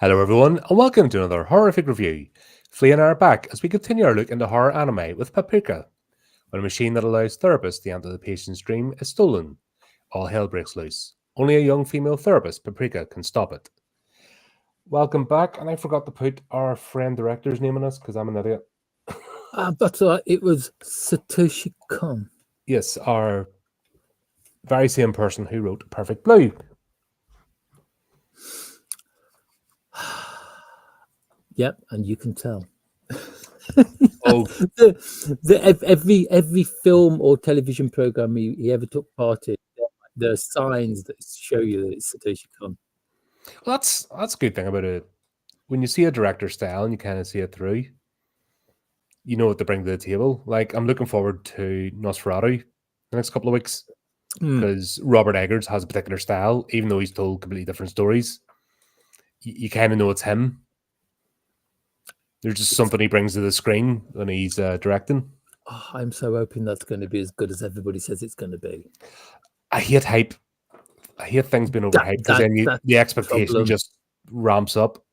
Hello, everyone, and welcome to another horrific review. Flea and I are back as we continue our look into horror anime with Paprika. When a machine that allows therapists to enter the patient's dream is stolen, all hell breaks loose. Only a young female therapist, Paprika, can stop it. Welcome back, and I forgot to put our friend director's name on this because I'm an idiot. That's all right. It was Satoshi Kon. Yes, our very same person who wrote Perfect Blue. Yep, and you can tell. Oh, Every film or television program he ever took part in, there are signs that show you that it's Satoshi Kon. well, that's a good thing about it. When you see a director's style and you kind of see it through, you know what to bring to the table. Like, I'm looking forward to Nosferatu the next couple of weeks because Robert Eggers has a particular style, even though he's told completely different stories. You kind of know it's him. There's just something he brings to the screen when he's directing. Oh, I'm so hoping that's going to be as good as everybody says it's going to be. I hate hype. I hate things being overhyped because then the expectation just ramps up.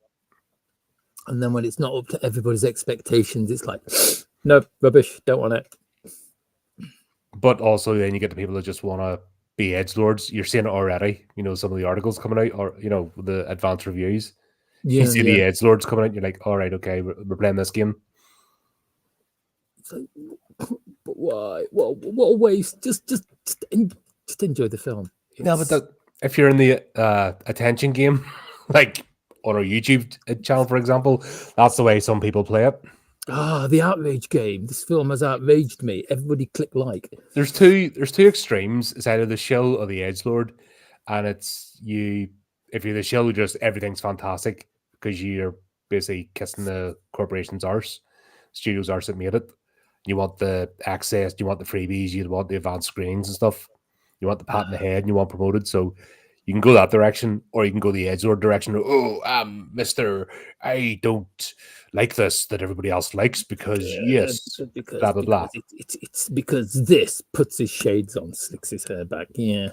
And then when it's not up to everybody's expectations, it's like, no, rubbish, don't want it. But also then you get the people that just want to be edgelords. You're seeing it already. You know, some of the articles coming out or, you know, the advanced reviews. Yeah, you see the edgelords coming out and you're like, all right, okay, we're playing this game. So, but why? What a waste. Just enjoy the film. No, but if you're in the attention game, like on our YouTube channel, for example, that's the way some people play it. The outrage game. This film has outraged me. Everybody click like. There's two extremes. It's either the shill or the edgelord, and it's you. If you're the shill, just everything's fantastic because you're basically kissing the corporation's arse, studio's arse that made it. You want the access, you want the freebies, you want the advanced screens and stuff. You want the pat in the head and you want promoted. So you can go that direction or you can go the edgelord direction. Oh, Mr. I don't like this that everybody else likes because, blah, blah, blah. It's because this puts his shades on, slicks his hair back. Yeah.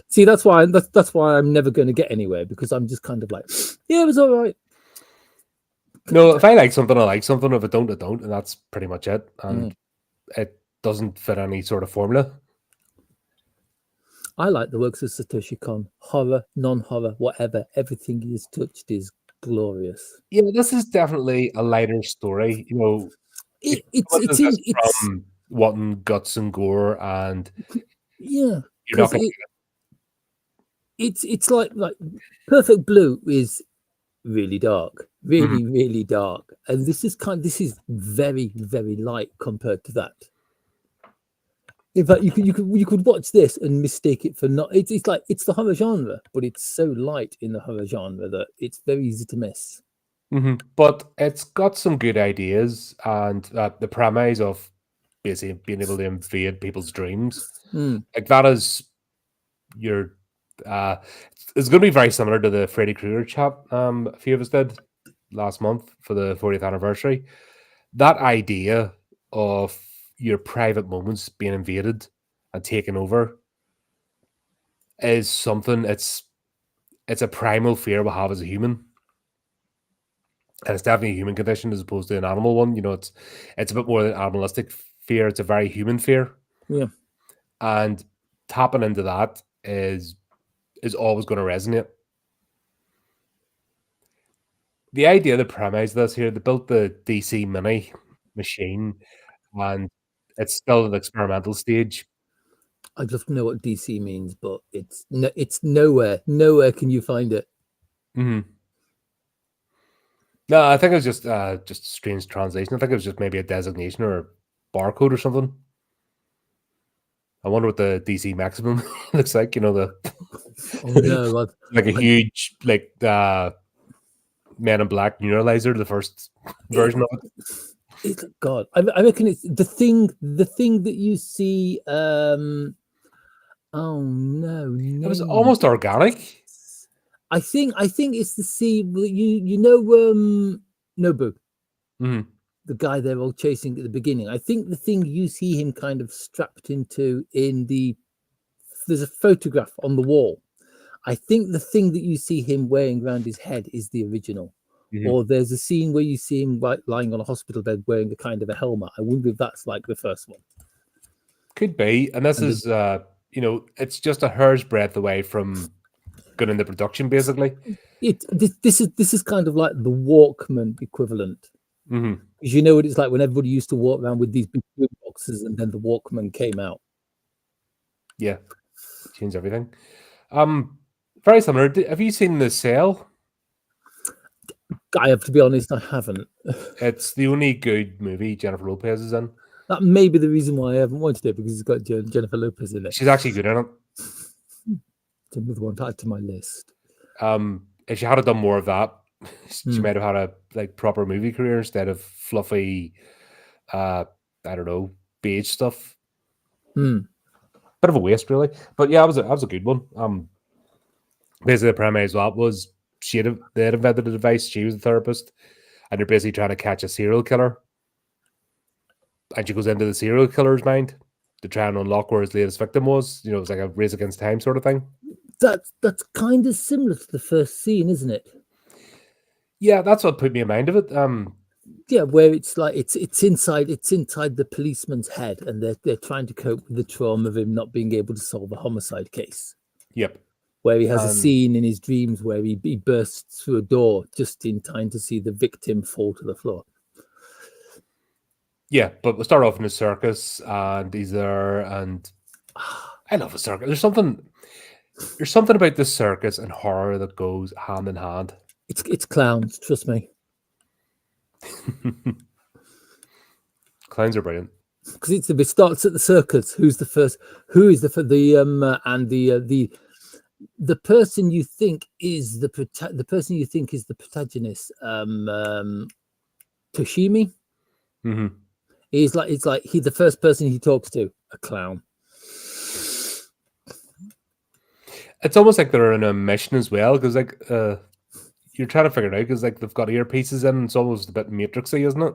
See, that's why I'm never going to get anywhere because I'm just kind of like, yeah, it was all right. No, if I like something, I like something. If I don't, I don't. And that's pretty much it. And it doesn't fit any sort of formula. I like the works of Satoshi Kon. Horror, non-horror, whatever. Everything he's touched is glorious. Yeah, this is definitely a lighter story. You know, it's from wanting guts and gore, and yeah, you're not gonna it's like Perfect Blue is really dark, really dark, and this is very, very light compared to that. In fact, you could watch this and mistake it for not. It's like it's the horror genre, but it's so light in the horror genre that it's very easy to miss. But it's got some good ideas, and the premise of basically being able to invade people's dreams, like that is your. It's going to be very similar to the Freddy Krueger chat a few of us did last month for the 40th anniversary. That idea of your private moments being invaded and taken over is something. It's a primal fear we have as a human. And it's definitely a human condition as opposed to an animal one. You know, it's a bit more than animalistic fear. It's a very human fear. Yeah. And tapping into that is always going to resonate. The idea, the premise of this here, they built the DC Mini machine, and it's still an experimental stage. I'd love to know what DC means, but it's nowhere. Nowhere can you find it. No, I think it was just a strange translation. I think it was just maybe a designation or a barcode or something. I wonder what the DC Maximum looks like. You know, like a huge Men in Black neuralizer, the first version of it. God, I reckon it's the thing that you see. Oh no! It was almost organic. I think it's the scene you know Nobu, the guy they're all chasing at the beginning. I think the thing you see him kind of strapped into there's a photograph on the wall. I think the thing that you see him wearing around his head is the original. Or there's a scene where you see him lying on a hospital bed wearing a kind of a helmet. I wonder if that's like the first one. Could be. And this is, it's just a hair's breadth away from going into production, basically. This is kind of like the Walkman equivalent. Because you know what it's like when everybody used to walk around with these big boom boxes, and then the Walkman came out. Yeah, changed everything. Very similar. Have you seen The Cell? I have to be honest, I haven't. It's the only good movie Jennifer Lopez is in. That may be the reason why I haven't watched it, because it's got Jennifer Lopez in it. She's actually good in it. It's another one to add to my list. If she had done more of that, she might have had a proper movie career instead of fluffy, I don't know, beige stuff. Bit of a waste, really. But yeah, that was a good one. Basically, the premise of that was they had invented a device. She was a therapist, and they're basically trying to catch a serial killer. And she goes into the serial killer's mind to try and unlock where his latest victim was. You know, it's like a race against time sort of thing. That's kind of similar to the first scene, isn't it? Yeah, that's what put me in mind of it. Yeah, where it's like it's inside the policeman's head, and they're trying to cope with the trauma of him not being able to solve a homicide case. Yep. Where he has a scene in his dreams where he bursts through a door just in time to see the victim fall to the floor. Yeah, but we start off in a circus, and he's there, and I love a circus. There's something about this circus and horror that goes hand in hand. It's clowns, trust me. Clowns are brilliant. Because it starts at the circus. Who is the person you think is the protagonist? Toshimi. It's like the first person he talks to, a clown. It's almost like they're in a mission as well, because you're trying to figure it out, because they've got earpieces in. It's almost a bit Matrixy, isn't it?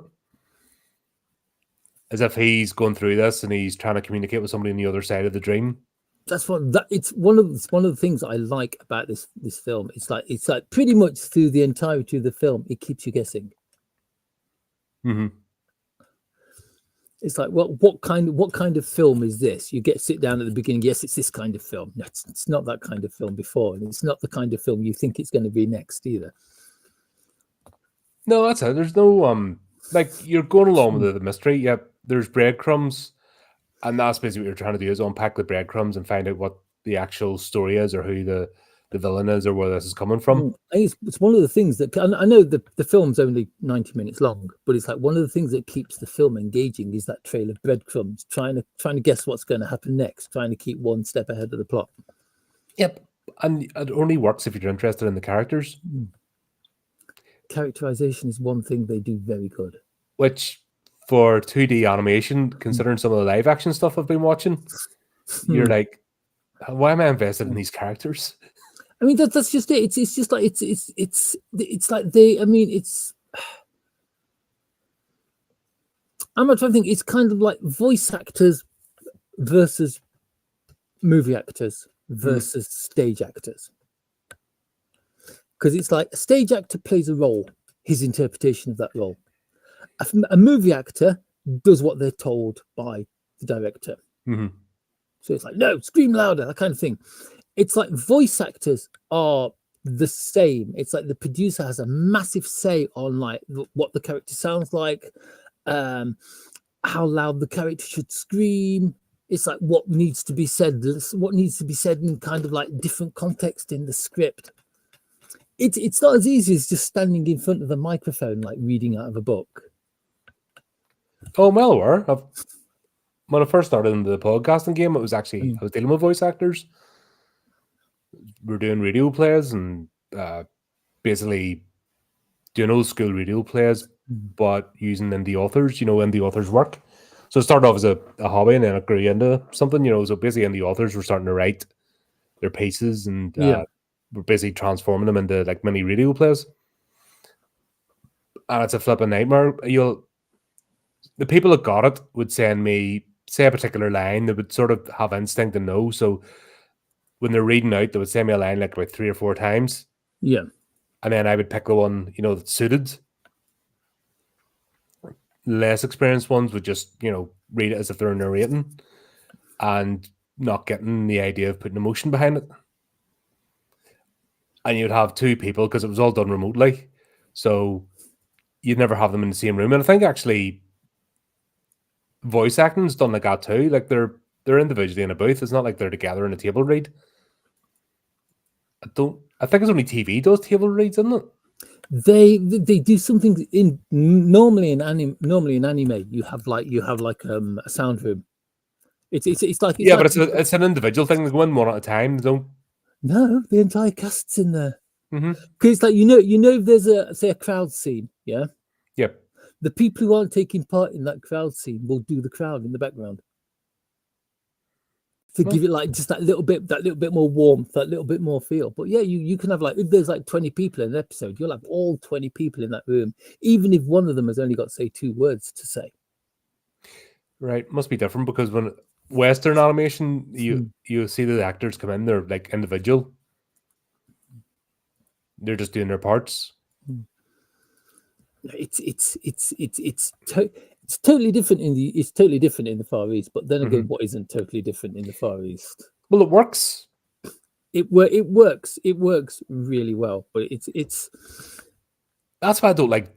As if he's going through this and he's trying to communicate with somebody on the other side of the dream. It's one of the things I like about this film. It's like pretty much through the entirety of the film, it keeps you guessing. It's like, well, what kind of film is this? You sit down at the beginning. Yes, it's this kind of film. No, it's not that kind of film before, and it's not the kind of film you think it's going to be next either. No, that's it. There's no you're going along with the mystery. Yeah, there's breadcrumbs, and that's basically what you're trying to do, is unpack the breadcrumbs and find out what the actual story is, or who the villain is, or where this is coming from. It's one of the things that I know the film's only 90 minutes long, but it's like one of the things that keeps the film engaging is that trail of breadcrumbs, trying to guess what's going to happen next, trying to keep one step ahead of the plot. Yep, and it only works if you're interested in the characters. Characterization is one thing they do very good. Which, for 2D animation, considering some of the live action stuff I've been watching, you're like, why am I invested in these characters? I mean, that's just it. It's just like it's like they. I mean, it's. I'm not trying to think. It's kind of like voice actors versus movie actors versus stage actors. Because it's like a stage actor plays a role, his interpretation of that role. A movie actor does what they're told by the director. So it's like, no, scream louder, that kind of thing. It's like voice actors are the same. It's like the producer has a massive say on like what the character sounds like, how loud the character should scream. It's like what needs to be said in kind of like different context in the script. It's not as easy as just standing in front of the microphone, like reading out of a book. Oh, I'm well aware. When I first started in the podcasting game, it was actually I was dealing with voice actors. We're doing radio plays and basically doing old school radio plays, but using indie authors, indie authors' work. So it started off as a hobby, and then it grew into something, So basically, indie authors were starting to write their pieces, and we're basically transforming them into like mini radio plays. And it's a flipping nightmare. The people that got it would send me, say, a particular line. They would sort of have instinct and know. So when they're reading out, they would say me a line like about 3 or 4 times. Yeah. And then I would pick the one, that suited. Less experienced ones would just, read it as if they're narrating and not getting the idea of putting emotion behind it. And you'd have 2 people because it was all done remotely. So you'd never have them in the same room. And I think actually voice acting's done like that too. Like they're individually in a booth. It's not like they're together in a table read. I think it's only TV does table reads, isn't it? They do something normally in anime you have like a sound room. It's like but it's an individual thing. They go in one at a time. They don't. No, the entire cast's in there. Mm-hmm. Because it's like if there's a crowd scene, yeah. Yep. The people who aren't taking part in that crowd scene will do the crowd in the background to give it like just that little bit more warmth, that little bit more feel. But yeah, you can have like, if there's like 20 people in an episode, you'll have all 20 people in that room, even if one of them has only got say 2 words to say. Right, must be different because when Western animation, you see the actors come in, they're like individual. They're just doing their parts. It's totally different in the Far East. But then again, what isn't totally different in the Far East? Well, it works. It works really well. But it's that's why I don't like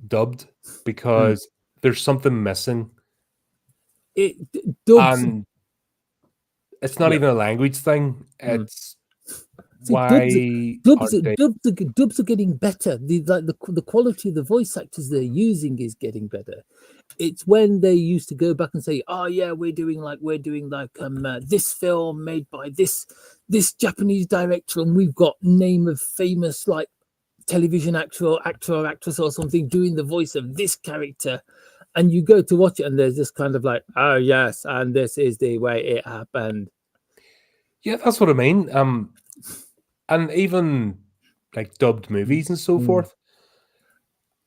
dubbed, because there's something missing. And it's not even a language thing. It's dubs are getting better. The quality of the voice actors they're using is getting better. It's when they used to go back and say, "Oh yeah, we're doing like this film made by this Japanese director, and we've got name of famous like television actor or actress or something doing the voice of this character." And you go to watch it, and there's this kind of like, "Oh yes, and this is the way it happened." Yeah, that's what I mean. And even like dubbed movies and so forth,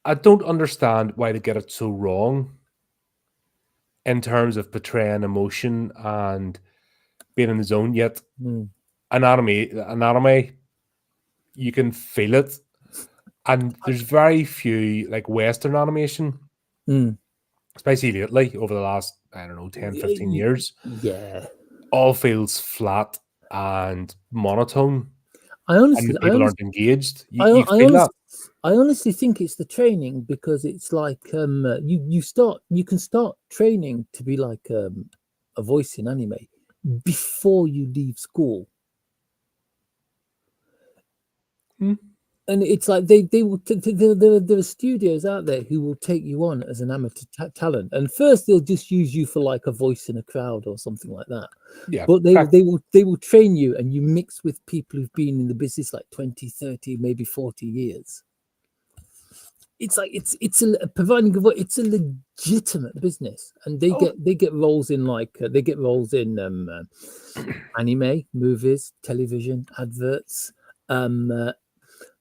I don't understand why they get it so wrong in terms of portraying emotion and being in the zone. Yet an anime, you can feel it, and there's very few like Western animation, especially lately over the last 10, 15 years. Yeah, all feels flat and monotone. I honestly aren't engaged. You feel that? I honestly think it's the training, because it's like you can start training to be like a voice in anime before you leave school. And it's like there are studios out there who will take you on as an amateur talent, and first they'll just use you for like a voice in a crowd or something like that. Yeah, but they will train you, and you mix with people who've been in the business like 20, 30, maybe 40 years. It's like it's providing a voice. It's a legitimate business, and they get roles in anime, movies, television, adverts.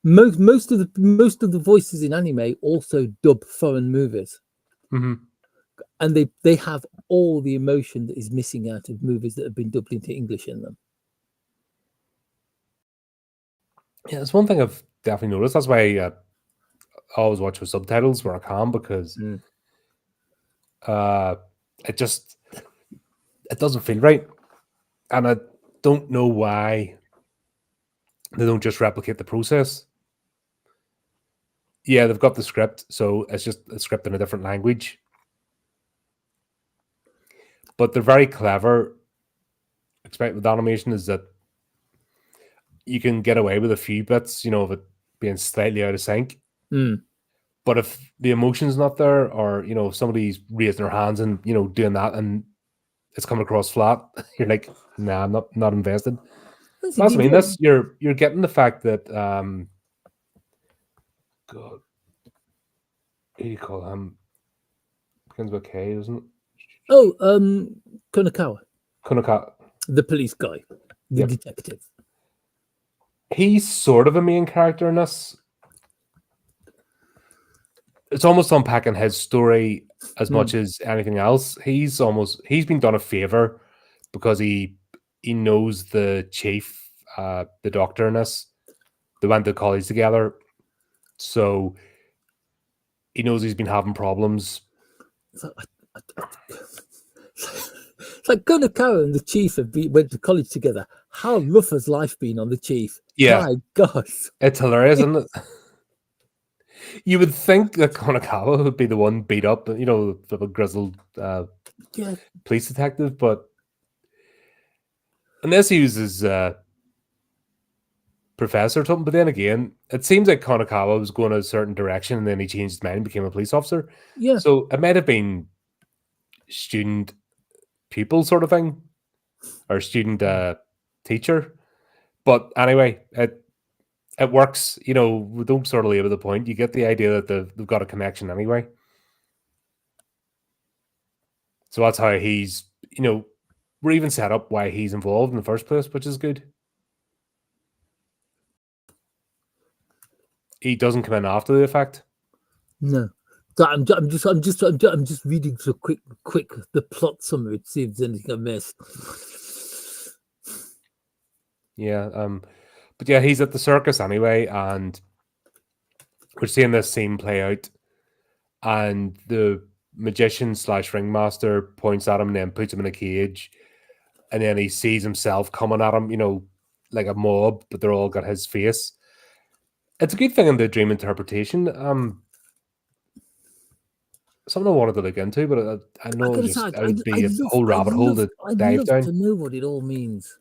Most of the voices in anime also dub foreign movies, and they have all the emotion that is missing out of movies that have been dubbed into English in them. Yeah, it's one thing I've definitely noticed. That's why I always watch with subtitles where I can, because it doesn't feel right, and I don't know why they don't just replicate the process. Yeah, they've got the script, so it's just a script in a different language. But they're very clever. Expect with animation is that you can get away with a few bits, of it being slightly out of sync. But if the emotion's not there, or if somebody's raising their hands and doing that, and it's coming across flat, you're like, nah, I'm not invested. That's what I mean. This you're getting the fact that God, who do you call him? Begins with K, doesn't it? Oh, Konakawa, the police guy, the detective. He's sort of a main character in this. It's almost unpacking his story as much as anything else. He's been done a favor because he he knows the chief, the doctor in this. They went to college together, so he knows he's been having problems. It's like Konakawa and the chief went to college together. How rough has life been on the chief? Yeah. My gosh. It's hilarious, isn't it? You would think that Konakawa would be the one beat up, the grizzled police detective, but unless he was his professor or something. But then again, it seems like Konakawa was going a certain direction and then he changed his mind and became a police officer. Yeah. So it might have been student pupil sort of thing, or student teacher. But anyway, it works. We don't sort of labor the point. You get the idea that they've got a connection anyway. So that's how he's, we're even set up why he's involved in the first place, which is good. He doesn't come in after the effect. No. So I'm just reading through quick the plot summary to see if there's anything I missed. Yeah, but yeah, he's at the circus anyway, and we're seeing this scene play out, and the magician / ringmaster points at him and then puts him in a cage, and then he sees himself coming at him, like a mob, but they're all got his face. It's a good thing in the dream interpretation. Something I wanted to look into, but I know it would be a whole rabbit hole to dive down. I'd love to know what it all means.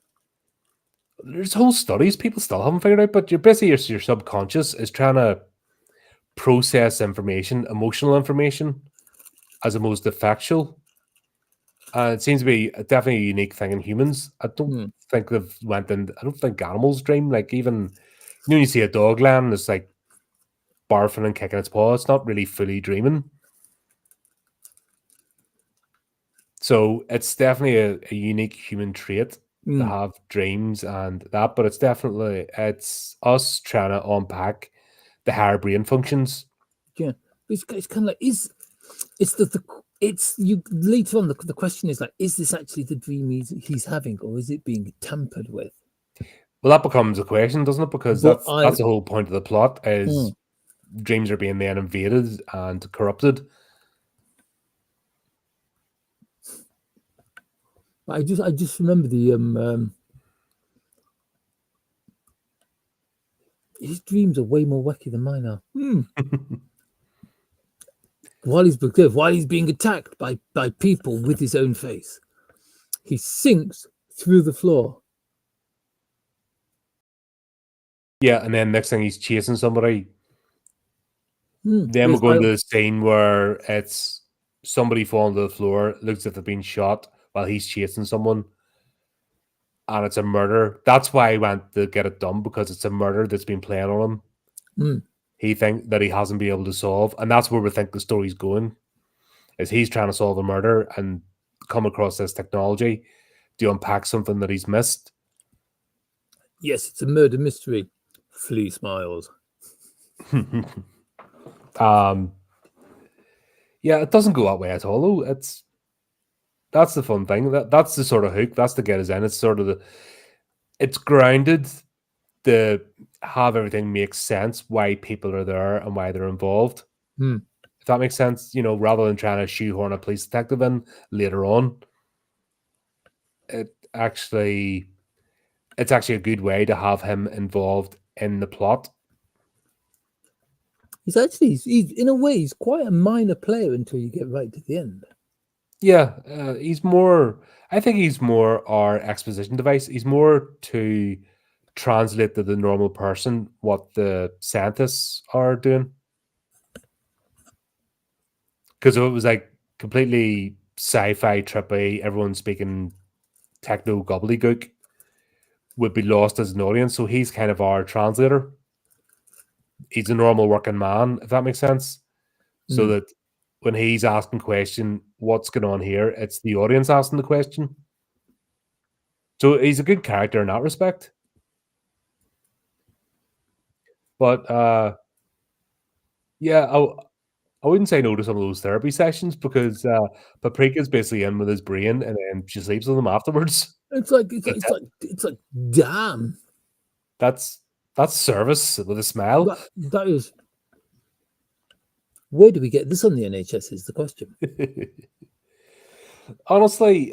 There's whole studies people still haven't figured out, but you're basically your subconscious is trying to process information, emotional information, as opposed to factual. It seems to be definitely a unique thing in humans. I don't think they've went in. I don't think animals dream. Like even when you see a dog laying, it's like barfing and kicking its paw. It's not really fully dreaming. So it's definitely a unique human trait to have dreams and that, but it's us trying to unpack the higher brain functions. Yeah, it's kind of like it's you later on. The question is like, is this actually the dream he's having, or is it being tampered with? Well, that becomes a question, doesn't it? Because that's the whole point of the plot is dreams are being then invaded and corrupted. I just remember the his dreams are way more wacky than mine are. While he's being attacked by people with his own face, he sinks through the floor. Yeah, and then next thing he's chasing somebody. Then we're going to the scene where it's somebody falling to the floor, looks like they've been shot while he's chasing someone, and it's a murder. That's why I went to get it done, because it's a murder that's been playing on him. He thinks that he hasn't been able to solve, and that's where we think the story's going, is he's trying to solve a murder and come across this technology to unpack something that he's missed. Yes, it's a murder mystery. Flea smiles. Yeah, it doesn't go that way at all, though. That's the fun thing. That's the sort of hook. That's to get us in. It's sort of it's grounded to have everything make sense, why people are there and why they're involved. If that makes sense, rather than trying to shoehorn a police detective in later on. It's actually a good way to have him involved in the plot. He's in a way, he's quite a minor player until you get right to the end. Yeah, I think he's more our exposition device. He's more to translate to the normal person what the scientists are doing. Because if it was like completely sci-fi trippy, everyone speaking techno gobbledygook, would be lost as an audience. So he's kind of our translator. He's a normal working man, if that makes sense. So that when he's asking question, what's going on here, it's the audience asking the question. So he's a good character in that respect. But yeah, I wouldn't say no to some of those therapy sessions, because Paprika's basically in with his brain and then she sleeps with him afterwards. It's like That's it. it's like damn. That's service with a smile. That is, where do we get this on the NHS is the question. Honestly,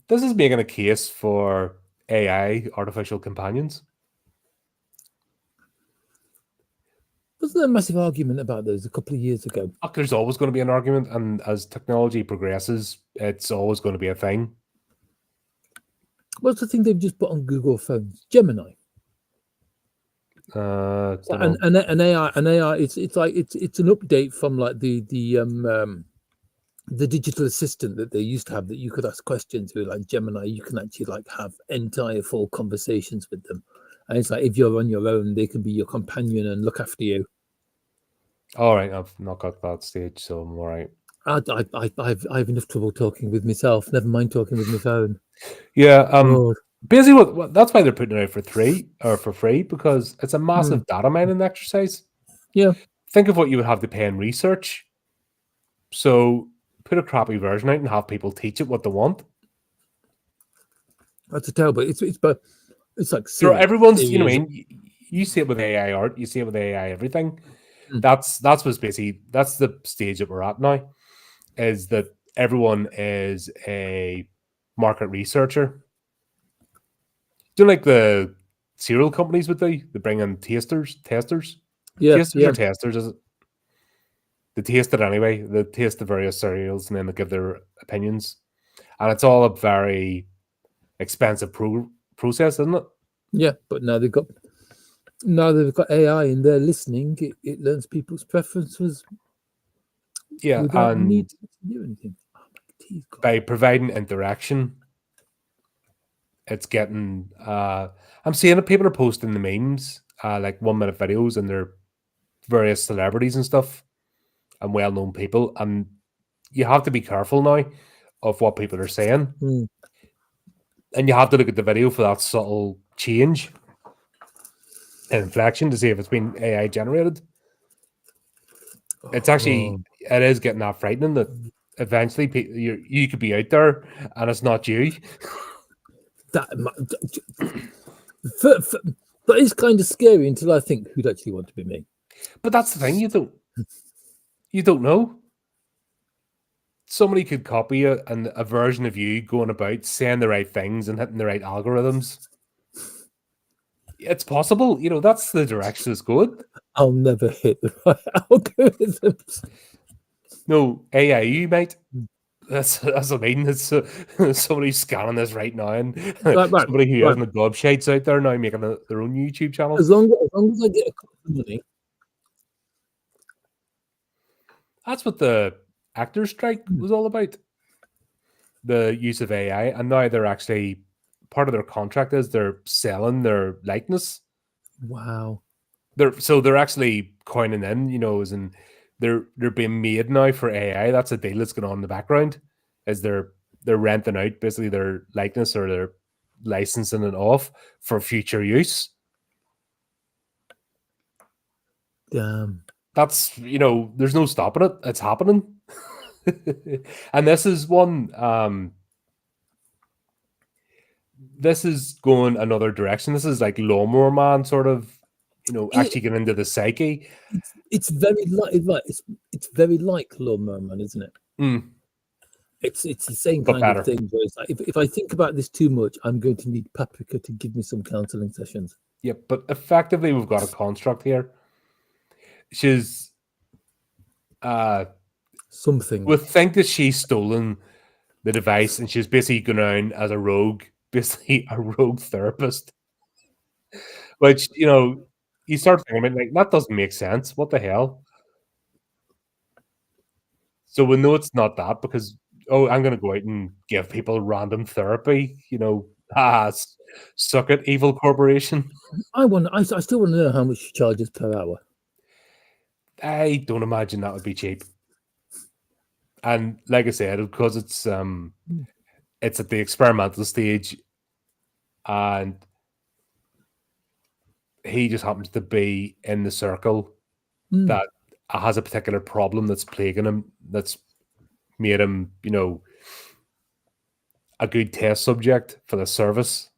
this is making a case for AI, artificial companions. Wasn't there a massive argument about those a couple of years ago? There's always going to be an argument, and as technology progresses, it's always going to be a thing. What's the thing they've just put on Google phones? Gemini. An AI. It's like it's an update from like the digital assistant that they used to have that you could ask questions with, like Gemini. You can actually like have entire full conversations with them, and it's like if you're on your own, they can be your companion and look after you. All right, I've not got that stage, so I'm all right. I have enough trouble talking with myself. Never mind talking with my phone. Yeah, God. basically, that's why they're putting it out for free, because it's a massive data mining exercise. Yeah. Think of what you would have to pay in research. So put a crappy version out and have people teach it what they want. That's a terrible. It's like So everyone's, Siri you know what I mean? You see it with AI art, you see it with AI everything. That's what's basically, that's the stage that we're at now, is that everyone is a market researcher. Do you know, like the cereal companies would do? They bring in testers. Yeah, Tasters or testers, is it? They taste it anyway. They taste the various cereals and then they give their opinions. And it's all a very expensive process, isn't it? Yeah, but now they've got AI in there listening. It learns people's preferences. Yeah, without and need to do anything. Oh, my teeth, God. by providing interaction, it's getting. I'm seeing it. People are posting the memes, like 1 minute videos, and they're various celebrities and stuff, and well-known people, and you have to be careful now of what people are saying, and you have to look at the video for that subtle change in inflection to see if it's been AI generated. It's actually, it is getting that frightening that eventually you could be out there and it's not you. That is kind of scary until I think who'd actually want to be me. But that's the thing, you don't know. Somebody could copy a version of you going about saying the right things and hitting the right algorithms. It's possible, that's the direction it's going. I'll never hit the right algorithms. No, AI, you mate. That's what I mean. It's somebody scanning this right now, and somebody who hasn't a gobshites out there now making their own YouTube channel. As long as I get a cut of money. That's what the actors' strike was all about. The use of AI, and now they're actually, part of their contract is they're selling their likeness. Wow. They're actually coining in, as in they're being made now for AI. That's a deal that's going on in the background, is they're renting out basically their likeness, or they're licensing it off for future use. Damn. That's, there's no stopping it. It's happening. And this is one, this is going another direction. This is like Lawnmower Man sort of, actually getting into the psyche. It's very like it's very like Lawnmower Man, isn't it? It's the same kind of thing. Where it's like, if I think about this too much, I'm going to need Paprika to give me some counselling sessions. Yeah, but effectively we've got a construct here. She's something. We think that she's stolen the device and she's basically going around as a rogue, basically a rogue therapist. Which, you start thinking, like, that doesn't make sense. What the hell? So we know it's not that, because, I'm going to go out and give people random therapy, suck it, evil corporation. I still want to know how much she charges per hour. I don't imagine that would be cheap. And like I said, because it's at the experimental stage, and he just happens to be in the circle that has a particular problem that's plaguing him, that's made him, a good test subject for the service.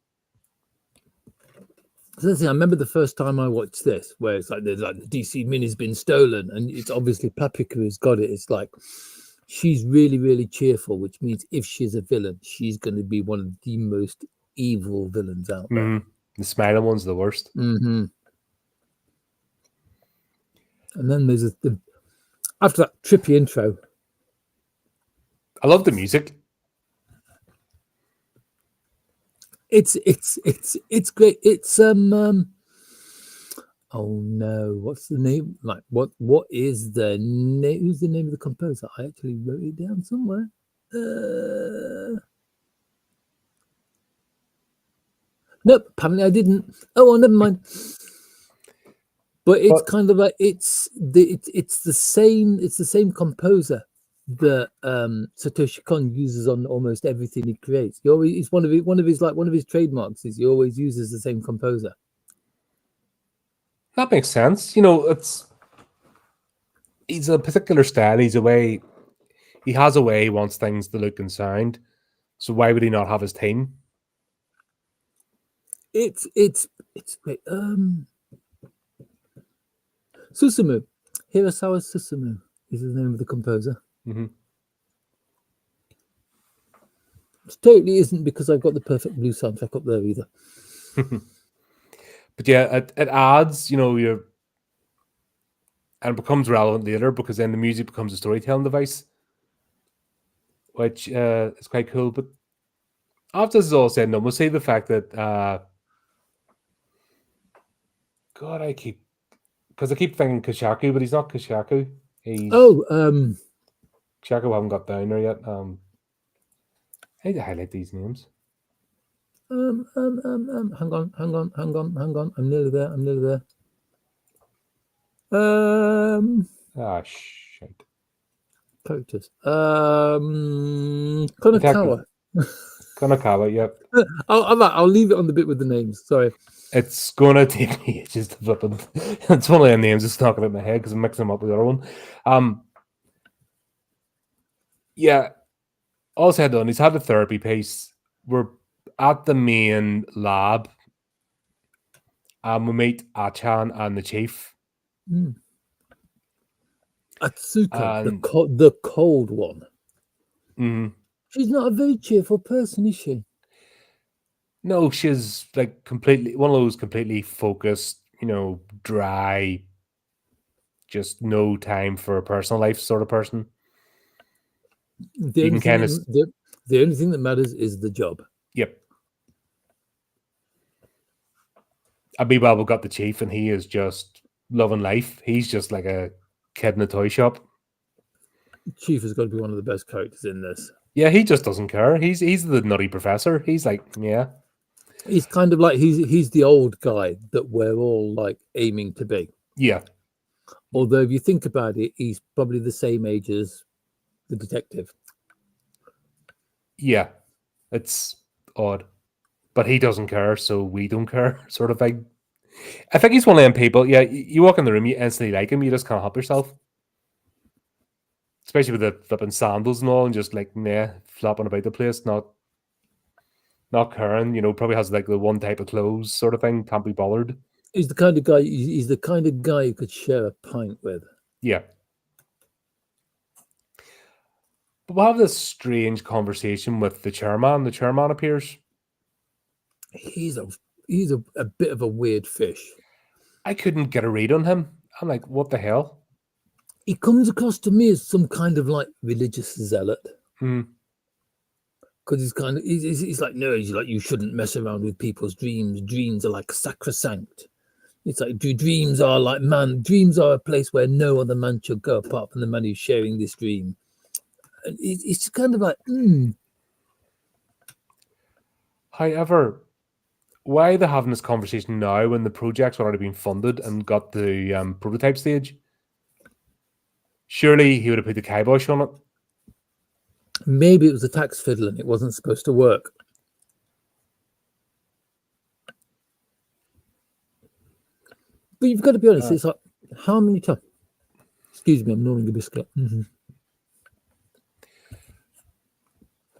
So I remember the first time I watched this, where it's like there's like the DC Mini's been stolen, and it's obviously Paprika has got it. It's like she's really, really cheerful, which means if she's a villain, she's going to be one of the most evil villains out there. Mm-hmm. The smiling one's the worst. Mm-hmm. And then there's after that trippy intro. I love the music. It's great. It's oh no, what's the name? Like what is the name? Who's the name of the composer? I actually wrote it down somewhere. Nope, apparently I didn't. Oh well, never mind. But it's kind of like it's the same composer that Satoshi Kon uses on almost everything he creates. It's one of his trademarks is he always uses the same composer. That makes sense. He's a particular style. He has a way he wants things to look and sound. So why would he not have his team? It's great. Susumu. Hirasawa Susumu is the name of the composer. Mm-hmm. It totally isn't because I've got the Perfect Blue soundtrack up there either. But yeah, it adds, and it becomes relevant later because then the music becomes a storytelling device, which is quite cool. But after this is all said and done, we'll say the fact that God, I keep thinking Kashaku, but he's not Kashaku. He's Kashaku. I haven't got down there yet. I need to highlight these names. Hang on. I'm nearly there. Shit. Characters. Konakawa. Konakawa, yep. I'll leave it on the bit with the names. Sorry. It's gonna take me ages to flip it. It's one of the names that's knocking out my head because I'm mixing them up with the other one. Yeah. All said done, he's had the therapy piece. We're at the main lab. We meet Achan and the chief. Atsuko, the cold one. Mm-hmm. She's not a very cheerful person, is she? No, she's like completely one of those completely focused, dry, just no time for a personal life sort of person. The only thing that matters is the job. Yep. Meanwhile, we've got the chief, and he is just loving life. He's just like a kid in a toy shop. Chief has got to be one of the best characters in this. Yeah, he just doesn't care. He's the nutty professor. He's like, yeah. He's kind of like he's the old guy that we're all like aiming to be. Yeah. Although if you think about it, he's probably the same age as the detective. Yeah. It's odd. But he doesn't care, so we don't care, sort of thing. I think he's one of them people. Yeah, you walk in the room, you instantly like him, you just can't help yourself. Especially with the flipping sandals and all, and just like, flopping about the place, not caring, probably has like the one type of clothes sort of thing, can't be bothered. He's the kind of guy you could share a pint with. Yeah. But we'll have this strange conversation with the chairman. The chairman appears. He's a bit of a weird fish. I couldn't get a read on him. I'm like, what the hell? He comes across to me as some kind of like religious zealot. Because he's like, no, he's like, you shouldn't mess around with people's dreams. Dreams are like sacrosanct. It's like, dreams are like dreams are a place where no other man should go apart from the man who's sharing this dream. And it's kind of like, However, why are they having this conversation now when the project's already been funded and got the prototype stage? Surely he would have put the kibosh on it. Maybe it was a tax fiddle and it wasn't supposed to work. But you've got to be honest, it's like, how many times? Excuse me, I'm gnawing a biscuit.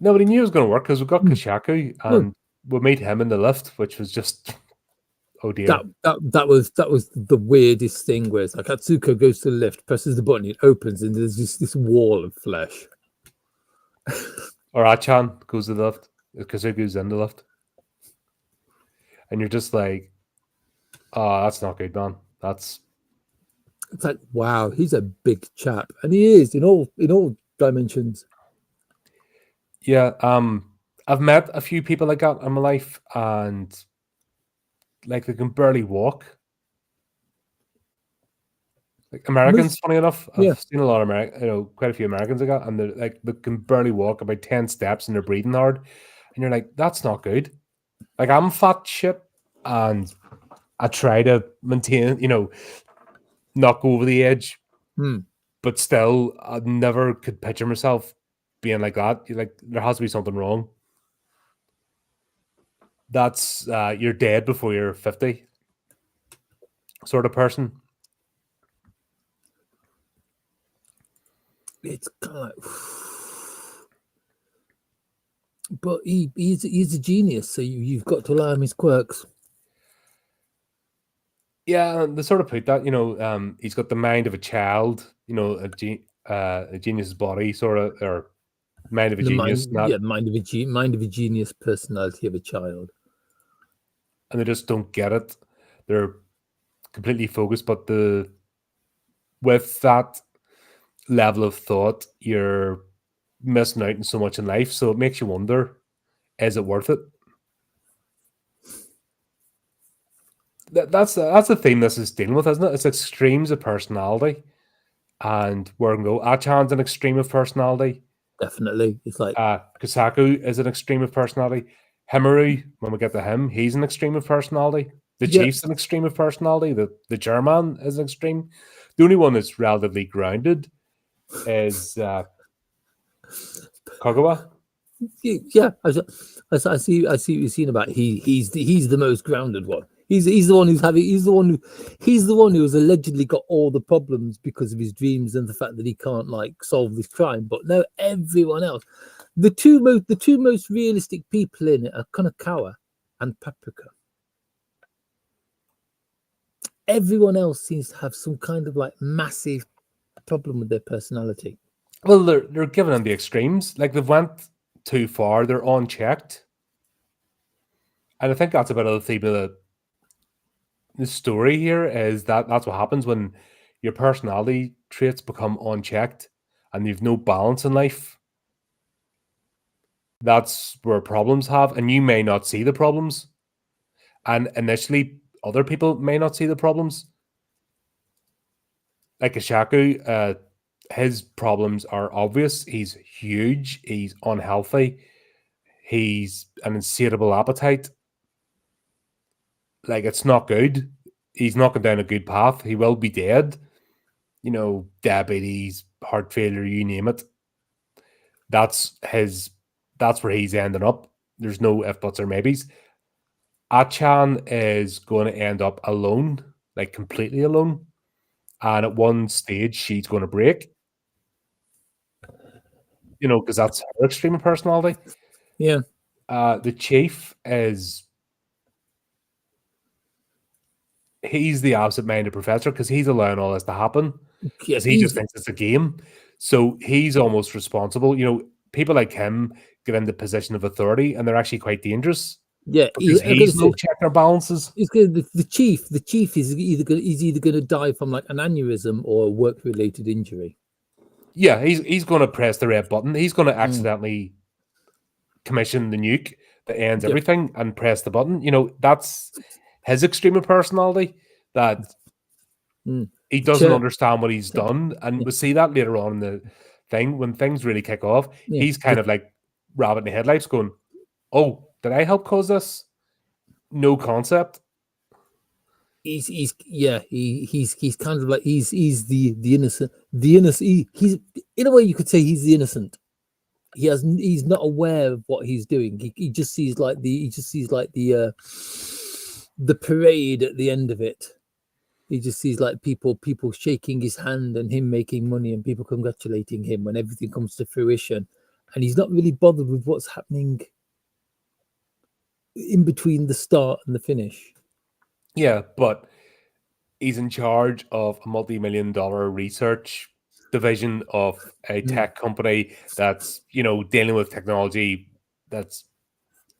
Nobody knew it was going to work because we've got Mm. Kashaku No, and we meet him in the lift, which was just, oh dear. that was the weirdest thing. Where it's like Atsuko goes to the lift, presses the button, it opens, and there's just this wall of flesh. Or Achan goes to the lift, Kazuku's in the lift. And you're just like, oh, that's not good, man. That's It's like, wow, he's a big chap, and he is in all dimensions. yeah. I've met a few people like that in my life, and like they can barely walk. Like Americans, funny enough, Yeah. I've seen a lot of quite a few Americans like that, and they're like they can barely walk about 10 steps and they're breathing hard, and you're like, that's not good. Like I'm fat shit, and I try to maintain, not go over the edge, but still, I never could picture myself being like that. You're like, there has to be something wrong. That's you're dead before you're 50, sort of person. It's kind of like, but he's a genius, so you've got to allow him his quirks. Yeah, they sort of put that, he's got the mind of a child, a genius's body, sort of, or mind of a genius. Mind of a genius, personality of a child. And they just don't get it. They're completely focused, but with that level of thought, you're missing out on so much in life. So it makes you wonder, is it worth it? That's the theme this is dealing with, isn't it? It's extremes of personality, and where can go. Achan's an extreme of personality. Definitely, it's like Kosaku is an extreme of personality. Himuru, when we get to him, he's an extreme of personality. The Chief's an extreme of personality. The German is an extreme. The only one that's relatively grounded is Kagawa. Yeah, I see what you're saying about he's the most grounded one. He's the one who has allegedly got all the problems because of his dreams and the fact that he can't like solve this crime. But no, everyone else, the two most realistic people in it are Konakawa and Paprika. Everyone else seems to have some kind of like massive problem with their personality. Well, they're giving them the extremes. Like they've went too far. They're unchecked, and I think that's a bit of the theme of the story here. Is that's what happens when your personality traits become unchecked and you've no balance in life. That's where problems have, and you may not see the problems. And initially, other people may not see the problems. Like Ishaku, his problems are obvious. He's huge. He's unhealthy. He's an insatiable appetite. Like, it's not good. He's not going down a good path. He will be dead. Diabetes, heart failure, you name it. That's where he's ending up. There's no if, buts, or maybes. Achan is going to end up alone, like completely alone. And at one stage, she's going to break. Because that's her extreme of personality. Yeah. The Chief he's the absent-minded professor because he's allowing all this to happen. Because he just thinks it's a game. So he's almost responsible. People like him get in the position of authority and they're actually quite dangerous. Yeah, because he's no check or balances. The chief is either going to die from like an aneurysm or a work-related injury. Yeah, he's going to press the red button. He's going to accidentally commission the nuke that ends everything and press the button. That's his extreme of personality, that he doesn't understand what he's done. And we'll see that later on in the thing when things really kick off. He's kind of like rabbit in the headlights going, oh, did I help cause this? No concept. He's kind of like he's the innocent. He's in a way you could say he's the innocent. He's not aware of what he's doing. He just sees the parade at the end of it. He just sees like people shaking his hand and him making money and people congratulating him when everything comes to fruition. and he's not really bothered with what's happening in between the start and the finish. Yeah, but he's in charge of a multi-million-dollar research division of a tech company that's, dealing with technology that's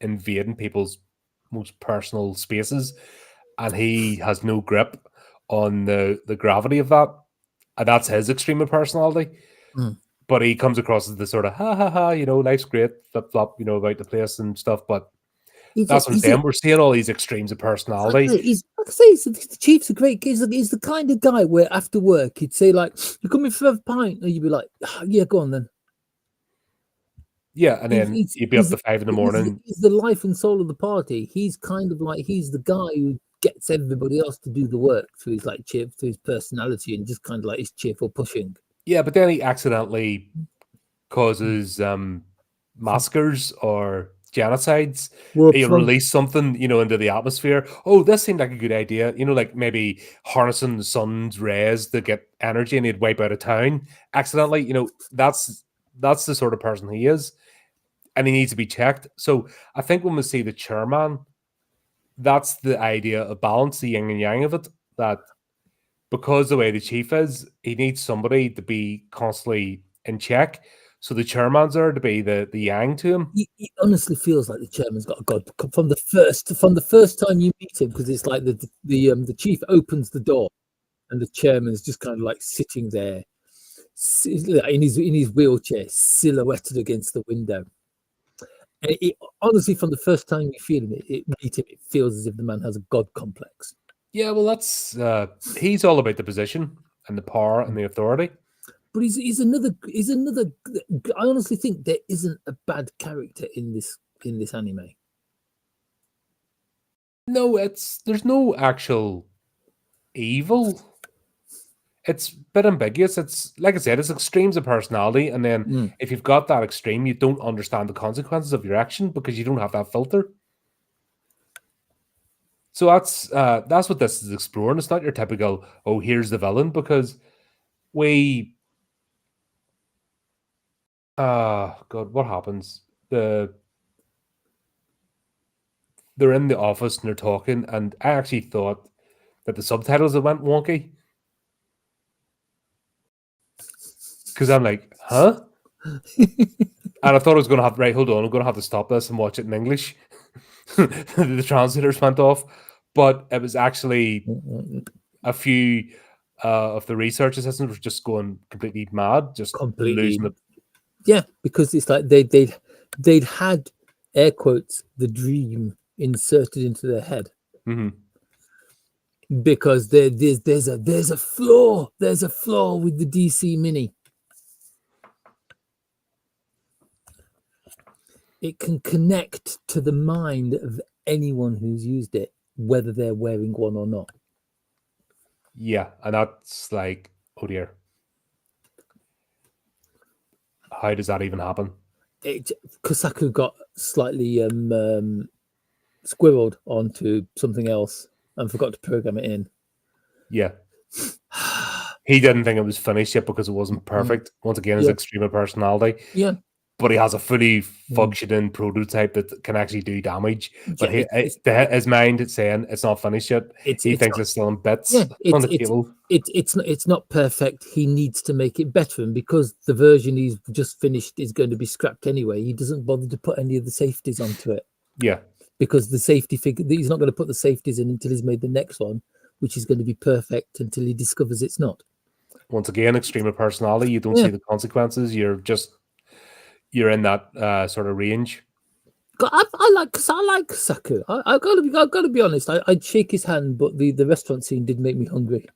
invading people's most personal spaces, and he has no grip on the gravity of that, and that's his extreme of personality. But he comes across as the sort of ha ha ha, life's great, flip flop, about the place and stuff. But that's what I'm saying. We're seeing all these extremes of personality. He's, like I say, the Chief's a great kid. He's the kind of guy where after work he'd say like, "You coming for a pint?" And you'd be like, oh, "Yeah, go on then." Yeah, and then you'd be up to 5 a.m. He's the life and soul of the party. He's kind of like he's the guy who gets everybody else to do the work through his through his personality and just kind of like his cheerful pushing. Yeah, but then he accidentally causes massacres or genocides. He'll release something, into the atmosphere. Oh, this seemed like a good idea. Like maybe harnessing the sun's rays to get energy, and he'd wipe out a town accidentally. That's the sort of person he is, and he needs to be checked. So I think when we see the chairman, that's the idea of balance, the yin and yang of it, that because the way the chief is, he needs somebody to be constantly in check. So the chairman's there to be the yang to him. He honestly feels like the chairman's got a god from the first time you meet him, because it's like the chief opens the door and the chairman's just kind of like sitting there in his wheelchair, silhouetted against the window. And honestly, from the first time you meet him, it feels as if the man has a god complex. Yeah, well, that's he's all about the position and the power and the authority. But he's another. I honestly think there isn't a bad character in this anime. No, there's no actual evil. It's a bit ambiguous. It's like I said, it's extremes of personality, and then if you've got that extreme, you don't understand the consequences of your action because you don't have that filter. So that's what this is exploring. It's not your typical, oh, here's the villain, because God, what happens? They're in the office and they're talking, and I actually thought that the subtitles had went wonky. Because I'm like, huh? And I thought I was going to have, right, hold on, I'm going to have to stop this and watch it in English. The translators went off. But it was actually a few of the research assistants were just going completely mad, just losing it. Yeah, because it's like they'd had, air quotes, the dream inserted into their head. Because there's a flaw with the DC Mini. It can connect to the mind of anyone who's used it, whether they're wearing one or not. Yeah, and that's like, oh dear. How does that even happen? Kosaku got slightly squirreled onto something else and forgot to program it in. Yeah. He didn't think it was finished yet because it wasn't perfect. Once again, his extreme of personality. Yeah. But he has a fully functioning prototype that can actually do damage. But his mind is saying it's not finished yet. He thinks it's still in bits on the table. It's not perfect. He needs to make it better. And because the version he's just finished is going to be scrapped anyway, he doesn't bother to put any of the safeties onto it. Yeah. Because the safety figure, he's not going to put the safeties in until he's made the next one, which is going to be perfect until he discovers it's not. Once again, extreme of personality. You don't see the consequences. You're in that sort of range. I like Kosaku. I gotta be honest. I'd shake his hand, but the restaurant scene did make me hungry.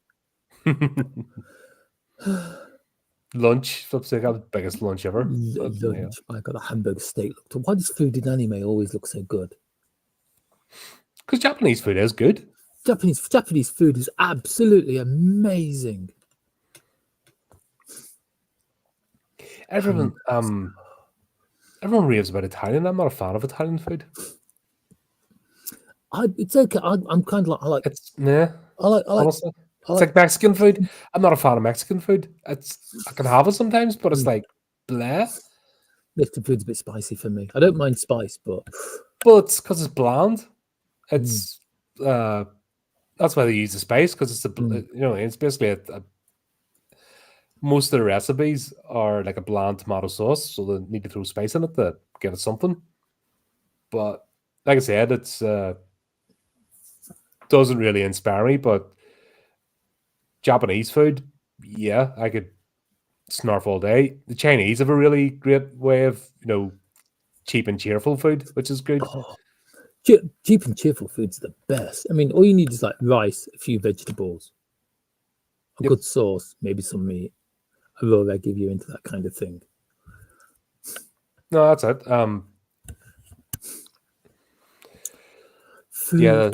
Lunch, flip side, the biggest lunch ever. Lunch. I got a hamburger steak. Why does food in anime always look so good? Because Japanese food is good. Japanese food is absolutely amazing. Everyone raves about Italian. I'm not a fan of Italian food. It's okay. I'm kind of like I like. Honestly, it's like Mexican food. I'm not a fan of Mexican food. I can have it sometimes, but it's like bleh. Mexican food's a bit spicy for me. I don't mind spice, but But because it's bland, it's that's why they use the spice, because it's it's basically most of the recipes are like a bland tomato sauce, so they need to throw spice in it to give it something. But like I said, it's doesn't really inspire me. But Japanese food, yeah, I could snarf all day. The Chinese have a really great way of cheap and cheerful food, which is good. cheap and cheerful food's the best. I mean, all you need is like rice, a few vegetables, a good sauce, maybe some meat, a raw egg if you're into that kind of thing. No, that's it. Food. Yeah,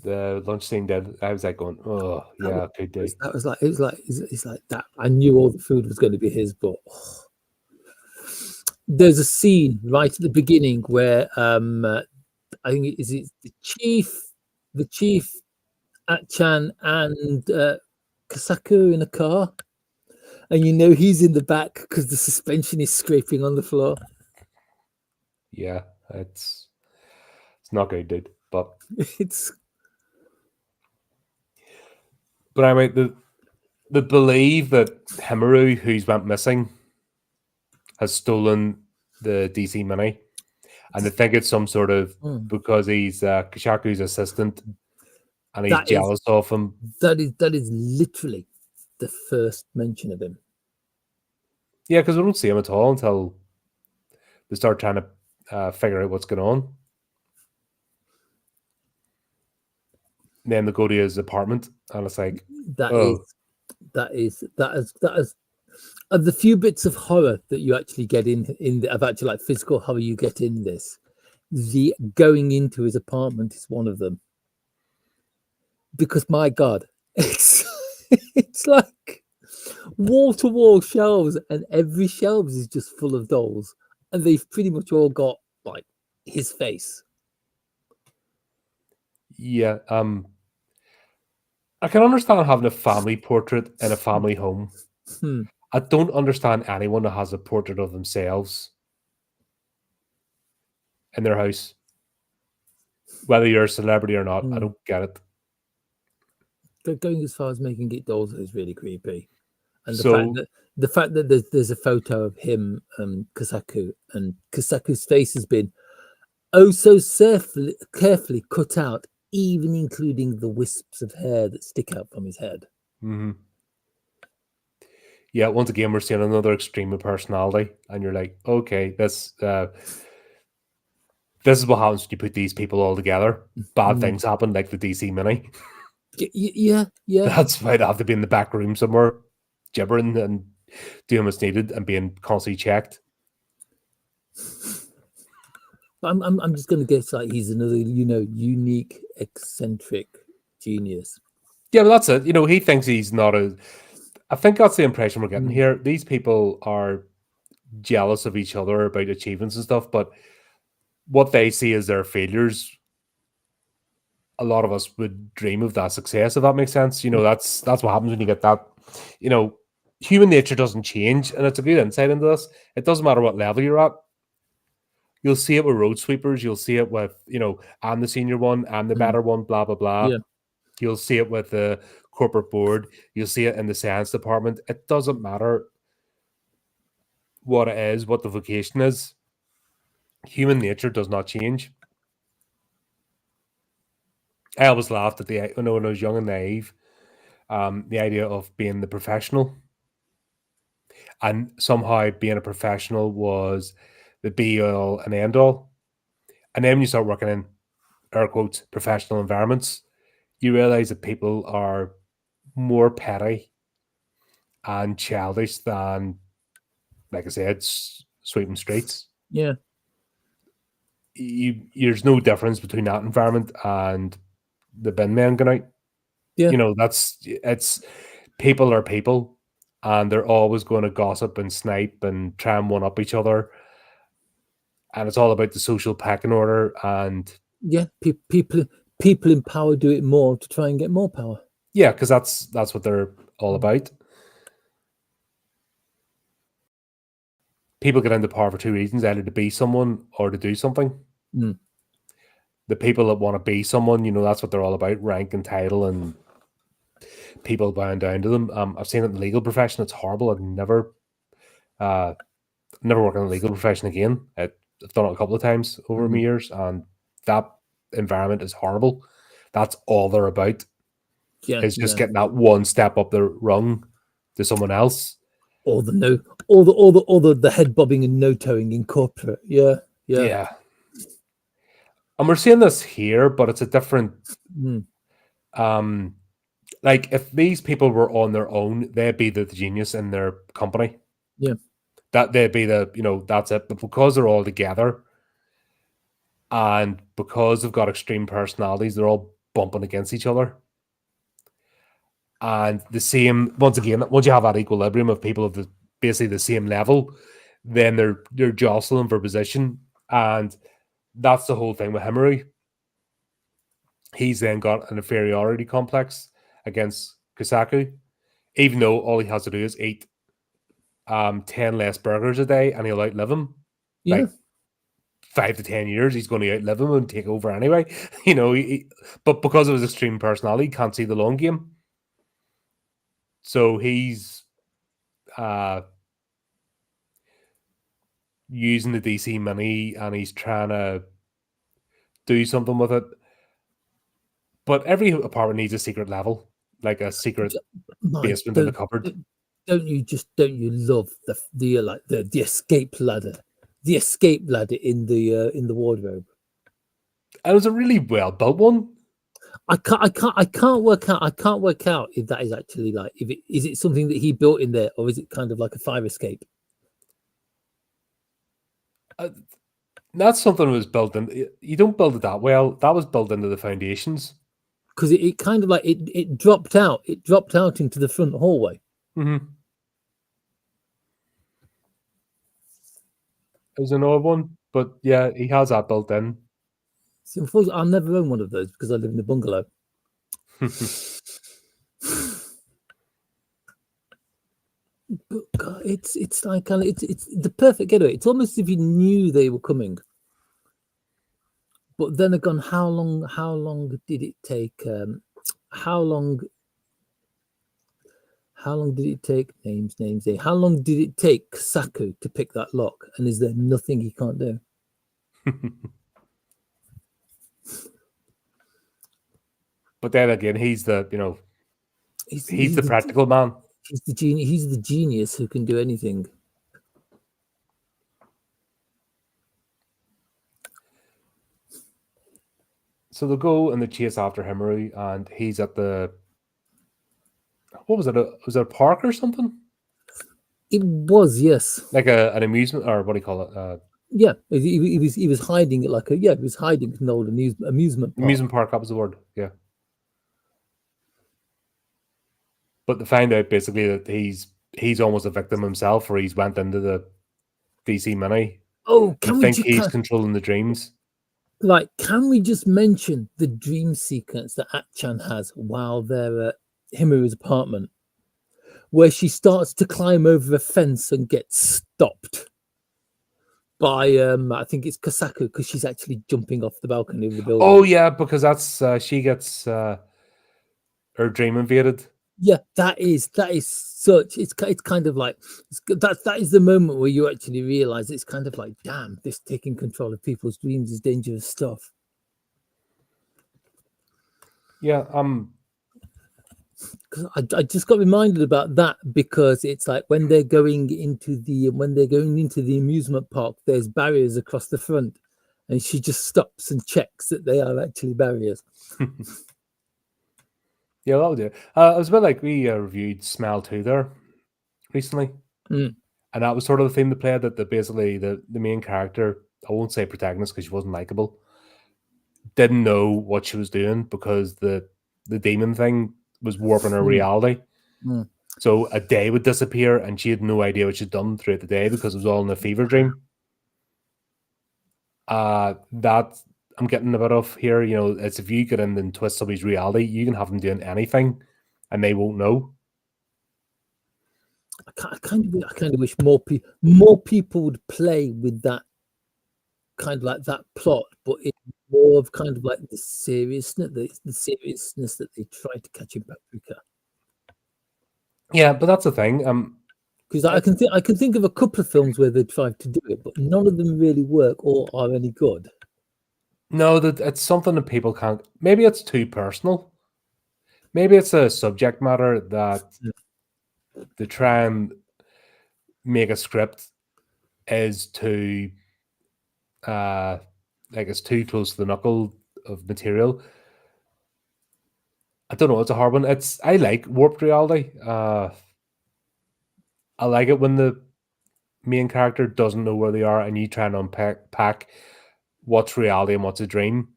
the lunch scene did. I was like going, oh yeah, good day. That was like it's like that. I knew all the food was going to be his, but there's a scene right at the beginning where I think it's the chief, Achan, and Kasaku in a car, and he's in the back because the suspension is scraping on the floor. Yeah, it's not good, dude. But but anyway, the believe that Himuru, who's went missing, has stolen the DC Mini, and they think it's some sort of because he's Kashaku's assistant, and he's jealous of him. That is literally the first mention of him. Yeah, because we don't see him at all until they start trying to figure out what's going on. And then they go to his apartment, and it's like that is of the few bits of horror that you actually get of actually like physical horror you get in this. The going into his apartment is one of them, because my God, it's like wall to wall shelves, and every shelf is just full of dolls, and they've pretty much all got like his face. Yeah, I can understand having a family portrait in a family home. I don't understand anyone that has a portrait of themselves in their house, whether you're a celebrity or not. I don't get it. Going as far as making it dolls is really creepy, and the fact that there's a photo of him, Kasaku, and Kasaku's face has been so carefully cut out, even including the wisps of hair that stick out from his head. Yeah, once again, we're seeing another extreme of personality, and you're like, okay, this is what happens when you put these people all together. Bad things happen, like the DC Mini. Yeah. That's why they have to be in the back room somewhere, gibbering and doing what's needed and being constantly checked. I'm just going to guess like he's another, unique, eccentric genius. Yeah, but that's it. He thinks he's not I think that's the impression we're getting here. These people are jealous of each other about achievements and stuff, but what they see as their failures, a lot of us would dream of that success, if that makes sense. That's what happens when you get that. Human nature doesn't change, and it's a good insight into this. It doesn't matter what level you're at. You'll see it with road sweepers. You'll see it with, I'm the senior one, I'm the better one, blah, blah, blah. Yeah. You'll see it with the corporate board. You'll see it in the science department. It doesn't matter what it is, what the vocation is. Human nature does not change. I always laughed at when I was young and naive, the idea of being the professional. And somehow being a professional was the be-all and end-all. And then when you start working in, air quotes, professional environments, you realize that people are more petty and childish than, like I said, sweeping streets. Yeah. There's no difference between that environment and the bin men going out. Yeah. It's people are people, and they're always going to gossip and snipe and try and one up each other. And it's all about the social pecking order. And yeah, people in power do it more to try and get more power. Yeah, because that's what they're all about. people get into power for two reasons: either to be someone or to do something. Mm. The people that want to be someone, that's what they're all about: rank and title, and people bowing down to them. I've seen it in the legal profession; it's horrible. I've never worked in the legal profession again. I've done it a couple of times over my years, and that environment is horrible. That's all they're about. Yeah, Is just getting that one step up the rung to someone else. Or the head bobbing and no toeing in corporate. Yeah. And we're seeing this here, but it's a different. Like if these people were on their own, they'd be the genius in their company. Yeah. That they'd be that's it. But because they're all together, and because they've got extreme personalities, they're all bumping against each other. And the same, once again, once you have that equilibrium of people of basically the same level, then they're jostling for position. And that's the whole thing with Himari. He's then got an inferiority complex against Kusaku, even though all he has to do is eat 10 less burgers a day and he'll outlive him. Yeah. Like 5 to 10 years, he's going to outlive him and take over anyway. But because of his extreme personality, he can't see the long game. So he's using the DC money and he's trying to do something with it. But every apartment needs a secret level, like a secret basement in the cupboard. Don't you love the escape ladder? The escape ladder in the wardrobe. It was a really well built one. I can't work out if that is actually like is it something that he built in there, or is it kind of like a fire escape? That's something that was built in. You don't build it that well. That was built into the foundations. Because it kind of like it dropped out. It dropped out into the front hallway. Mm-hmm. It was an old one, but yeah, he has that built in. So unfortunately, I'll never own one of those because I live in a bungalow. But God, it's like it's the perfect getaway. It's almost as if you knew they were coming. But then again, how long did it take? How long did it take? Names. How long did it take Saku to pick that lock? And is there nothing he can't do? But then again, he's the he's the practical man. He's the genius. He's the genius who can do anything. So they'll go and they chase after Himari, and he's at the. What was it? Was it a park or something? It was, yes. Like an amusement, or what do you call it? Yeah, he was hiding it like he was hiding an old amusement park. Amusement park, that was the word. Yeah. But to find out basically that he's almost a victim himself, or he's went into the DC money. Oh, he's controlling the dreams. Like, can we just mention the dream sequence that Achan has while they're at Himari's apartment, where she starts to climb over a fence and gets stopped by I think it's Kusaku, because she's actually jumping off the balcony of the building. Oh yeah, because that's she gets her dream invaded. Yeah, that is such. It's kind of like that is the moment where you actually realize it's kind of like, damn, this taking control of people's dreams is dangerous stuff. Yeah, because I just got reminded about that, because it's like when they're going into the amusement park, there's barriers across the front, and she just stops and checks that they are actually barriers. Yeah, that'll do. It was a bit like we reviewed Smell 2 there recently. And that was sort of the theme to play, that basically the main character, I won't say protagonist because she wasn't likable, didn't know what she was doing because the demon thing was warping her reality. So a day would disappear and she had no idea what she'd done throughout the day because it was all in a fever dream. That I'm getting a bit of here, it's if you get in and twist somebody's reality, you can have them doing anything and they won't know. I kind of wish more people would play with that kind of like that plot, but in more of kind of like the seriousness, the seriousness that they try to catch in Paprika. Yeah, but that's the thing. Because I can think of a couple of films where they tried to do it, but none of them really work or are any good. No, that it's something that people can't. Maybe it's too personal. Maybe it's a subject matter that they try and make a script is too, like it's too close to the knuckle of material. I don't know. It's a hard one. I like warped reality. I like it when the main character doesn't know where they are, and you try and unpack what's reality and what's a dream.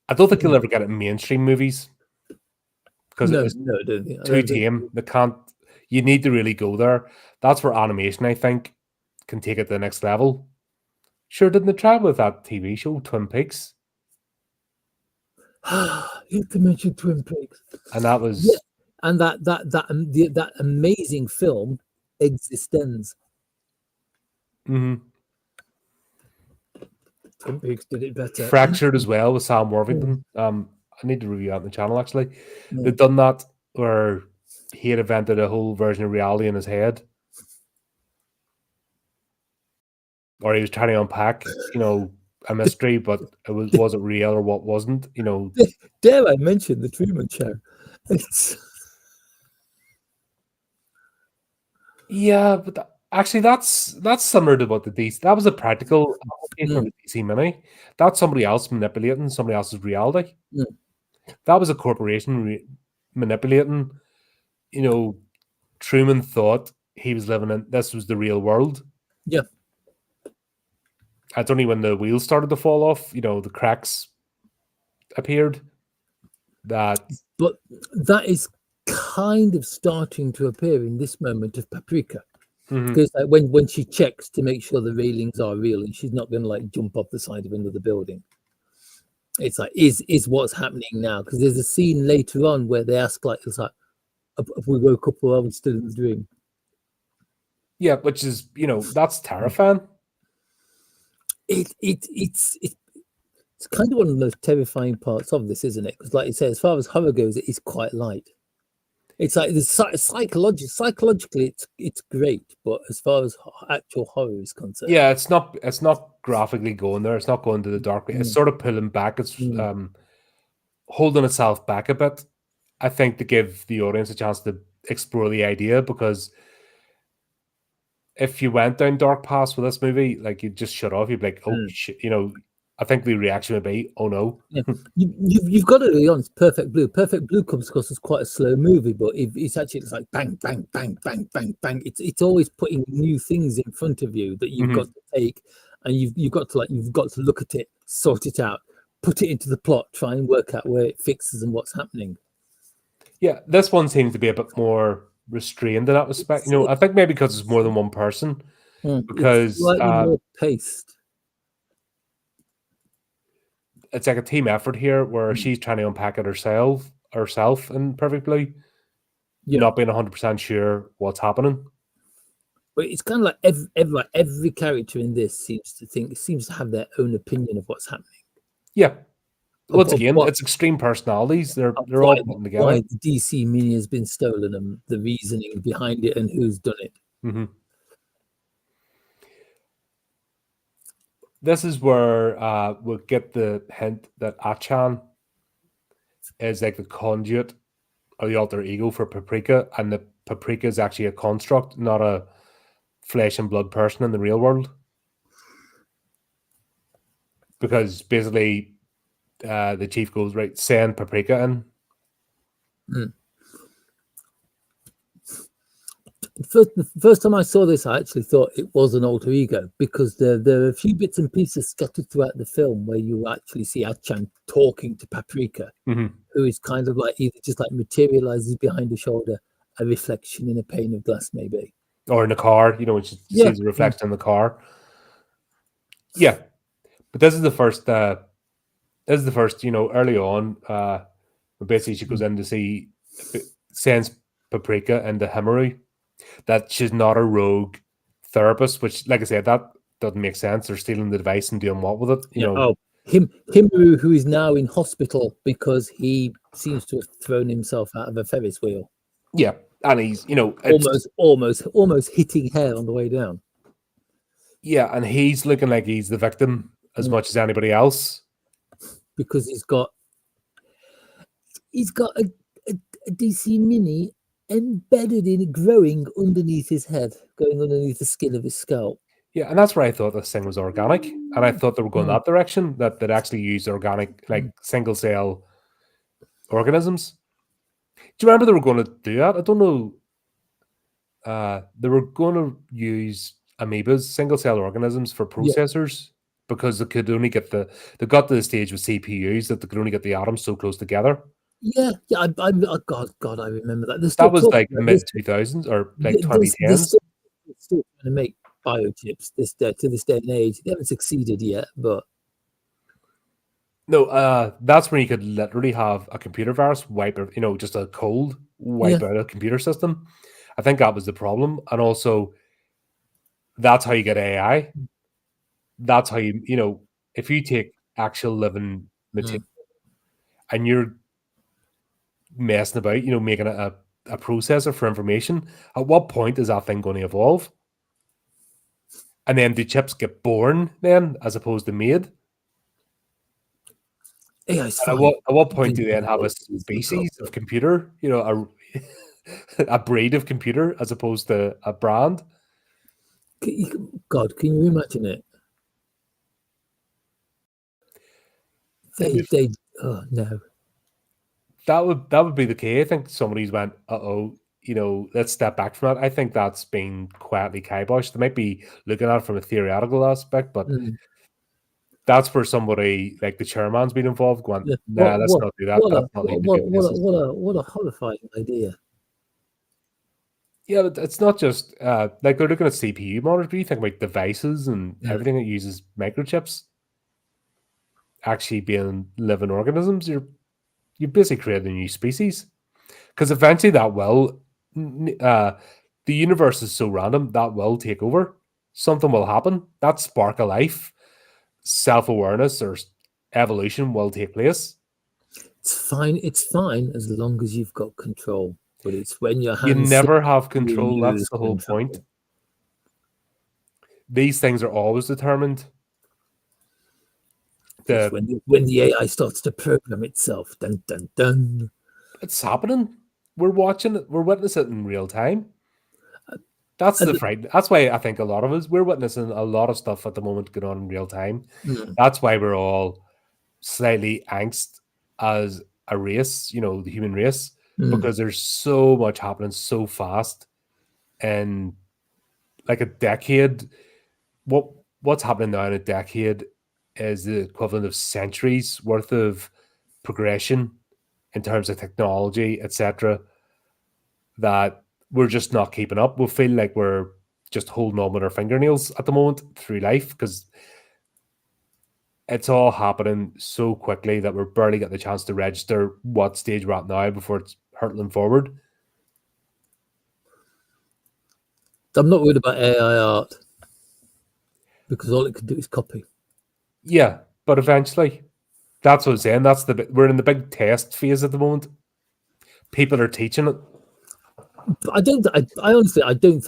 I don't think you'll ever get it in mainstream movies because No, it's no, I don't think. too tame. They can't. You need to really go there. That's where animation, I think, can take it to the next level. Sure, didn't they try with that TV show Twin Peaks? You have to mention Twin Peaks, And that was and that amazing film, Existence. mhm. Twin Peaks did it better. Fractured as well with Sam Worthington. I need to review that on the channel actually. Yeah. They've done that where he had invented a whole version of reality in his head. Or he was trying to unpack, a mystery, but was it real or what wasn't? Dare I mention the Truman Show? It's Yeah, but actually, that's similar to what the DC. That was a practical application of the DC Mini. That's somebody else manipulating somebody else's reality. Mm. That was a corporation manipulating. Truman thought he was living in this was the real world. Yeah. It's only when the wheels started to fall off, the cracks appeared. But that is kind of starting to appear in this moment of Paprika. Because when she checks to make sure the railings are real and she's not going to like jump off the side of another building, it's like is what's happening now? Because there's a scene later on where they ask it's like, if we woke up or are we still in the dream? Yeah, which is that's terrifying. It's kind of one of the most terrifying parts of this, isn't it? Because like you say, as far as horror goes, it is quite light. It's like psychologically, it's great, but as far as actual horror is concerned, yeah, it's not graphically going there. It's not going to the dark. It's sort of pulling back. It's holding itself back a bit. I think to give the audience a chance to explore the idea, because if you went down dark paths with this movie, like you'd just shut off. You'd be like, oh shit, I think the reaction would be, oh no. Yeah. You've got to be honest. Perfect Blue comes across as quite a slow movie, but it's like bang, bang, bang, bang, bang, bang. It's always putting new things in front of you that you've got to take, and you've got to look at it, sort it out, put it into the plot, try and work out where it fixes and what's happening. Yeah, this one seems to be a bit more restrained in that respect. I think maybe because it's more than one person. Because it's slightly more paced. It's like a team effort here where she's trying to unpack it herself in Perfect Blue, not being 100% sure what's happening. But it's kind of like every character in this seems to have their own opinion of what's happening. Yeah. Once again, it's extreme personalities. They're all putting together. Why the DC Mini has been stolen and the reasoning behind it and who's done it. Mm-hmm. This is where we'll get the hint that Achan is like the conduit or the alter ego for Paprika, and the Paprika is actually a construct, not a flesh and blood person in the real world. Because basically, the chief goes, right, send Paprika in. The first time I saw this, I actually thought it was an alter ego, because there are a few bits and pieces scattered throughout the film where you actually see Achan talking to Paprika, who is kind of like either just like materializes behind her shoulder, a reflection in a pane of glass, maybe. Or in a car, which sees a reflection in the car. Yeah. But this is the first, early on, where basically she goes in to see, sends Paprika into Himuru, that she's not a rogue therapist, which, like I said, that doesn't make sense. They're stealing the device and doing what with it? You Yeah. know? Oh, him who is now in hospital because he seems to have thrown himself out of a Ferris wheel, Yeah, and he's, it's almost hitting hair on the way down. yeah, and he's looking like he's the victim as much as anybody else. Because he's got a DC Mini embedded in, growing underneath his head, going underneath the skin of his scalp. Yeah, and that's where I thought this thing was organic, and I thought they were going that direction, that they'd actually use organic, like single cell organisms. Do you remember they were going to do that? I don't know. They were going to use amoebas, single cell organisms, for processors because they could only get they got to the stage with CPUs that they could only get the atoms so close together. Yeah. God, I remember that. That was like mid 2000s or like 2010s. They're still trying to make biochips to this day and age. They haven't succeeded yet, but no, that's when you could literally have a computer virus wipe, just a cold wipe out a computer system. I think that was the problem, and also that's how you get AI. That's how if you take actual living material and you're messing about, making a processor for information, at what point is that thing going to evolve? And then do chips get born then as opposed to made? AI At what point do you then have a species of computer, a breed of computer as opposed to a brand? God, can you imagine it? Oh no. That would be the key. I think somebody's went, let's step back from that. I think that's been quietly kiboshed. They might be looking at it from a theoretical aspect, but that's where somebody like the chairman's been involved. Going, nah, let's not do that. What a horrifying idea. Yeah, but it's not just like they're looking at CPU monitors, but you think about devices and everything that uses microchips actually being living organisms. You're basically creating a new species, because eventually that will. The universe is so random that will take over. Something will happen. That spark of life, self-awareness, or evolution will take place. It's fine as long as you've got control. But it's when your hands. You never have control. That's the whole point. These things are always determined. When the AI starts to program itself, dun dun dun. It's happening. We're watching it. We're witnessing it in real time. That's the fright. That's why I think a lot of us, we're witnessing a lot of stuff at the moment going on in real time. That's why we're all slightly angst as a race, the human race, because there's so much happening so fast. And like a decade, what's happening now in a decade is the equivalent of centuries worth of progression in terms of technology, etc., that we're just not keeping up. We feel like we're just holding on with our fingernails at the moment through life, because it's all happening so quickly that we're barely getting the chance to register what stage we're at now before it's hurtling forward. I'm not worried about AI art, because all it can do is copy. Yeah, but eventually, that's what I'm saying. We're in the big test phase at the moment. People are teaching it. I honestly, I don't.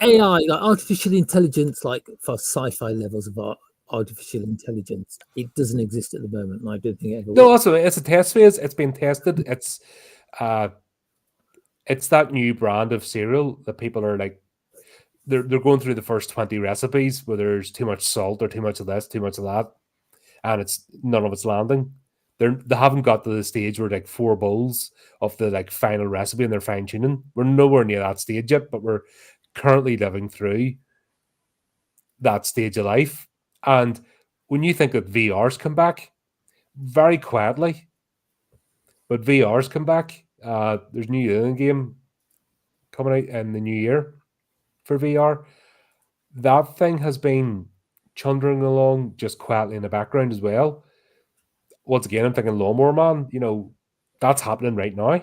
AI, like artificial intelligence, like for sci-fi levels of artificial intelligence, it doesn't exist at the moment, and I don't think it ever will. No, also it's a test phase. It's been tested. It's that new brand of cereal that people are like, they're going through the first 20 recipes where there's too much salt or too much of this, too much of that, and it's none of it's landing. They haven't got to the stage where like 4 bowls of the like final recipe and they're fine tuning. We're nowhere near that stage yet, but we're currently living through that stage of life. And when you think that VR's come back very quietly, but VR's come back. There's a new Alien game coming out in the new year for VR. That thing has been chundering along just quietly in the background as well. Once again, I'm thinking Lawnmower Man, that's happening right now.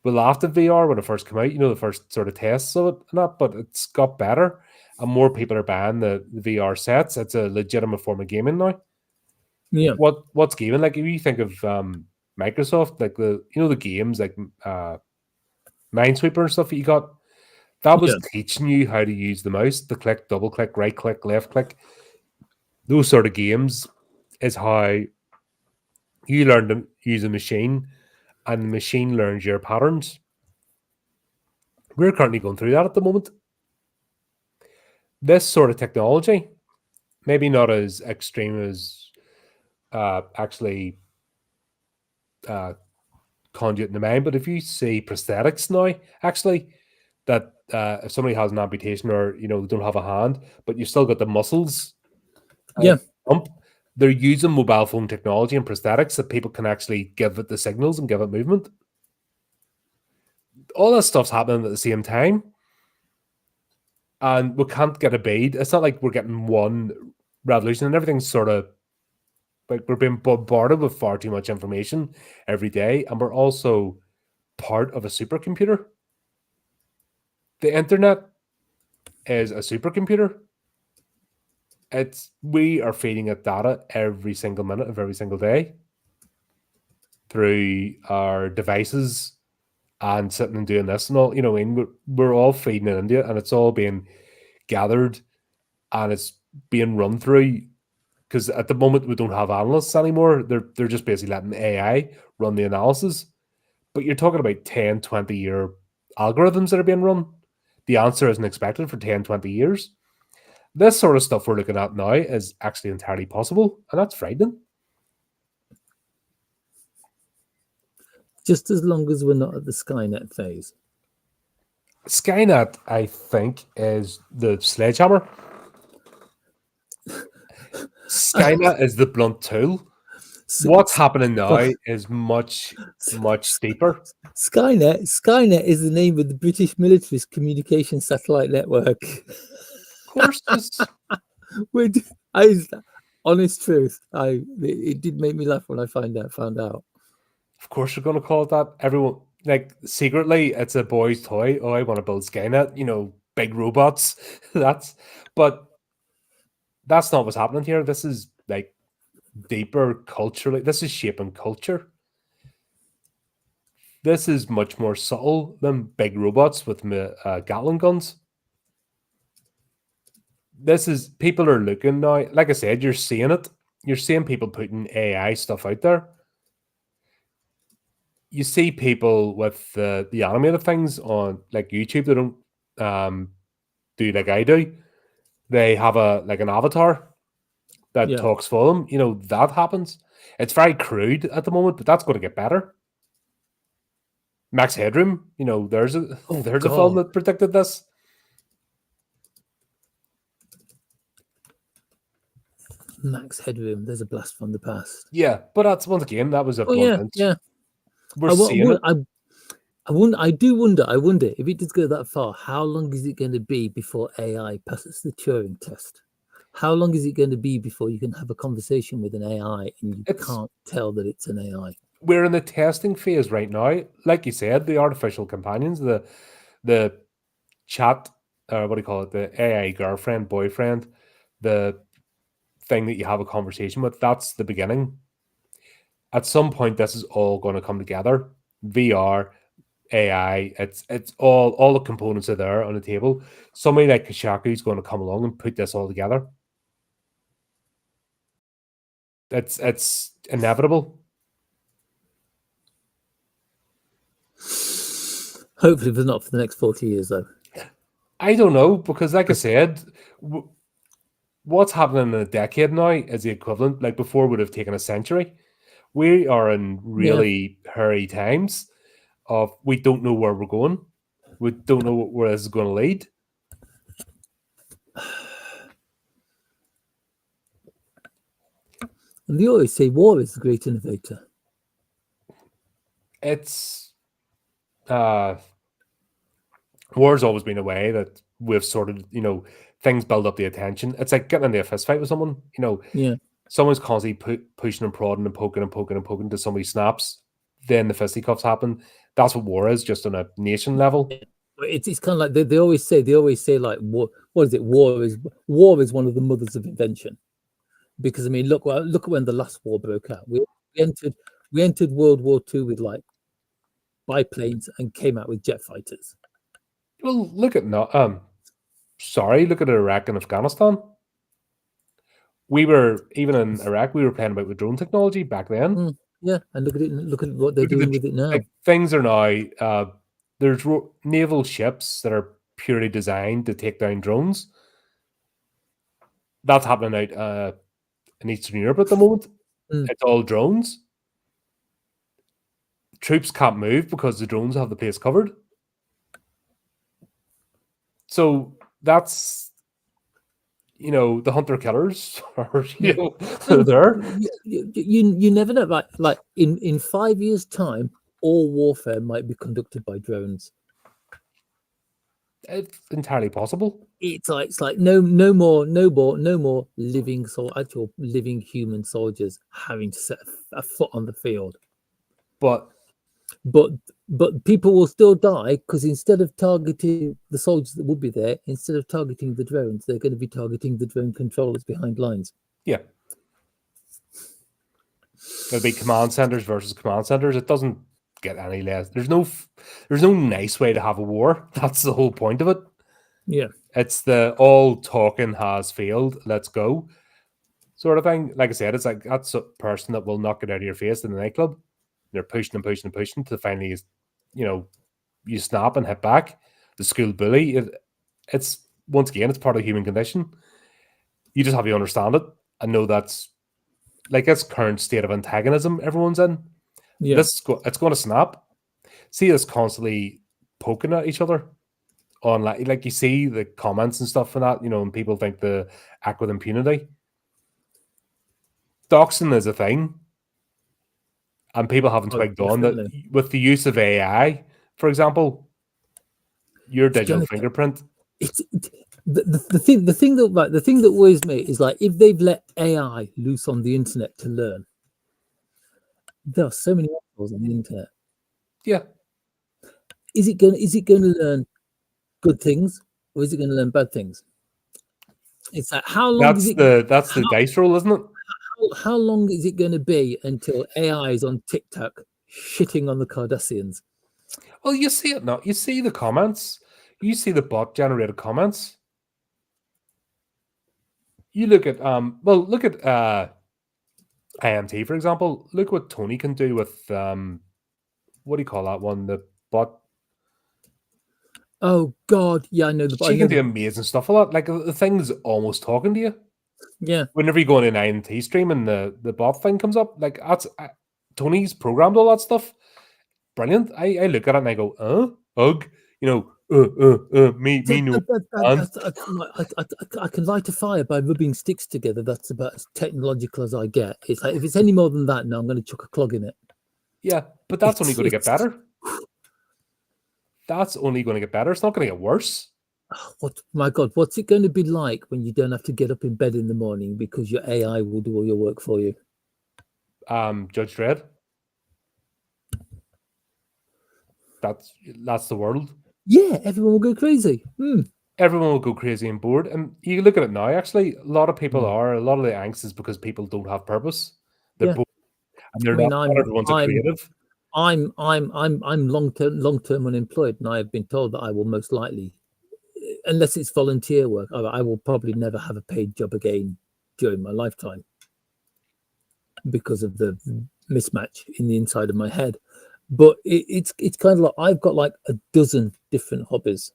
we laughed at VR when it first came out, the first sort of tests of it and that, but it's got better and more people are buying the VR sets. It's a legitimate form of gaming now. Yeah. What's gaming? Like if you think of Microsoft, like the games like Minesweeper and stuff that you got, that was teaching you how to use the mouse, the click, double click, right click, left click. Those sort of games is how you learn to use a machine and the machine learns your patterns. We're currently going through that at the moment. This sort of technology, maybe not as extreme as actually conduit in the mind, but if you see prosthetics now, actually, that if somebody has an amputation or they don't have a hand, but you've still got the muscles, they're using mobile phone technology and prosthetics that people can actually give it the signals and give it movement. All this stuff's happening at the same time, and we can't get a bead. It's not like we're getting one revolution, and everything's sort of like we're being bombarded with far too much information every day, and we're also part of a supercomputer. The internet is a supercomputer. We are feeding it data every single minute of every single day through our devices and sitting and doing this and all. We're all feeding it into it, and it's all being gathered and it's being run through. Because at the moment we don't have analysts anymore. They're just basically letting AI run the analysis. But you're talking about 10, 20-year algorithms that are being run. The answer isn't expected for 10, 20 years. This sort of stuff we're looking at now is actually entirely possible, and that's frightening. Just as long as we're not at the Skynet phase. Skynet, I think, is the sledgehammer. Skynet is the blunt tool. What's happening now is much, much deeper. Skynet is the name of the British military's communication satellite network. Of course. Honest truth. It did make me laugh when I found out. Of course you're going to call it that. Everyone, like, secretly, it's a boy's toy. Oh, I want to build Skynet, big robots. But that's not what's happening here. This is, like, deeper culturally. This is shaping culture. This is much more subtle than big robots with Gatling guns. People are looking now. Like I said, you're seeing it. You're seeing people putting AI stuff out there. You see people with the animated things on like YouTube. They don't do like I do. They have an avatar that talks for them. That happens. It's very crude at the moment, but that's going to get better. Max Headroom, there's a film that predicted this. Max Headroom, there's a blast from the past. Yeah, but that's once again that was a blunt. Yeah. We're seeing it. I wonder if it does go that far, how long is it going to be before AI passes the Turing test? How long is it going to be before you can have a conversation with an AI and you can't tell that it's an AI? We're in the testing phase right now. Like you said, the artificial companions, the chat, what do you call it? The AI girlfriend, boyfriend, the thing that you have a conversation with, that's the beginning. At some point, this is all going to come together. VR, AI, it's all the components are there on the table. Somebody like Kashaku is going to come along and put this all together. It's inevitable. Hopefully, but not for the next 40 years, though. I don't know, because like I said, what's happening in a decade now is the equivalent. Like before would have taken a century. We are in really hairy times of we don't know where we're going. We don't know where this is going to lead. And they always say war is the great innovator. It's war's always been a way that we've sorted, things build up the attention. It's like getting into a fist fight with someone, someone's constantly pushing and prodding and poking until somebody snaps. then the fisticuffs happen. That's what war is, just on a nation level. It's kind of like they always say like war. What is it? War is one of the mothers of invention. Because I mean, look at when the last war broke out. We entered World War II with like biplanes and came out with jet fighters. Well, look at look at Iraq and Afghanistan. We were even in Iraq. We were playing about with drone technology back then. Yeah, and look at what they're doing with it now. Like, things are now. There's naval ships that are purely designed to take down drones. That's happening out in Eastern Europe at the moment. It's all drones. Troops can't move because the drones have the place covered. So that's, the hunter killers are, there. You never know. Like in 5 years' time, all warfare might be conducted by drones. It's entirely possible. It's like no more actual living human soldiers having to set a foot on the field. But people will still die because instead of targeting the soldiers that would be there, instead of targeting the drones, they're going to be targeting the drone controllers behind lines. Yeah. There'll be command centers versus command centers. It doesn't get any less. There's no nice way to have a war. That's the whole point of it. Yeah. It's the all talking has failed, let's go sort of thing. Like I said, it's like that's a person that will knock it out of your face in the nightclub. They're pushing and pushing and pushing to finally, you snap and hit back. The school bully. It's once again, it's part of the human condition. You just have to understand it and know that's like this current state of antagonism everyone's in. Yeah. It's going to snap. See us constantly poking at each other on like you see the comments and stuff and that, and people think the act with impunity. Doxing is a thing. And people haven't twigged on that with the use of AI, for example, your digital fingerprint. It's the thing that worries me is like if they've let AI loose on the internet to learn, there are so many assholes on the internet. Yeah. Is it going to learn good things or is it going to learn bad things? It's like how long is it? That's the dice roll, isn't it? How long is it going to be until AI is on TikTok shitting on the Kardashians? Well, you see it now. You see the comments. You see the bot generated comments. You look at look at IMT, for example. Look what Tony can do with what do you call that one? The bot. Oh God, yeah, I know the bot. She can do amazing stuff a lot. Like the thing's almost talking to you. Yeah. Whenever you go on an IMT stream and the bot thing comes up, like that's Tony's programmed all that stuff. Brilliant. I look at it and I go, ugh, me no. I can light a fire by rubbing sticks together. That's about as technological as I get. It's like if it's any more than that, no, I'm going to chuck a clog in it. Yeah, but that's only going to get better. That's only going to get better. It's not going to get worse. My God, what's it going to be like when you don't have to get up in bed in the morning because your AI will do all your work for you? Judge Dredd. That's the world. Yeah, everyone will go crazy. Everyone will go crazy and bored. And you look at it now, actually, a lot of people are. A lot of the angst is because people don't have purpose. They're bored. And they're not everyone's a creative. I'm long-term unemployed, and I have been told that I will most likely, unless it's volunteer work, I will probably never have a paid job again during my lifetime because of the mismatch in the inside of my head. But it's kind of like I've got like a dozen different hobbies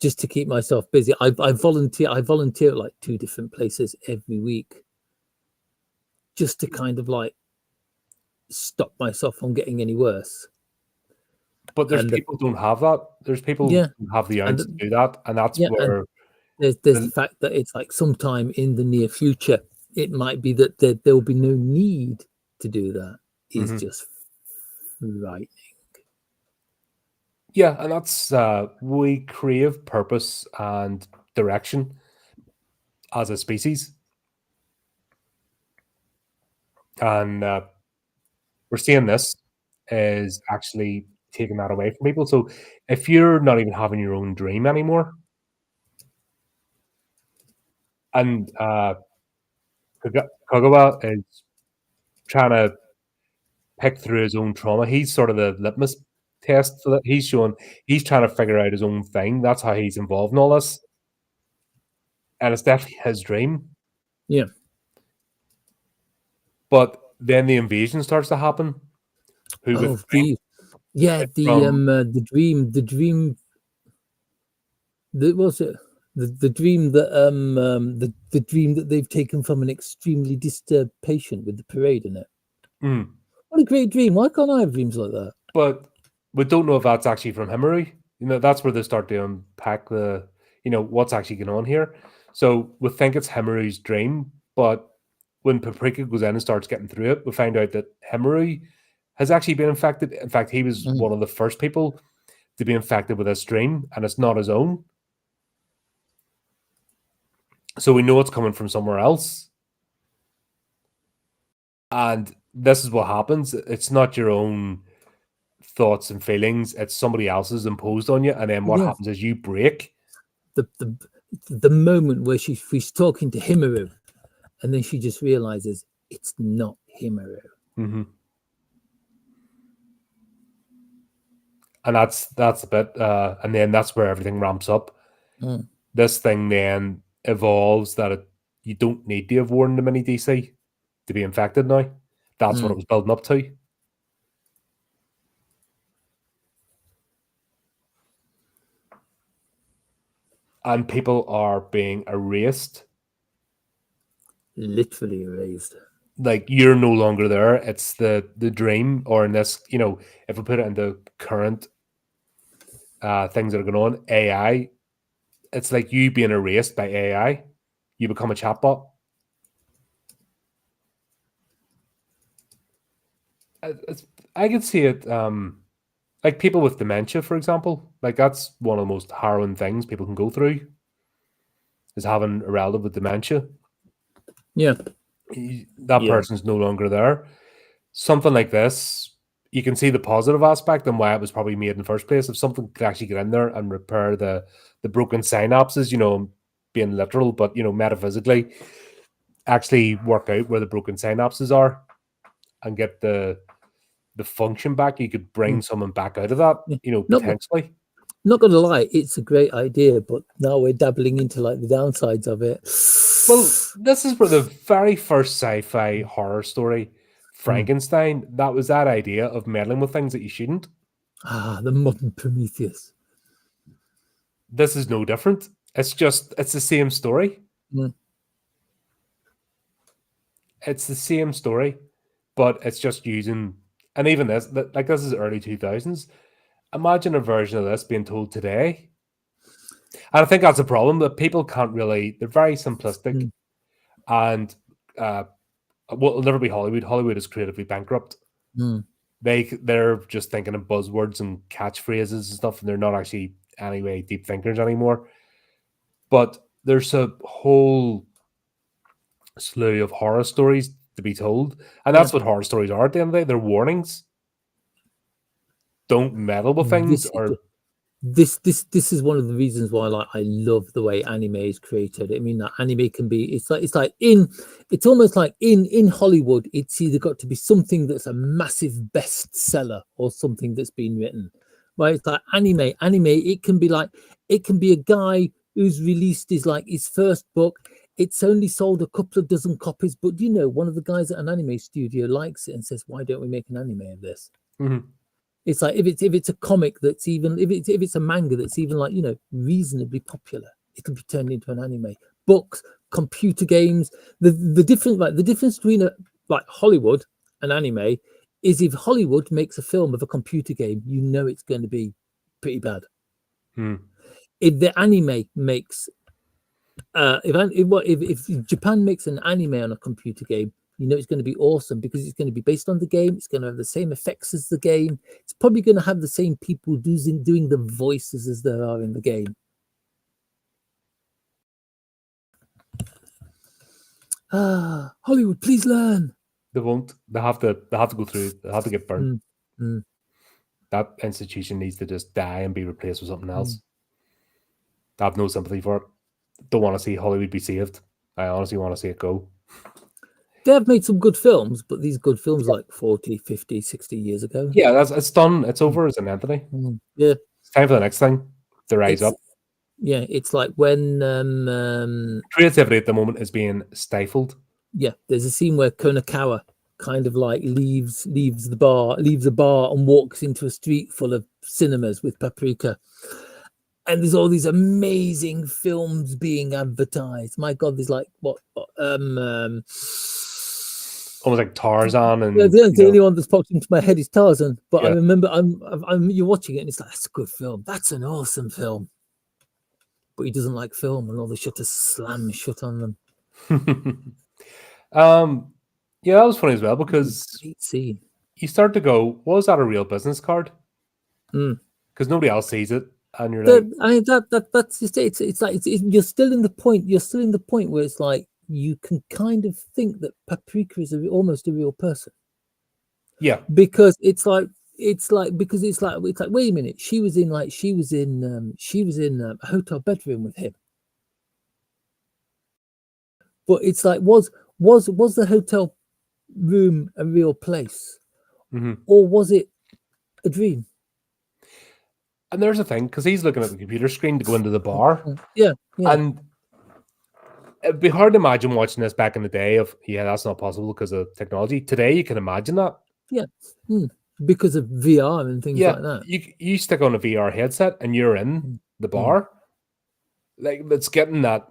just to keep myself busy. I volunteer at like 2 different places every week just to kind of like stop myself from getting any worse. But there's people who don't have that. There's people who have the ounce to do that, and that's where there's the fact that it's like sometime in the near future it might be that there will be no need to do that. Is just frightening. Yeah, and that's we crave purpose and direction as a species, and we're seeing this is actually taking that away from people. So if you're not even having your own dream anymore, and Kagawa is trying to pick through his own trauma, he's sort of the litmus test for that. He's trying to figure out his own thing. That's how he's involved in all this. And it's definitely his dream. Yeah. But then the invasion starts to happen. Who Oh, with dream? the dream. Was it the dream that the dream that they've taken from an extremely disturbed patient with the parade in it? Mm. What a great dream! Why can't I have dreams like that? But we don't know if that's actually from Himari. That's where they start to unpack the, what's actually going on here. So we think it's Himari's dream, but when Paprika goes in and starts getting through it, we find out that Himari has actually been infected. In fact, he was one of the first people to be infected with this dream, and it's not his own. So we know it's coming from somewhere else. And this is what happens. It's not your own thoughts and feelings. It's somebody else's imposed on you. And then what happens is you break. The moment where she's talking to Himaru, and then she just realizes it's not Himaru. Mm-hmm. And that's a bit, and then that's where everything ramps up. This thing then evolves that you don't need to have worn the mini DC to be infected now. That's what it was building up to. And people are being erased. Literally erased. Like, you're no longer there. It's the dream, or in this, if we put it into current things that are going on, AI, it's like you being erased by AI. You become a chatbot. I could see it, like people with dementia, for example. Like, that's one of the most harrowing things people can go through, is having a relative with dementia. Yeah. That person's no longer there. Something like this, you can see the positive aspect and why it was probably made in the first place. If something could actually get in there and repair the broken synapses, being literal, but metaphysically, actually work out where the broken synapses are and get the function back, you could bring someone back out of that, potentially. Not gonna lie, it's a great idea, but now we're dabbling into like the downsides of it. Well, this is where the very first sci-fi horror story, Frankenstein, that was that idea of meddling with things that you shouldn't. The modern Prometheus. This is no different. It's the same story. It's the same story, but it's just using, and even this is early 2000s. Imagine a version of this being told today. And I think that's a problem, that people can't really, they're very simplistic. And it'll never be Hollywood. Hollywood is creatively bankrupt. They're just thinking of buzzwords and catchphrases and stuff, and they're not actually anyway deep thinkers anymore. But there's a whole slew of horror stories to be told, and that's what horror stories are at the end of the day. They're warnings. Don't meddle with things. This is one of the reasons why I love the way anime is created. I mean, that anime can be, it's almost like in Hollywood, it's either got to be something that's a massive bestseller or something that's been written. Right? It's like anime, it can be a guy who's released his first book. It's only sold a couple of dozen copies, but one of the guys at an anime studio likes it and says, why don't we make an anime of this? It's like if it's a comic that's even, if it's a manga that's even reasonably popular, it'll be turned into an anime. Books, computer games, the difference between Hollywood and anime is, if Hollywood makes a film of a computer game, it's going to be pretty bad. If the anime makes if Japan makes an anime on a computer game, it's going to be awesome, because it's going to be based on the game. It's going to have the same effects as the game. It's probably going to have the same people doing the voices as there are in the game. Hollywood, please learn. They won't. They have to go through. They have to get burnt. Mm. That institution needs to just die and be replaced with something else. Mm. I have no sympathy for it. Don't want to see Hollywood be saved. I honestly want to see it go. They have made some good films, but these good films like 40, 50, 60 years ago. Yeah, it's done. It's over, isn't it, Anthony? Yeah. It's time for the next thing to rise up. Yeah, it's like when Creativity at the moment is being stifled. yeah, there's a scene where Konakawa kind of like leaves the bar and walks into a street full of cinemas with Paprika. And there's all these amazing films being advertised. My God, there's like Almost like Tarzan, and the only one that's popped into my head is Tarzan. But I Yeah. remember you're watching it and it's like, that's a good film. That's an awesome film. But he doesn't like film, and all the shutters slam shut on them. Yeah, that was funny as well, because Great scene. you start to go, was that a real business card? Mm. Because nobody else sees it, and you're like, I mean that's just it. It's like you're still in the point. You're still in the point where it's like you can kind of think that Paprika is almost a real person. yeah, Because it's like wait a minute, she was in a hotel bedroom with him. But it's like was the hotel room a real place, or was it a dream? And there's a thing, because he's looking at the computer screen to go into the bar. Yeah. And it'd be hard to imagine watching this back in the day of, that's not possible because of technology. Today, you can imagine that. Yeah. Because of VR and things like that. You stick on a VR headset and you're in the bar. Like, it's getting that.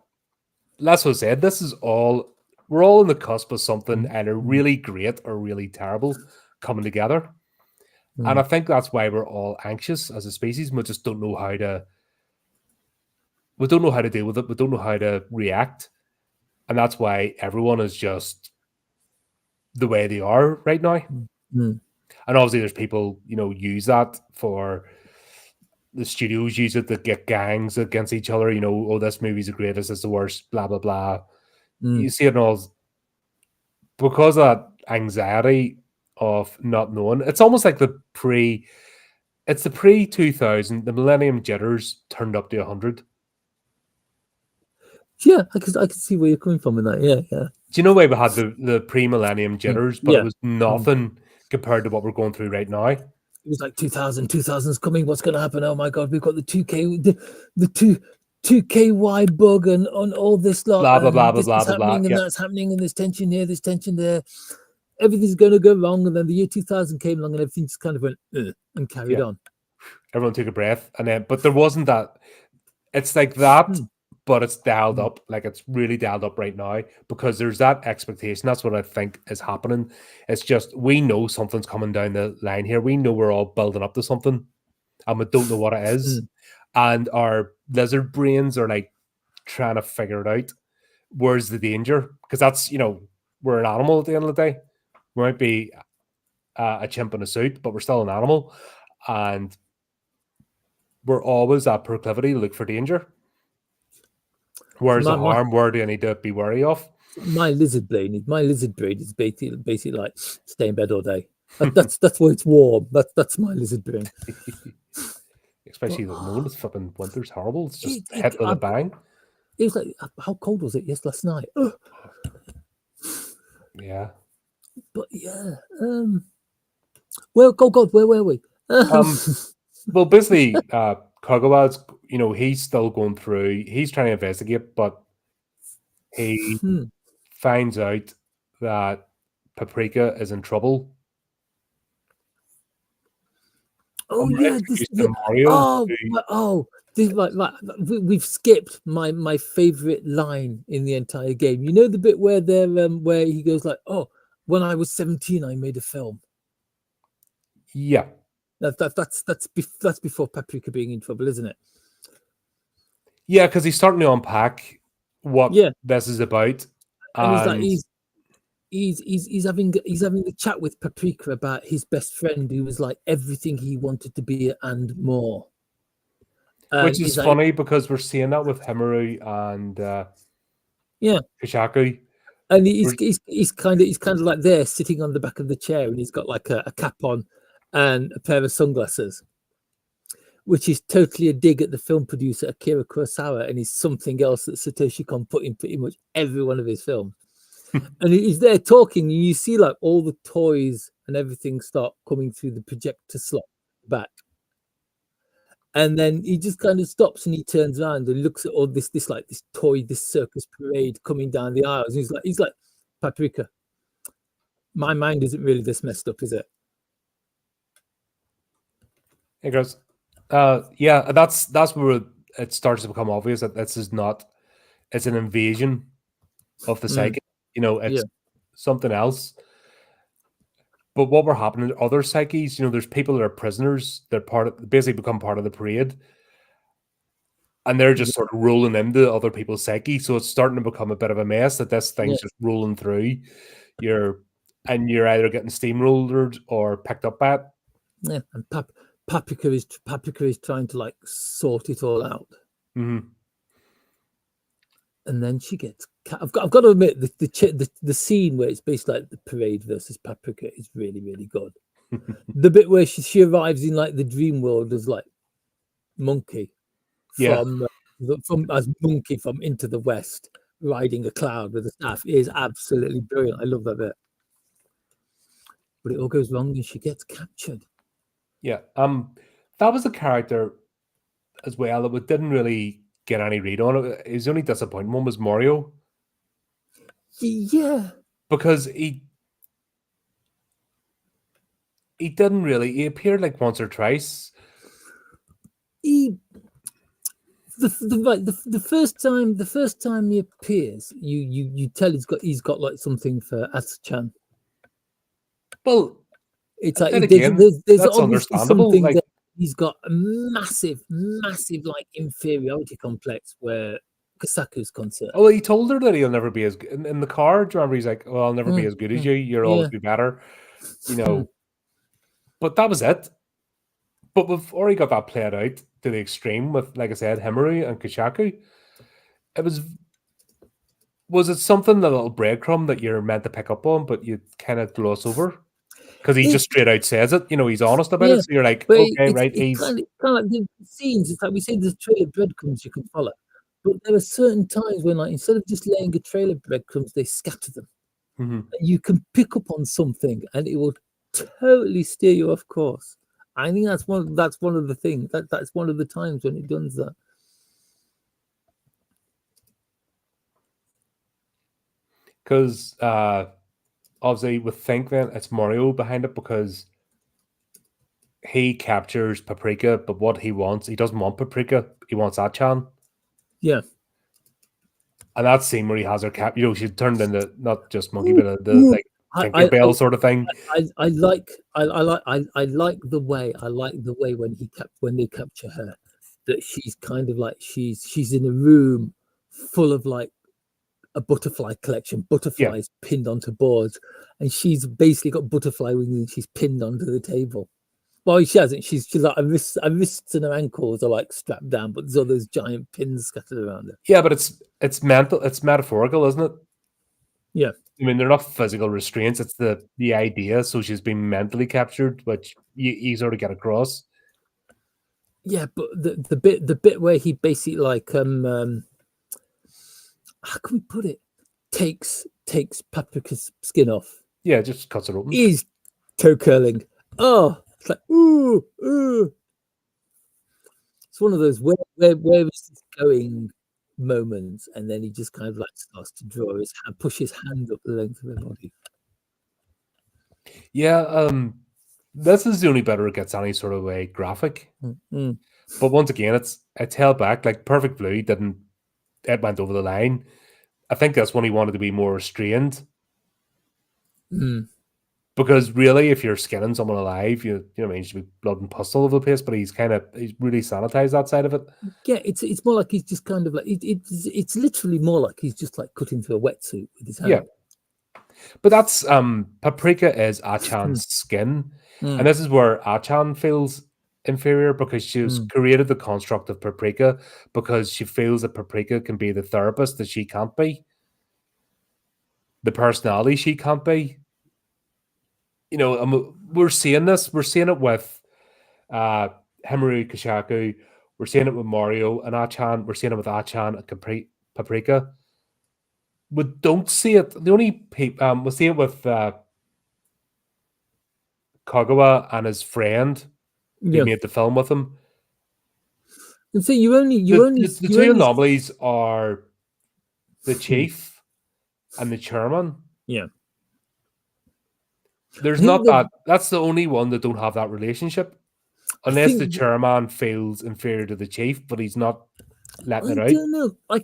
That's what I said. We're all on the cusp of something either really great or really terrible coming together. And I think that's why we're all anxious as a species. We just don't know how to. We don't know how to deal with it. We don't know how to react, and that's why everyone is just the way they are right now. And obviously, there's people use that for the studios use it to get gangs against each other. Oh, this movie's the greatest. It's the worst. Blah blah blah. You see it all because of that anxiety of not knowing. It's almost like the pre 2000, the Millennium Jitters turned up to 100. Yeah, I can see where you're coming from in that. Yeah. Do you know why we had the pre-Millennium Jitters, but it was nothing compared to what we're going through right now? It was like 2000's coming. What's going to happen? Oh my God, we've got the 2K, the 2KY bug and on all this lot. Blah blah blah this blah is blah happening blah. and that's happening, and there's tension here, there's tension there. Everything's going to go wrong, and then the year 2000 came along, and everything just kind of went and carried on. Everyone took a breath, but there wasn't that. It's like that, but it's dialed up. Like, it's really dialed up right now because there's that expectation. That's what I think is happening. It's just we know something's coming down the line here. We know we're all building up to something, and we don't know what it is. And our lizard brains are like trying to figure it out. Where's the danger? Because that's we're an animal at the end of the day. We might be a chimp in a suit, but we're still an animal, and we're always at proclivity to look for danger. Where's the harm? Where do I need to be wary of? My lizard brain is basically like stay in bed all day. That's why it's warm. That's my lizard brain. Especially at the moment, it's flipping winter's horrible. It's just hit with a bang. It was like, how cold was it? Yes, last night. Yeah. But yeah. Well, God, where were we? Well, basically, Kagawa's, he's still going through. He's trying to investigate, but he finds out that Paprika is in trouble. Oh yeah, we've skipped my favorite line in the entire game. You know the bit where where he goes like, "Oh, when I was 17, I made a film." Yeah, that's before Paprika being in trouble, isn't it? Yeah, because he's starting to unpack what this is about, and he's having a chat with Paprika about his best friend who was like everything he wanted to be and more. Which is funny because we're seeing that with Himuru and Kishaku. And he's kind of like there sitting on the back of the chair, and he's got like a cap on, and a pair of sunglasses, which is totally a dig at the film producer Akira Kurosawa, and is something else that Satoshi Kon put in pretty much every one of his films. And he's there talking, and you see like all the toys and everything start coming through the projector slot back. And then he just kind of stops and he turns around and looks at all this toy, this circus parade coming down the aisles. And he's like, Paprika, my mind isn't really this messed up, is it? He goes, yeah, that's where it starts to become obvious that this is not, it's an invasion of the psyche. It's something else. But what were happening to other psyches, there's people that are prisoners, they're basically become part of the parade. And they're just sort of rolling into other people's psyche. So it's starting to become a bit of a mess that this thing's just rolling through. You're either getting steamrolled or picked up at. Yeah, and Paprika is trying to like sort it all out. Mm-hmm. And then she gets. I've got to admit the scene where it's basically like the parade versus Paprika is really, really good. The bit where she arrives in like the dream world as like Monkey from Monkey from Into the West, riding a cloud with a staff is absolutely brilliant. I love that bit. But it all goes wrong and she gets captured. Yeah, that was a character as well that we didn't really get any read on it. His only disappointing one was Mario. Yeah, because he didn't really. He appeared like once or twice. The first time he appears, you tell he's got like something for Asa-chan. Well, it's like again, there's that's obviously understandable. Something that he's got a massive like inferiority complex where Kasaku's concerned. Oh, he told her that he'll never be as good in the car. Do you remember? He's like, "Well, I'll never be as good as you. You'll always be better." But that was it. But we've already got that played out to the extreme with, like I said, Himari and Kishaku. Was it something, a little breadcrumb that you're meant to pick up on, but you kind of gloss over? Because he just straight out says it. He's honest about it. So you're like, okay, right. It's kind of like the scenes. It's like we say the trailer breadcrumbs you can follow. But there are certain times when, like, instead of just laying a trail of breadcrumbs, they scatter them. Mm-hmm. You can pick up on something, and it will totally steer you off course. I think that's one of the things. That's one of the times when it does that. Because obviously, we think then it's Mario behind it because he captures Paprika, but what he wants, he doesn't want Paprika. He wants Achan. Yeah. And that scene where he has her she turned into not just monkey, but the Tinkerbell sort of thing. I like the way when they capture her, that she's kind of like she's in a room full of like a butterfly collection, butterflies pinned onto boards, and she's basically got butterfly wings and she's pinned onto the table. Well, she hasn't. She's like her wrists and her ankles are like strapped down, but there's all those giant pins scattered around her. Yeah, but it's mental. It's metaphorical, isn't it? Yeah. I mean, they're not physical restraints. It's the idea. So she's been mentally captured, which you sort of get across. Yeah, but the bit where he basically like how can we put it? Takes Paprika's skin off. Yeah, just cuts it open. Is toe curling. Oh, it's like ooh. It's one of those where is this going moments, and then he just kind of like starts to draw his hand, push his hand up the length of her body. Yeah, this is the only bit where it gets any sort of way graphic. Mm-hmm. But once again, it's held back. Like Perfect Blue it went over the line. I think that's when he wanted to be more restrained. Because really, if you're skinning someone alive, you know what I mean, should be blood and pus all over the place. But he's really sanitized that side of it. Yeah, it's more like he's just kind of like it's literally more like he's just like cutting through a wetsuit with his hand. Yeah, but that's Paprika is Achan's skin, and this is where Achan feels inferior because she's created the construct of Paprika because she feels that Paprika can be the therapist that she can't be, the personality she can't be. we're seeing this. We're seeing it with Himuru Kashaku. We're seeing it with Mario and Achan. We're seeing it with Achan and Paprika. We don't see it. The only people we see it with Kagawa and his friend who made the film with him. And so the two anomalies are the chief and the chairman. Yeah. There's not that. That's the only one that don't have that relationship, unless the chairman feels inferior to the chief, but he's not letting it out. I don't know. I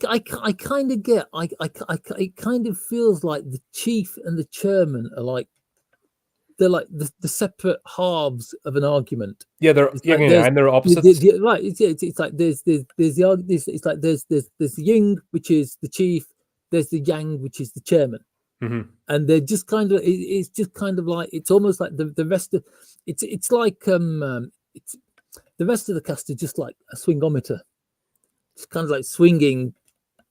kind of get. It kind of feels like the chief and the chairman are like they're like the separate halves of an argument. Yeah, they're and they're opposites. Right. It's like there's it's like there's the yin, which is the chief. There's the yang, which is the chairman. Mm-hmm. And they're just kind of it's just kind of like it's almost like the rest of it's like it's the rest of the cast is just like a swingometer. It's kind of like swinging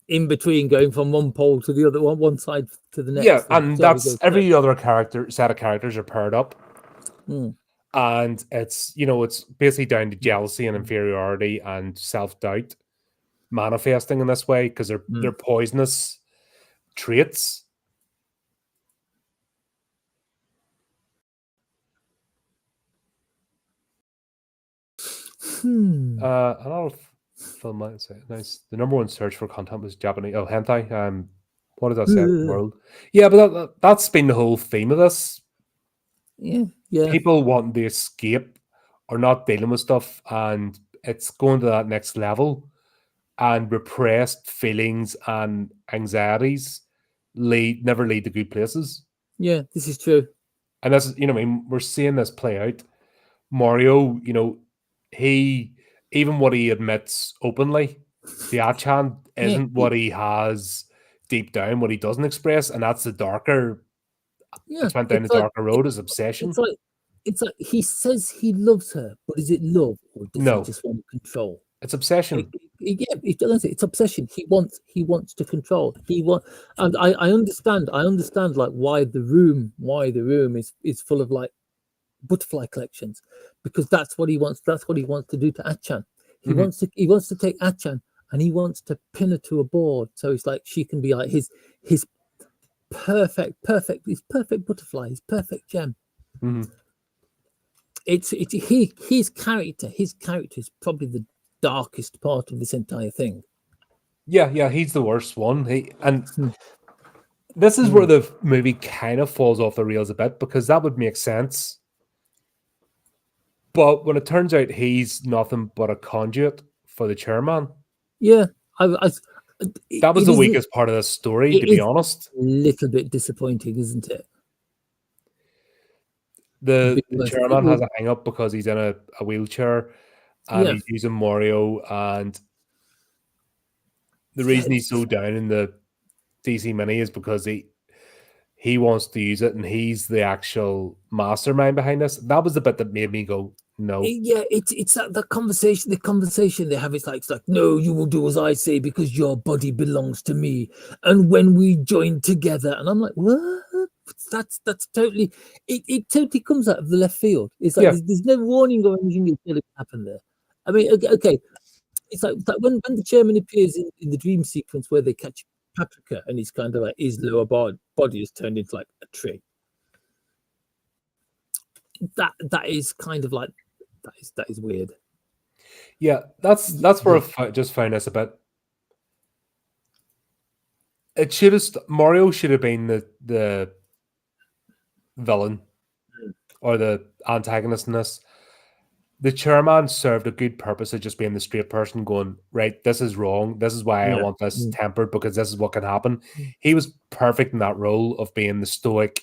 in between, going from one pole to the other, one side to the next. Yeah, and that's every other set of characters are paired up. And it's it's basically down to jealousy and inferiority and self-doubt manifesting in this way because they're poisonous traits. Another film might say nice. The number one search for content was Japanese. Oh, hentai. What does that say in the world? Yeah, but that's been the whole theme of this. Yeah. People wanting to escape or not dealing with stuff, and it's going to that next level. And repressed feelings and anxieties never lead to good places. Yeah, this is true. And that's we're seeing this play out. Mario, he even what he admits openly, the Achan isn't what he has deep down, what he doesn't express, and that's the darker. Yeah, it's went down the darker road as obsession. It's like he says he loves her, but is it love or does he just want control? It's obsession. It's obsession. He wants to control. And I understand like why the room is full of like butterfly collections, because that's what he wants. That's what he wants to do to Achan. He wants to take Achan and he wants to pin her to a board, so it's like she can be like his perfect butterfly, his perfect gem. His character is probably the darkest part of this entire thing. Yeah, he's the worst one. This is where the movie kind of falls off the rails a bit, because that would make sense. But when it turns out he's nothing but a conduit for the chairman. Yeah, that was the weakest part of the story, to be honest. A little bit disappointing, isn't it? The chairman has a hang up because he's in a wheelchair and he's using Mario, and the reason he's so down in the DC Mini is because he wants to use it and he's the actual mastermind behind this. That was the bit that made me go, no. Yeah, it's that the conversation they have. It's like no, you will do as I say because your body belongs to me, and when we join together, and I'm like, what? That's totally it totally comes out of the left field. It's like there's no warning or anything that's going to happen there. I mean, okay, it's like when the chairman appears in the dream sequence where they catch Paprika and he's kind of like his lower body is turned into like a tree. That is kind of like that is weird. Yeah, that's where I just found this a bit. It should have Mario should have been the villain or the antagonist in this. The chairman served a good purpose of just being the straight person going, right, this is wrong. This is why I want this tempered, because this is what can happen. He was perfect in that role of being the stoic,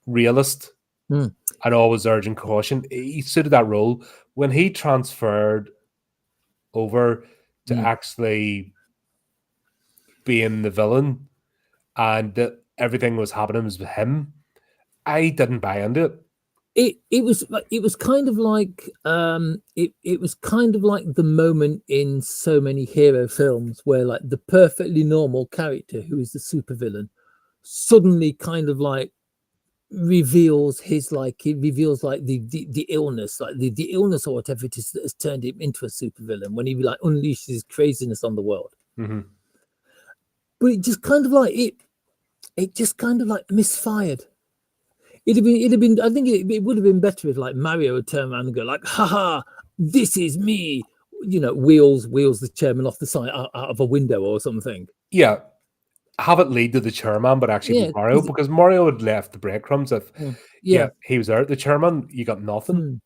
realist and always urging caution. He suited that role. When he transferred over to actually being the villain and that everything was happening was with him, I didn't buy into it. It was kind of like it was kind of like the moment in so many hero films where like the perfectly normal character who is the supervillain suddenly kind of like reveals his like the illness, like the illness or whatever it is that has turned him into a supervillain when he like unleashes his craziness on the world. But it just kind of like it just kind of like misfired. It'd have been I think it would have been better if like Mario would turn around and go like, haha, this is me, you know, wheels the chairman off the side out of a window or something. Yeah, have it lead to the chairman, but actually be Mario, because Mario had left the breadcrumbs of he was there. The chairman, you got nothing.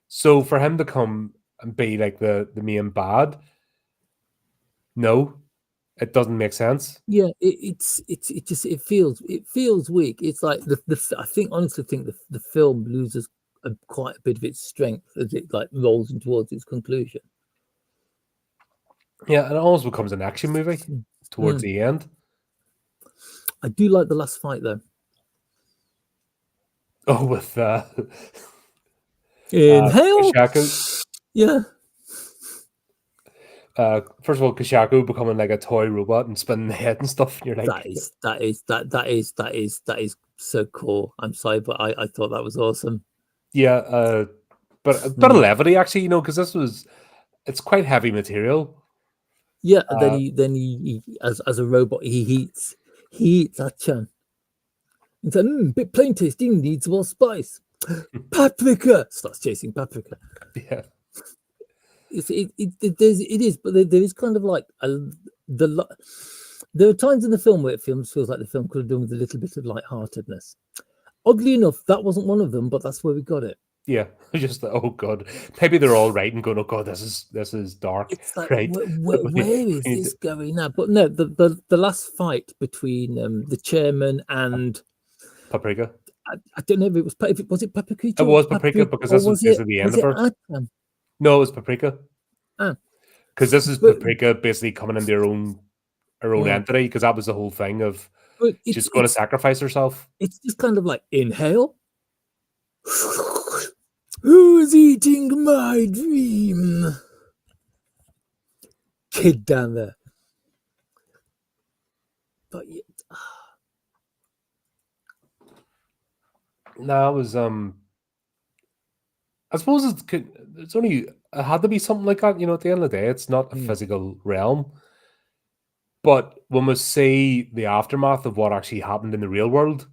So for him to come and be like the main bad, no, it doesn't make sense. Yeah, it feels weak. It's like I honestly think the film loses quite a bit of its strength as it like rolls towards its conclusion. Yeah, and it almost becomes an action movie towards the end. I do like the last fight though. Oh, with inhale. Kashaku. Yeah. First of all, Kashaku becoming like a toy robot and spinning the head and stuff. And you're like, that is so cool. I'm sorry, but I thought that was awesome. Yeah, but a bit of levity actually, you know, because it's quite heavy material. Yeah, then he as a robot he eats Achan. It's a bit plain tasting, needs more spice. Paprika starts chasing Paprika. Yeah, it is, but there is kind of like there are times in the film where it feels like the film could have done with a little bit of lightheartedness. Oddly enough, that wasn't one of them, but that's where we got it. Yeah, just oh god, maybe they're all right and going, oh god, this is dark. It's like, right? where is this going now? But no, the last fight between the chairman and Paprika. I don't know if it was it Paprika. It was Paprika because this was basically the end of her. No, it was Paprika. Because this is Paprika basically coming into her own entity, because that was the whole thing of she's going to sacrifice herself. It's just kind of like inhale. Who's eating my dream? Kid down there. But no, it was I suppose it had to be something like that, you know, at the end of the day. It's not a physical realm. But when we see the aftermath of what actually happened in the real world,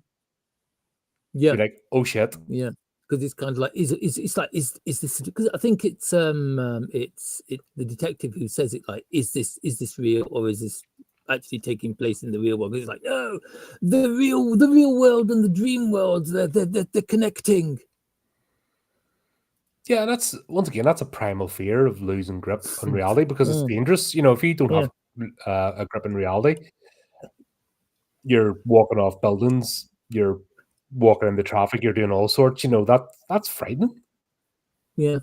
you're like, oh shit. Yeah. Because it's kind of like is this, because I think it's the detective who says it, like, is this real, or is this actually taking place in the real world? It's like, no, the real world and the dream world, they're connecting. Yeah, that's once again, that's a primal fear of losing grip on reality, because it's dangerous. You know, if you don't have a grip in reality, you're walking off buildings, you're walking into traffic, you're doing all sorts. You know, that's frightening. Yeah.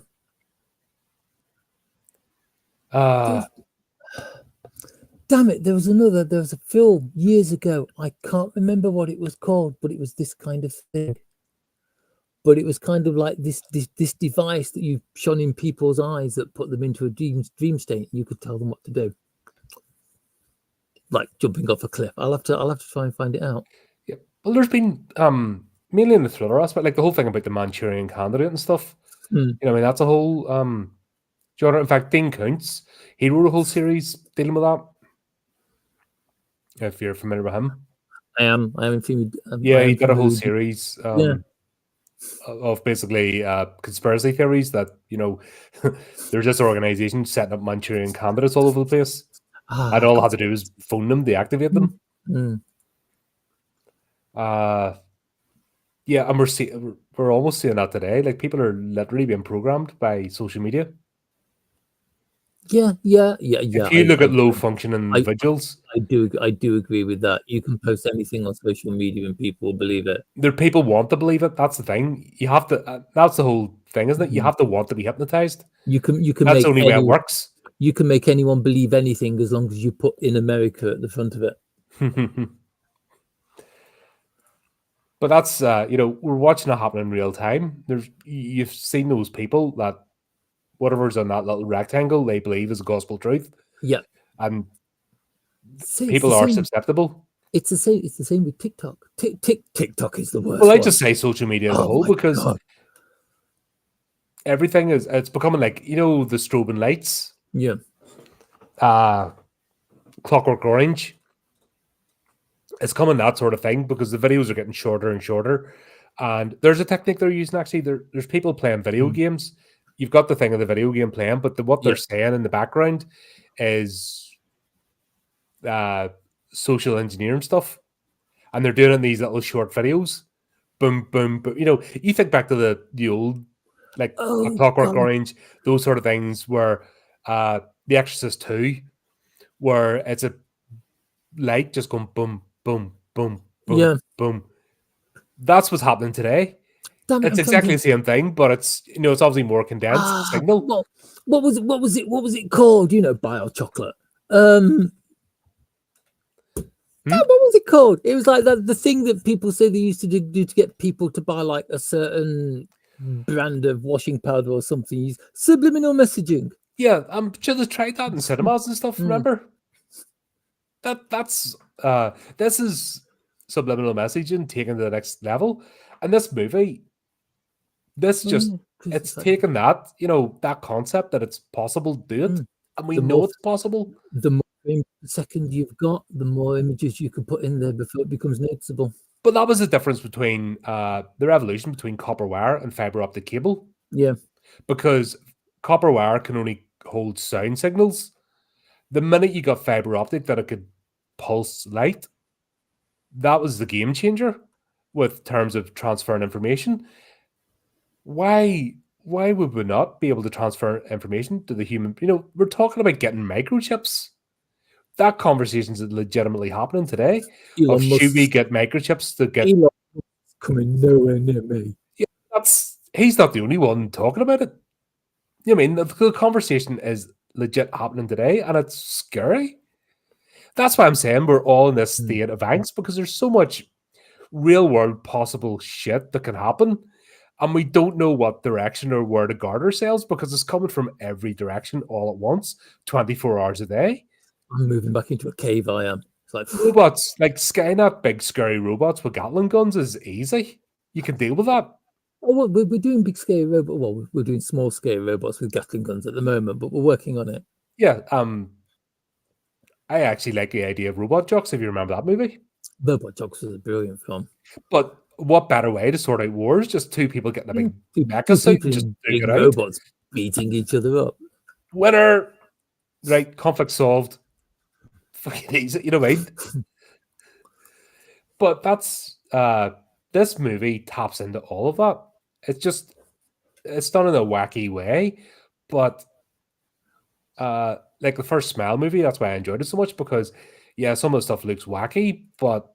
Damn it! There was a film years ago. I can't remember what it was called, but it was this kind of thing. But it was kind of like this device that you shone in people's eyes that put them into a dream state. You could tell them what to do, like jumping off a cliff. I'll have to try and find it out. Yeah. Well, there's been mainly in the thriller aspect, like the whole thing about the Manchurian Candidate and stuff. You know, I mean, that's a whole genre. In fact, Dean Koontz, he wrote a whole series dealing with that. If you're familiar with him, I am familiar. Yeah, he did a whole series of basically conspiracy theories that, you know, there's this organization setting up Manchurian candidates all over the place. And all I had to do is phone them, deactivate them. Yeah, and we're almost seeing that today. Like, people are literally being programmed by social media. Yeah. If you look at low functioning individuals, I do agree with that. You can post anything on social media and people will believe it. There people want to believe it. That's the thing. You have to. That's the whole thing, isn't it? You have to want to be hypnotized. You can. That's the only way it works. You can make anyone believe anything as long as you put "in America" at the front of it. But that's you know, we're watching it happen in real time. You've seen those people that whatever's on that little rectangle they believe is gospel truth. Yeah, and people are susceptible. It's the same. It's the same with TikTok. TikTok is the worst Well, I one. just say social media as a Oh whole my because god. everything it's becoming like, you know, the strobing lights, Yeah. Clockwork Orange. It's coming that sort of thing because the videos are getting shorter and shorter. And there's a technique they're using actually. There's people playing video Mm. games. You've got the thing of the video game playing, but what they're Yeah. saying in the background is uh, social engineering stuff. And they're doing it in these little short videos. Boom, boom, boom. You know, you think back to the old, like a Oh Clockwork god. Orange, those sort of things where The Exorcist 2, where it's a light just going boom, boom, boom, boom, Yeah. boom. That's what's happening today. Damn it. It's I'm trying to exactly think. the same thing, but it's, you know, it's obviously more condensed signal. Well, what was it? What was it? What was it called? You know, bio chocolate. What Hmm? was it called? It was like the thing that people say they used to do to get people to buy like a certain brand of washing powder or something. Subliminal messaging. Yeah, I'm sure they tried that in cinemas and stuff. Mm. Remember that's this is subliminal messaging taken to the next level, and this movie, this Oh, just yeah, 'cause it's it's like, taken that, you know, that concept that it's possible to do it, mm, and we the know more it's possible. the more second you've got, the more images you can put in there before it becomes noticeable. But that was the difference between the revolution between copper wire and fiber optic cable, Yeah. because copper wire can only hold sound signals. The minute you got fiber optic that it could pulse light, that was the game changer with terms of transferring information. Why would we not be able to transfer information to the human? You know, we're talking about getting microchips. That conversation's legitimately happening today. Of Elon should we Musk. get microchips to get? Elon Musk's coming nowhere near me. Yeah, that's he's not the only one talking about it. You know what I mean, the conversation is legit happening today, and it's scary. That's why I'm saying we're all in this Mm. state of angst because there's so much real world possible shit that can happen. And we don't know what direction or where to guard ourselves because it's coming from every direction all at once, 24 hours a day. I'm moving back into a cave. I am. It's like, Robots, like Skynet, big scary robots with Gatling guns is easy. You can deal with that. oh, well, we're doing big scale robot. Well, we're doing small scale robots with Gatling guns at the moment, but we're working on it. Yeah, I actually like the idea of robot jocks, if you remember that movie. Robot Jogs was a brilliant film. But what better way to sort out wars? Just two people getting a Yeah. big Two, mecha two suit people and just in duke big it out. robots beating each other up. Winner! Right, conflict solved. Fucking easy, you know what I mean? But that's this movie taps into all of that. It's just it's done in a wacky way, but like the first Smell movie, that's why I enjoyed it so much because yeah, some of the stuff looks wacky, but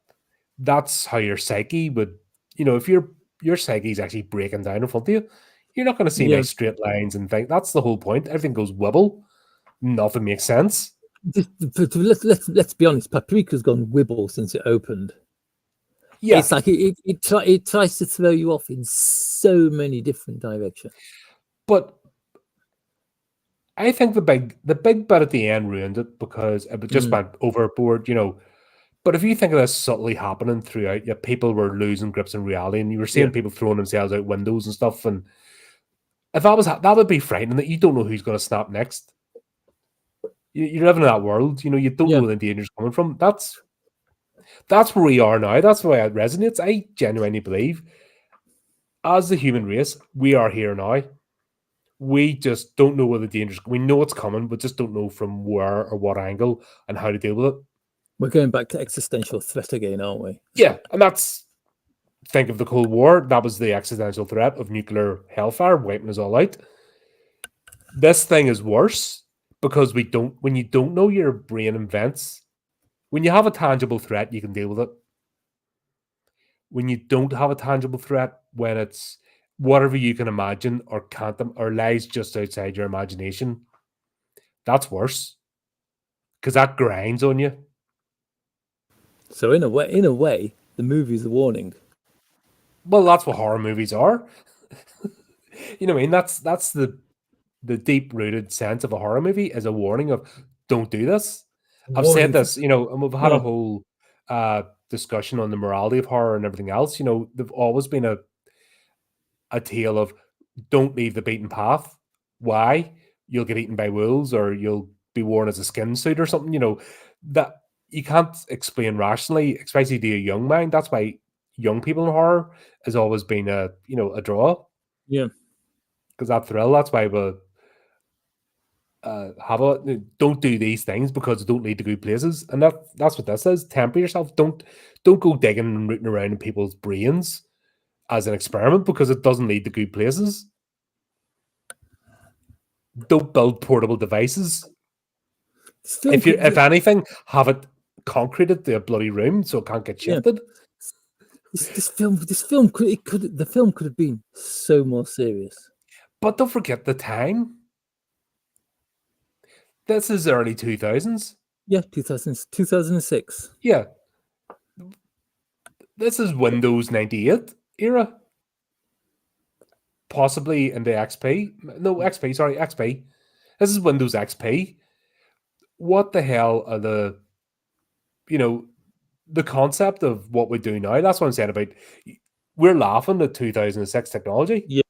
that's how your psyche would, you know, if your psyche is actually breaking down in front of you, you're not going to see Yeah. nice straight lines and things. That's the whole point. Everything goes wibble. Nothing makes sense. Let's be honest. Paprika's gone wibble since it opened. Yeah, It's like it tries to throw you off in so many different directions. but I think the big bit at the end ruined it because it just Mm. went overboard, you know. But if you think of this subtly happening throughout, yeah, people were losing grips in reality, and you were Yeah. seeing people throwing themselves out windows and stuff. And if that would be frightening. That you don't know who's going to snap next. You're living in that world, you know. You don't Yeah. know where the danger's coming from. That's where we are now. That's why it resonates. I genuinely believe, as the human race, we are here now. We just don't know where the danger's. We know it's coming, but just don't know from where or what angle and how to deal with it. We're going back to existential threat again, aren't we? Yeah, and that's think of the Cold War. That was the existential threat of nuclear hellfire wiping us all out. This thing is worse because we don't. When you don't know, your brain invents. When you have a tangible threat, you can deal with it. When you don't have a tangible threat, when it's whatever you can imagine or can't or lies just outside your imagination, that's worse because that grinds on you. So in a way, the movie's a warning. Well, that's what horror movies are. You know what I mean? That's the deep rooted sense of a horror movie is a warning of don't do this. I've said Warning. this, you know, and we've had a Yeah. whole discussion on the morality of horror and everything else. They've always been a tale of don't leave the beaten path. Why? You'll get eaten by wolves, or you'll be worn as a skin suit or something. That you can't explain rationally, especially to a young mind. That's why young people in horror has always been a draw. Yeah. Because that thrill. That's why we don't do these things because they don't lead to good places, and that's what this is. Temper yourself. Don't go digging and rooting around in people's brains as an experiment because it doesn't lead to good places. Don't build portable devices. If anything, have it concreted to a bloody room so it can't get shifted. This film could have been so more serious. But don't forget the time. This is early 2000s. Yeah, 2006. Yeah. This is Windows 98 era. Possibly in the XP. No, XP, sorry, XP. This is Windows XP. What the hell are the concept of what we do now? That's what I'm saying about we're laughing at 2006 technology. Yeah.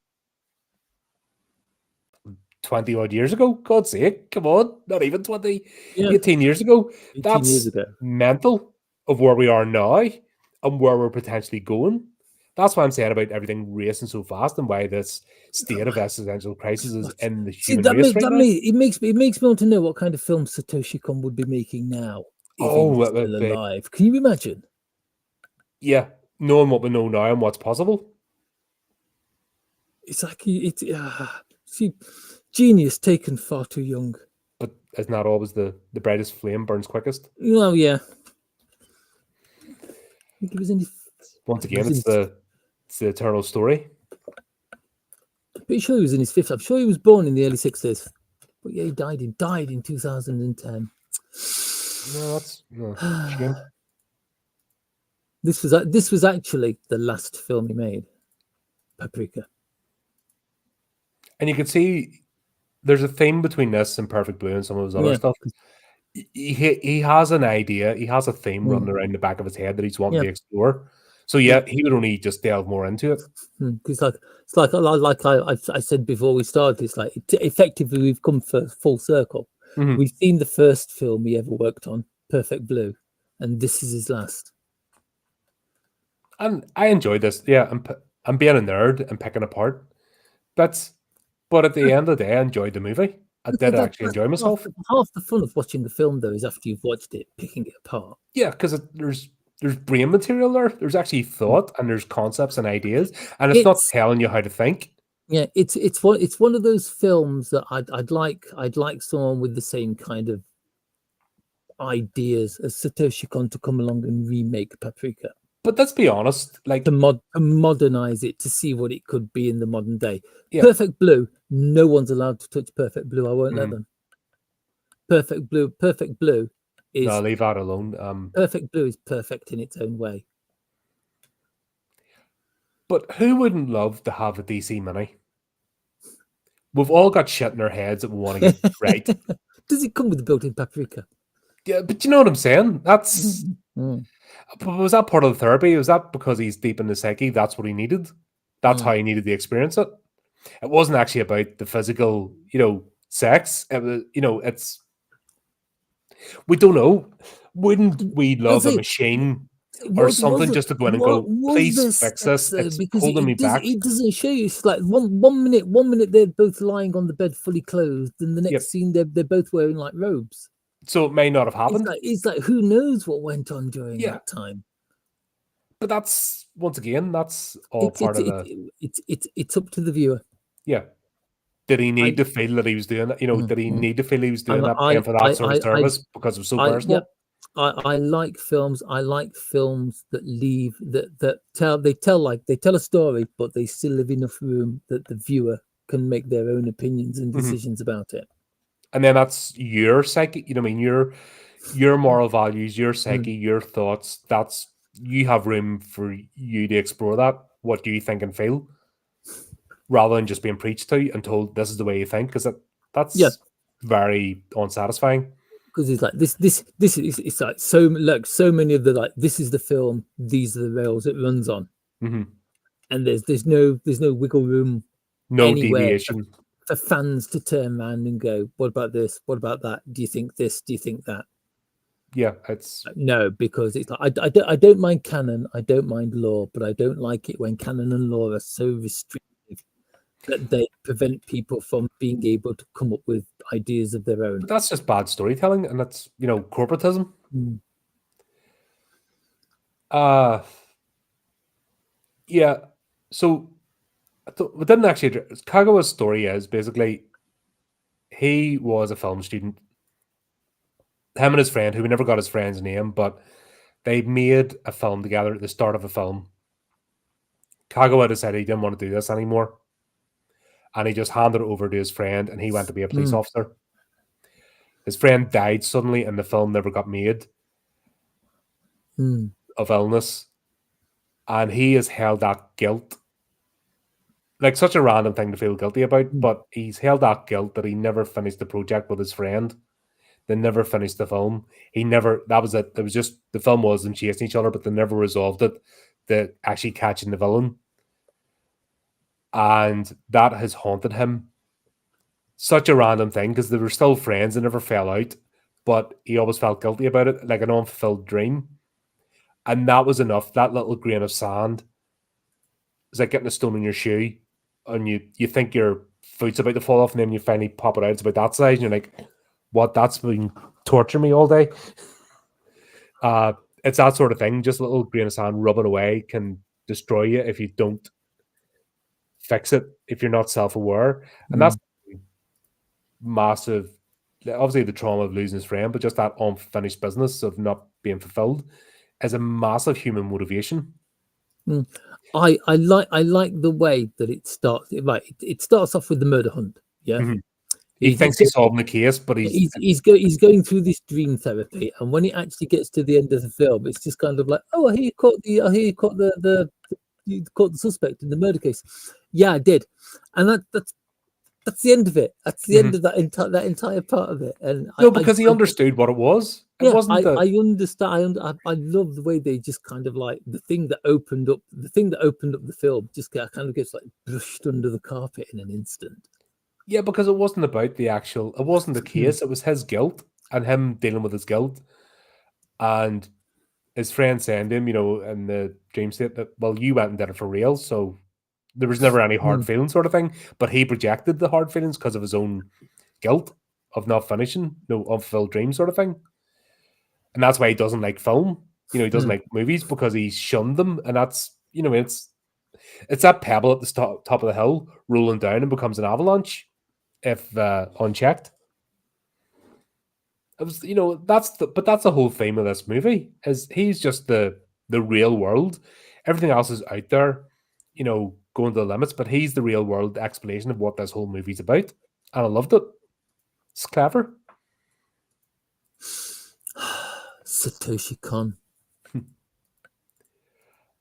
20 odd years ago, God's sake, come on, not even 20, Yeah. 18 years ago. 18 That's years ago. mental of where we are now and where we're potentially going. That's why I'm saying about everything racing so fast and why this state of existential crisis is in the human race right now. It makes me want to know what kind of film Satoshi Kon would be making now if he was still alive. Can you imagine? Yeah, knowing what we know now and what's possible. It's like genius taken far too young. But isn't that always the brightest flame burns quickest? Well, yeah. I think he was in once again, it's the eternal story. Pretty sure he was in his 50s. I'm sure he was born in the early 60s. But yeah, he died in 2010. No, that's shame. This was actually the last film he made, Paprika. And you can see there's a theme between this and Perfect Blue and some of his other stuff. He has an idea. He has a theme running around the back of his head that he's wanting to explore. So he would only just delve more into it. It's like I said before we started. It's like effectively we've come full circle. Mm-hmm. We've seen the first film he ever worked on, Perfect Blue, and this is his last. And I enjoyed this. Yeah, I'm being a nerd and picking apart. But at the end of the day, I enjoyed the movie. I did actually enjoy myself. Half the fun of watching the film, though, is after you've watched it, picking it apart. Yeah, because there's brain material there. There's actually thought, and there's concepts and ideas, and it's not telling you how to think. Yeah, it's one of those films that I'd like someone with the same kind of ideas as Satoshi Kon to come along and remake Paprika. But let's be honest, like to modernize it to see what it could be in the modern day. Yeah. Perfect Blue, no one's allowed to touch Perfect Blue. I won't let them. Perfect Blue is no, leave that alone. Perfect Blue is perfect in its own way. But who wouldn't love to have a DC Mini? We've all got shit in our heads that we want to get right. Does it come with a built-in Paprika? Yeah, but you know what I'm saying? That's. Was that part of the therapy? Was that because he's deep in the psyche? That's what he needed. That's how he needed to experience it. It wasn't actually about the physical, sex. It was, it's. We don't know. Wouldn't we love a machine or something just to go in and go, please fix this? It's holding me back. It doesn't show you. It's like one minute they're both lying on the bed fully clothed, and the next scene they're both wearing like robes. So it may not have happened. It's like who knows what went on during that time. But that's once again, that's all part of the. It's up to the viewer. Yeah. Did he need to feel that he was doing that? Did he need to feel he was doing that, paying for that sort of service because it was so personal? Yeah. I like films. I like films that leave that tell a story, but they still leave enough room that the viewer can make their own opinions and decisions about it. And then that's your psyche, your moral values, your psyche, your thoughts. That's you have room for you to explore that. What do you think and feel? Rather than just being preached to and told this is the way you think, because that's very unsatisfying. because it's like this is it's like so many of the like this is the film, these are the rails it runs on, and there's no wiggle room No anywhere deviation. for fans to turn around and go, what about this? What about that? Do you think this? Do you think that? Yeah, it's No, because it's like I don't mind canon, I don't mind law, but I don't like it when canon and law are so restrictive that they prevent people from being able to come up with ideas of their own. but that's just bad storytelling, and that's corporatism. Yeah. So we didn't actually. Kagawa's story is basically he was a film student. Him and his friend, who we never got his friend's name, but they made a film together at the start of a film. Kagawa decided he didn't want to do this anymore, and he just handed it over to his friend, and he went to be a police officer. His friend died suddenly, and the film never got made of illness, and he has held that guilt. Like, such a random thing to feel guilty about, but he's held that guilt that he never finished the project with his friend. They never finished the film. That was it. It was just, the film was them chasing each other, but they never resolved it. The actually catching the villain. And that has haunted him. Such a random thing, because they were still friends, they never fell out, but he always felt guilty about it, like an unfulfilled dream. And that was enough. That little grain of sand. It's like getting a stone in your shoe, and you think your foot's about to fall off, and then you finally pop it out. It's about that size, and you're like, what? That's been torturing me all day. It's that sort of thing. Just a little grain of sand rubbing away can destroy you if you don't fix it, if you're not self-aware. And that's massive. Obviously, the trauma of losing his friend, but just that unfinished business of not being fulfilled is a massive human motivation. I like the way that it starts. Right, it starts off with the murder hunt. Yeah, he thinks he's solving the case, but he's going through this dream therapy, and when it actually gets to the end of the film, it's just kind of like, oh, I hear you caught you caught the suspect in the murder case. Yeah, I did, and that's the end of it. That's the end of that entire part of it. And because he understood what it was. It wasn't. I understand. I love the way they just kind of like the thing that opened up the film just kind of gets like brushed under the carpet in an instant. Yeah, because it wasn't about it wasn't the case. It was his guilt and him dealing with his guilt, and his friend saying to him, in the dream state that, well, you went and did it for real, so there was never any hard feelings sort of thing, but he projected the hard feelings because of his own guilt of not finishing, no unfulfilled dream sort of thing. And that's why he doesn't like film. He doesn't like movies because he shunned them. And that's, it's that pebble at the top of the hill rolling down and becomes an avalanche if unchecked. It was, that's the whole theme of this movie is he's just the real world. Everything else is out there, going to the limits, but he's the real world explanation of what this whole movie's about. And I loved it. It's clever. Satoshi Kon.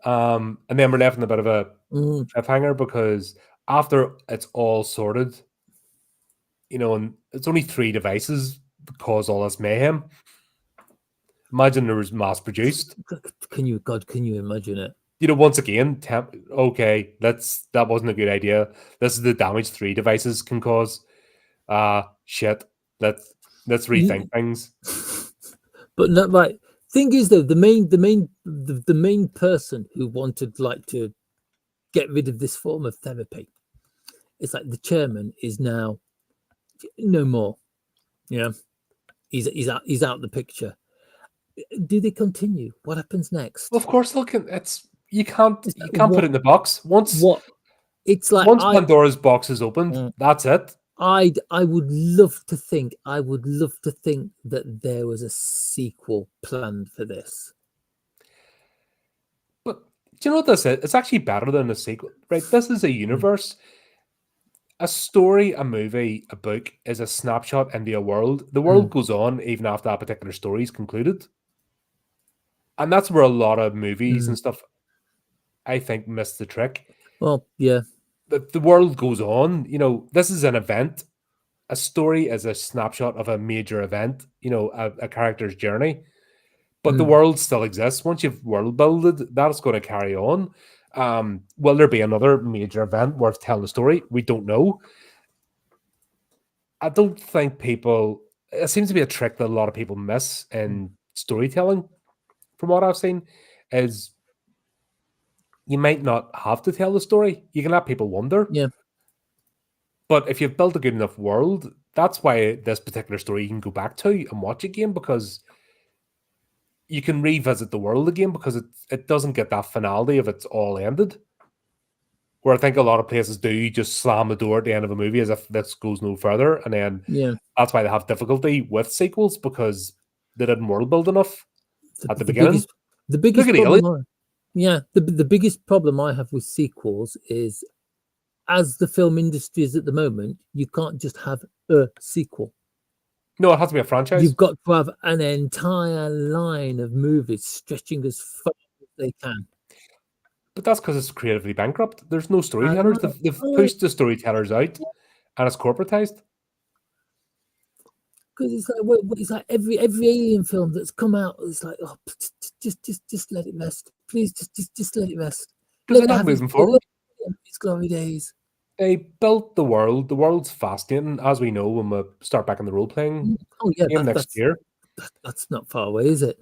And then we're left in a bit of a cliffhanger because after it's all sorted, and it's only 3 devices that cause all this mayhem. Imagine there was mass produced. Can you imagine it? Once again, okay, that wasn't a good idea. This is the damage 3 devices can cause. Shit. Let's rethink things. But not right. Thing is, though, the main person who wanted like to get rid of this form of therapy, it's like the chairman is now no more. He's out the picture. Do they continue? What happens next? Well, of course, look, you can't put it in the box once. It's like once Pandora's box is opened, that's it. I would love to think that there was a sequel planned for this. But do you know what this is? It's actually better than a sequel, right? This is a universe. A story, a movie, a book is a snapshot into a world. The world goes on even after that particular story is concluded. And that's where a lot of movies and stuff, I think, miss the trick. Well, yeah. The world goes on. This is an event. a story is a snapshot of a major event, a character's journey. But the world still exists. Once you've world builded, that's going to carry on. Will there be another major event worth telling the story? We don't know. I don't think people. It seems to be a trick that a lot of people miss in storytelling. From what I've seen, is you might not have to tell the story. You can let people wonder. Yeah. But if you've built a good enough world, that's why this particular story you can go back to and watch again, because you can revisit the world again, because it doesn't get that finality of it's all ended. Where I think a lot of places do just slam the door at the end of a movie as if this goes no further, and then that's why they have difficulty with sequels, because they didn't world build enough at the beginning. The biggest problem, the biggest problem I have with sequels is, as the film industry is at the moment, you can't just have a sequel. No, it has to be a franchise. You've got to have an entire line of movies stretching as far as they can. But that's because it's creatively bankrupt. There's no storytellers. They've pushed the storytellers out, and it's corporatized. Because it's like every alien film that's come out, it's like, oh, just let it rest, please, just let it rest. Because they're not moving forward. Its glory days. They built the world. The world's fascinating, as we know when we start back in the role playing game next year. That's not far away, is it?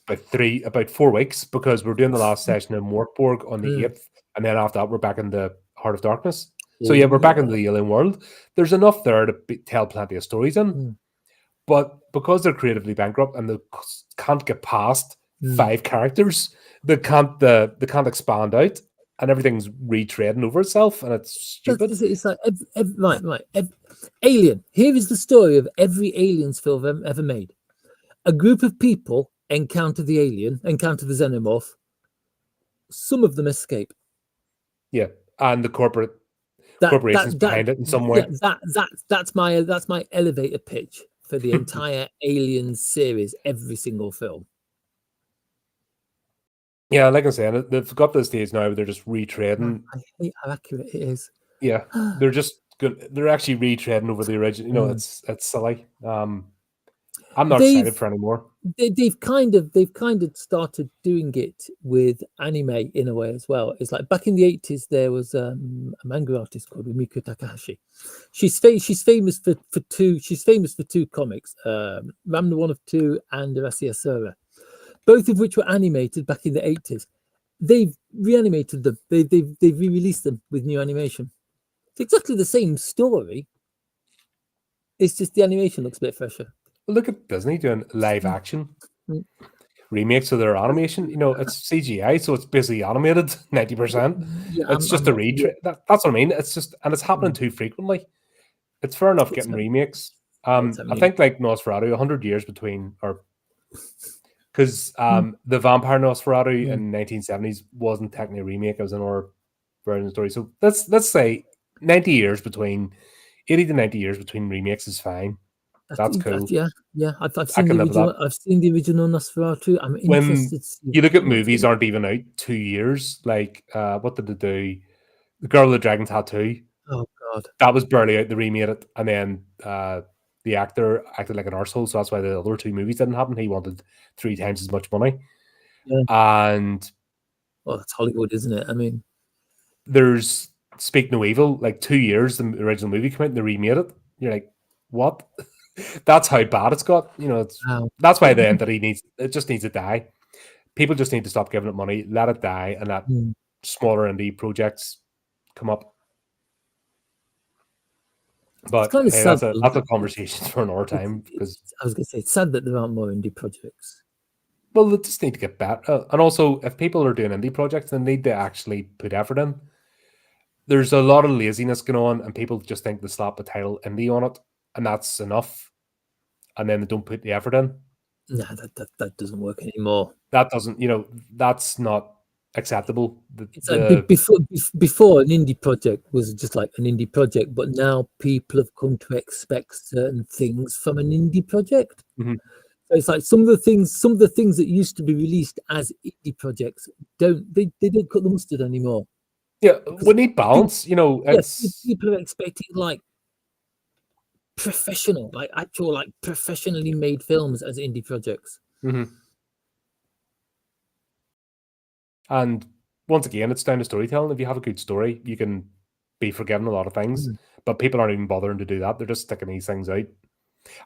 About 4 weeks, because we're doing the last session in Morkborg on the 8th, and then after that we're back in the Heart of Darkness. So yeah, we're back into the alien world. There's enough there to tell plenty of stories in, but because they're creatively bankrupt and they can't get past 5 characters, they can't expand out, and everything's retreading over itself, and it's stupid. It's like Alien. Here is the story of every Aliens film ever made. A group of people encounter the alien, encounter the xenomorph. Some of them escape. Yeah, and the corporations behind it in some way. That's my elevator pitch for the entire Aliens series. Every single film. Yeah, like I said, they've got to the stage now where they're just retreading. I hate how accurate it is. Yeah, they're just good. They're actually retreading over the original. It's silly. I'm not excited for anymore. They've kind of started doing it with anime in a way as well. It's like back in the 80s, there was a manga artist called Rumiko Takahashi. She's famous for two. She's famous for 2 comics, Ram the One of Two and Arasi Asura, both of which were animated back in the 80s. They've reanimated them. They've re-released them with new animation. It's exactly the same story. It's just the animation looks a bit fresher. Look at Disney doing live action remakes of their animation. It's CGI, so it's basically animated 90%. It's just a retread. That's what I mean. It's just, and it's happening too frequently. It's fair enough getting remakes. I think like Nosferatu, 100 years between, or because the Vampire Nosferatu in 1970s wasn't technically a remake; it was another version of the story. So let's say 90 years between, 80 to 90 years between remakes is fine. That's cool. Yeah. I've seen the original. I've seen the original Nosferatu. I'm interested. You look at movies aren't even out 2 years. Like, what did they do? The Girl with the Dragon Tattoo. Oh God, that was barely out. They remade it, and then the actor acted like an arsehole, so that's why the other 2 movies didn't happen. He wanted 3 times as much money. And well, that's Hollywood, isn't it? I mean, there's Speak No Evil. Like 2 years, the original movie came out, and they remade it. You're like, what? That's how bad it's got. That's why the entity just needs to die. People just need to stop giving it money, let it die, and let smaller indie projects come up. But hey, that's a conversation for another time. Because I was going to say, it's sad that there aren't more indie projects. Well, they just need to get better. And also, if people are doing indie projects, they need to actually put effort in. There's a lot of laziness going on, and people just think they slap the title indie on it, and that's enough. And then they don't put the effort in. No, that doesn't work anymore. That doesn't, that's not acceptable. Like before an indie project was just like an indie project, but now people have come to expect certain things from an indie project. Mm-hmm. So it's like some of the things that used to be released as indie projects don't cut the mustard anymore. Yeah, we need balance. People are expecting like professional, like actual, like professionally made films as indie projects. And once again, it's down to storytelling. If you have a good story, you can be forgiven a lot of things. But people aren't even bothering to do that. They're just sticking these things out.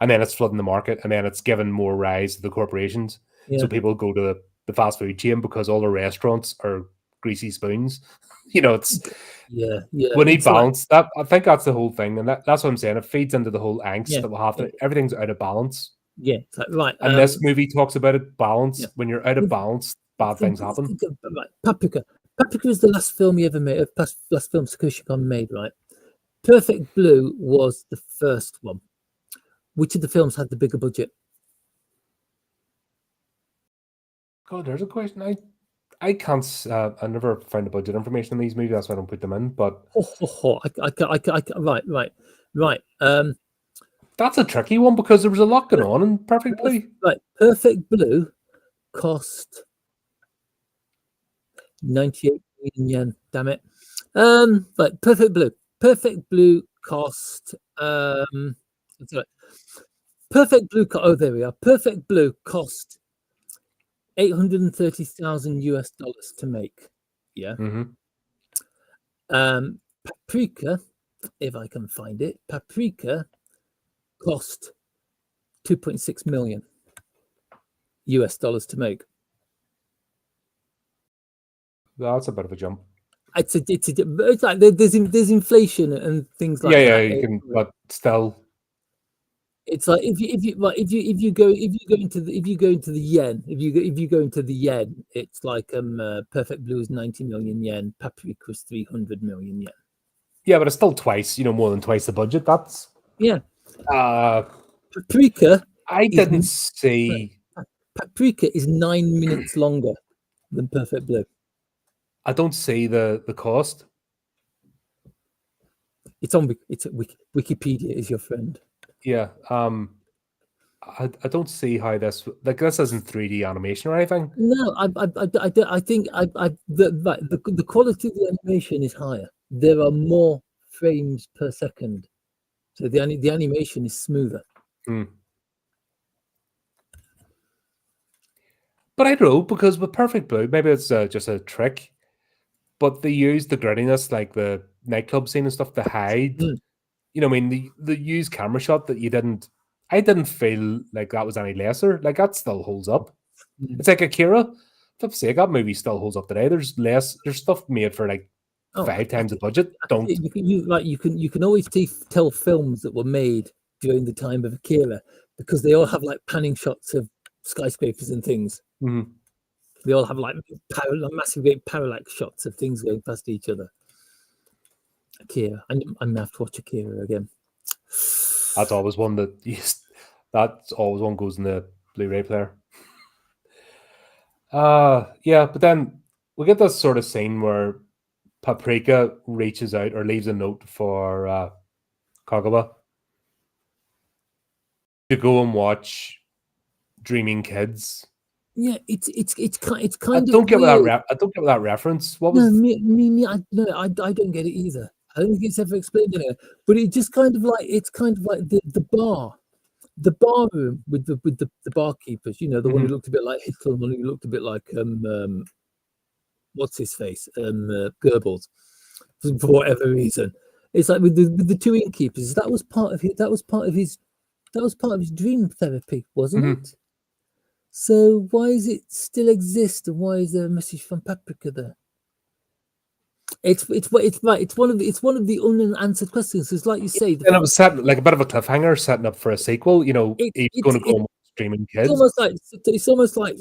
And then it's flooding the market, and then it's given more rise to the corporations. So people go to the fast food chain because all the restaurants are greasy spoons. It's we need balance. I think that's the whole thing, and that's what I'm saying. It feeds into the whole angst that we'll have to. Everything's out of balance. Yeah, right. And this movie talks about it. Balance. When you're out of balance, bad things happen. Right. Paprika. Paprika is the last film he ever made. Last film Satoshi Kon made. Right. Perfect Blue was the first one. Which of the films had the bigger budget? God, there's a question. I can't. I never find the budget information in these movies. That's why I don't put them in. But right. That's a tricky one because there was a lot going on in Perfect Blue. Right, Perfect Blue cost 98 million yen. Damn it. Right, Perfect Blue. Perfect Blue cost. Perfect Blue. Oh, there we are. Perfect Blue cost $830,000 to make. Yeah. Paprika, if I can find it, Paprika cost $2.6 million to make. That's a bit of a jump. It's like there's inflation and things like that. You can, but still. It's like if you go into the yen, it's like Perfect Blue is 90 million yen, Paprika is 300 million yen. Yeah, but it's still twice, more than twice the budget. That's Paprika. I didn't see. Paprika is 9 minutes longer than Perfect Blue. I don't see the cost. It's on. It's Wikipedia is your friend. Yeah. I don't see how this isn't 3D animation or anything. No, I think the quality of the animation is higher. There are more frames per second, so the animation is smoother. But I don't know, because with Perfect Blue, maybe it's just a trick, but they use the grittiness, like the nightclub scene and stuff, to hide. I mean, the use camera shot that I didn't feel like that was any lesser. Like, that still holds up. It's like Akira. For sake, that movie still holds up today. There's stuff made for like 5 times the budget. You can always tell films that were made during the time of Akira because they all have like panning shots of skyscrapers and things. They all have like massive parallax shots of things going past each other. Akira. I'm gonna have to watch Akira again. That's always one goes in the Blu-ray player. But then we get this sort of scene where Paprika reaches out or leaves a note for Kagawa to go and watch Dreaming Kids. Yeah, it's kind of. I don't get that reference. What was? I don't get it either. I don't think it's ever explained anywhere. But it just kind of like the bar room with the barkeepers. The one who looked a bit like Hitler, the one who looked a bit like what's his face, Goebbels, for whatever reason. It's like with the two innkeepers. That was part of his dream therapy, wasn't it? So why does it still exist, and why is there a message from Paprika there? It's one of the unanswered questions. It's like you say, and it was set like a bit of a cliffhanger, setting up for a sequel. He's going to go Dreaming Kids. It's almost like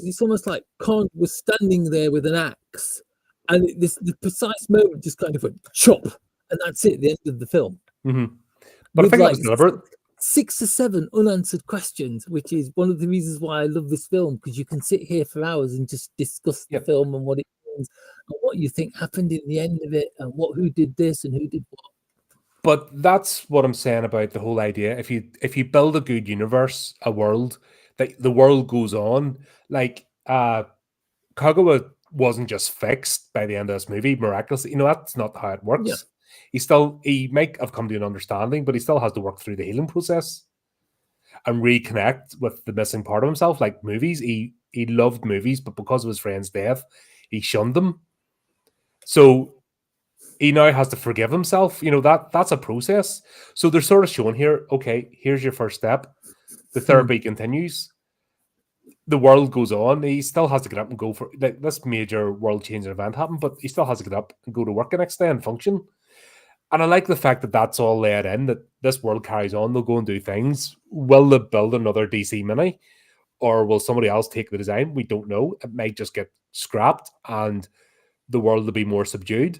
Kon was standing there with an axe, and the precise moment just kind of went chop, and that's it. The end of the film. But I think that was deliberate. 6 or 7 unanswered questions, which is one of the reasons why I love this film, because you can sit here for hours and just discuss the film and what it means and what you think happened in the end of it and who did this and who did what. But that's what I'm saying about the whole idea. If you build a good universe, a world, that the world goes on. Like Kagawa wasn't just fixed by the end of this movie miraculously. That's not how it works. He might have come to an understanding, but he still has to work through the healing process and reconnect with the missing part of himself. Like movies, he loved movies, but because of his friend's death, he shunned them. So he now has to forgive himself. That's a process. So they're sort of showing here, okay, here's your first step. The therapy continues. The world goes on. He still has to get up and go for this major world changing event happened, but he still has to get up and go to work the next day and function. And I like the fact that that's all laid in, that this world carries on. They'll go and do things. Will they build another DC Mini? Or will somebody else take the design? We don't know. It might just get scrapped and the world will be more subdued.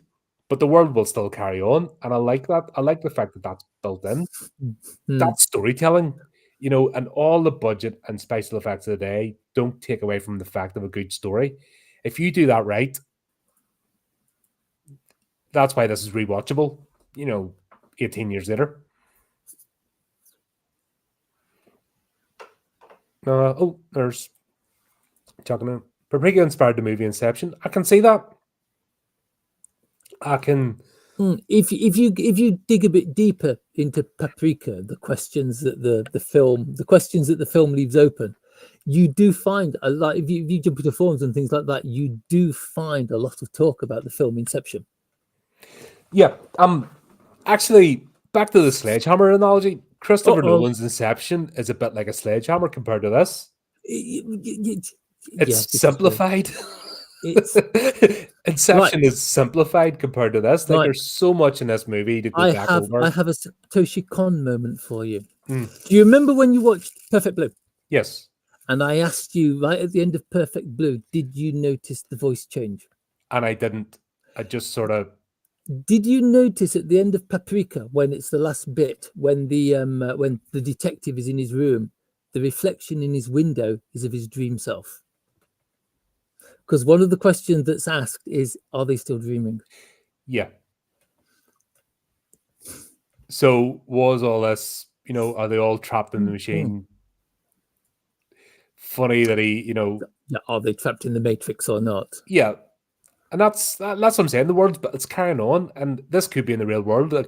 But the world will still carry on. And I like that. I like the fact that that's built in. That's storytelling. And all the budget and special effects of the day don't take away from the fact of a good story. If you do that right, that's why this is rewatchable, 18 years later. There's talking. Paprika inspired the movie Inception. I can see that. I can. If you dig a bit deeper into Paprika, the questions that the film leaves open, you do find a lot. If you jump into forums and things like that, you do find a lot of talk about the film Inception. Yeah. Actually, back to the sledgehammer analogy. Christopher Nolan's Inception is a bit like a sledgehammer compared to this. It's simplified. Inception is simplified compared to this. Like there's so much in this movie to go back over. I have a Satoshi Kon moment for you. Do you remember when you watched Perfect Blue? Yes. And I asked you right at the end of Perfect Blue, did you notice the voice change? And I didn't. I just sort of. Did you notice at the end of Paprika, when it's the last bit, when the detective is in his room, the reflection in his window is of his dream self? Because one of the questions that's asked is, are they still dreaming? Yeah. So was all this, are they all trapped in the machine? Funny that he, are they trapped in the Matrix or not? Yeah. And that's what I'm saying. The world's, but it's carrying on, and this could be in the real world. There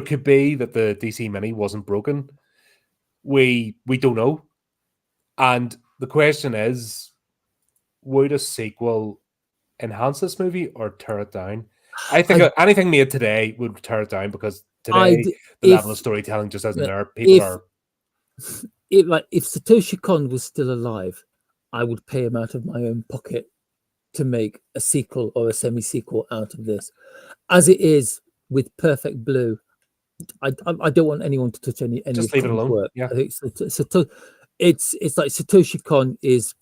could be that the DC Mini wasn't broken. We don't know. And the question is, would a sequel enhance this movie or tear it down? I think anything made today would tear it down, because today the level of storytelling just isn't there. If Satoshi Kon was still alive, I would pay him out of my own pocket to make a sequel or a semi-sequel out of this. As it is with Perfect Blue, I don't want anyone to touch any just leave it alone. Work. Yeah, I think it's like Satoshi Kon is,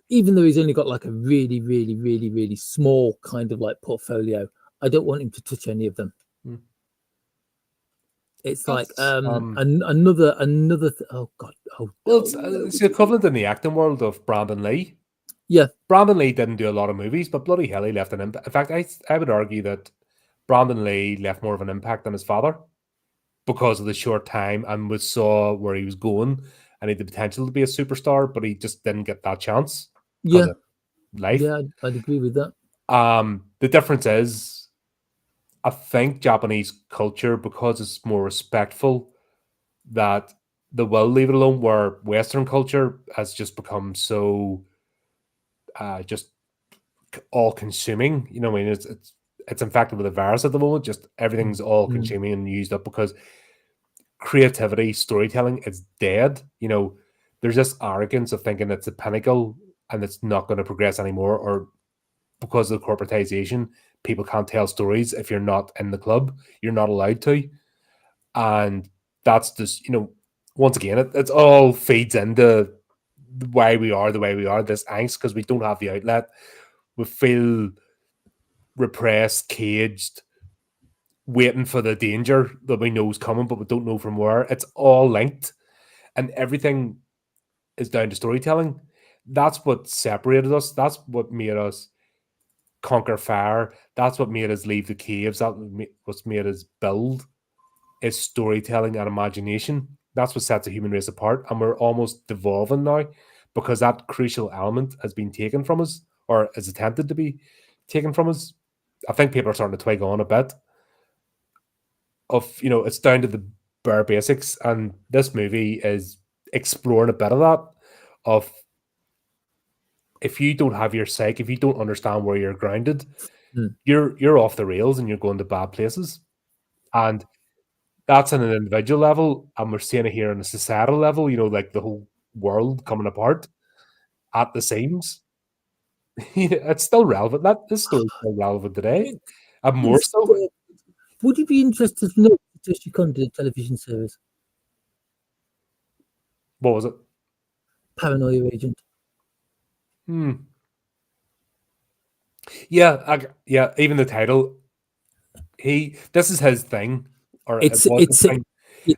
even though he's only got like a really, really, really, really small kind of like portfolio, I don't want him to touch any of them. It's like another. Oh God! It's the equivalent in the acting world of Brandon Lee. Yeah, Brandon Lee didn't do a lot of movies, but bloody hell, he left an impact. In fact, I would argue that Brandon Lee left more of an impact than his father, because of the short time, and we saw where he was going, and he had the potential to be a superstar, but he just didn't get that chance. Yeah, of life. Yeah, I'd agree with that. The difference is, I think Japanese culture, because it's more respectful, that they will leave it alone, where Western culture has just become so just all-consuming. I mean, it's infected with a virus at the moment. Just everything's all-consuming and used up, because creativity, storytelling, it's dead. There's this arrogance of thinking it's a pinnacle and it's not going to progress anymore, or because of the corporatization, people can't tell stories. If you're not in the club, you're not allowed to. And that's just, once again, it's all feeds into why we are the way we are, this angst, because we don't have the outlet. We feel repressed, caged, waiting for the danger that we know is coming, but we don't know from where. It's all linked, and everything is down to storytelling. That's what separated us. That's what made us conquer fire. That's what made us leave the caves. That's what made us build, is storytelling and imagination. That's what sets the human race apart, and we're almost devolving now, because that crucial element has been taken from us, or is attempted to be taken from us. I think people are starting to twig on a bit. of, it's down to the bare basics, and this movie is exploring a bit of that. Of if you don't have your psyche, if you don't understand where you're grounded, you're off the rails and you're going to bad places. And that's on an individual level, and we're seeing it here on a societal level. Like the whole world coming apart at the seams. It's still relevant. This story is still relevant today, and more so. Would you be interested to know Satoshi Kon did a television series? What was it? Paranoia Agent. Yeah, yeah. Even the title. This is his thing, or It's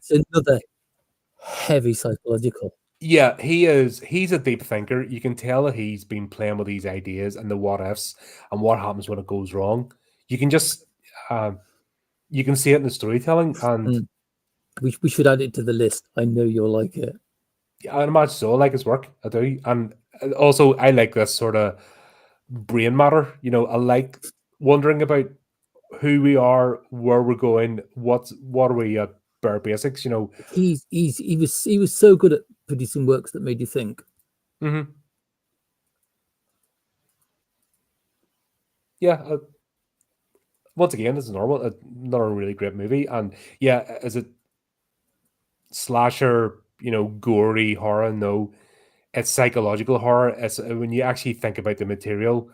another heavy psychological. Yeah, he's a deep thinker. You can tell that he's been playing with these ideas and the what ifs and what happens when it goes wrong. You can just you can see it in the storytelling, and we should add it to the list. I know you'll like it. I imagine so. I like his work. I do, and also I like this sort of brain matter. I like wondering about who we are, where we're going, what are we at bare basics. He was so good at producing works that made you think. Yeah. Once again, this is normal. Another really great movie, and yeah, is it slasher? Gory horror? No, it's psychological horror. It's when you actually think about the material,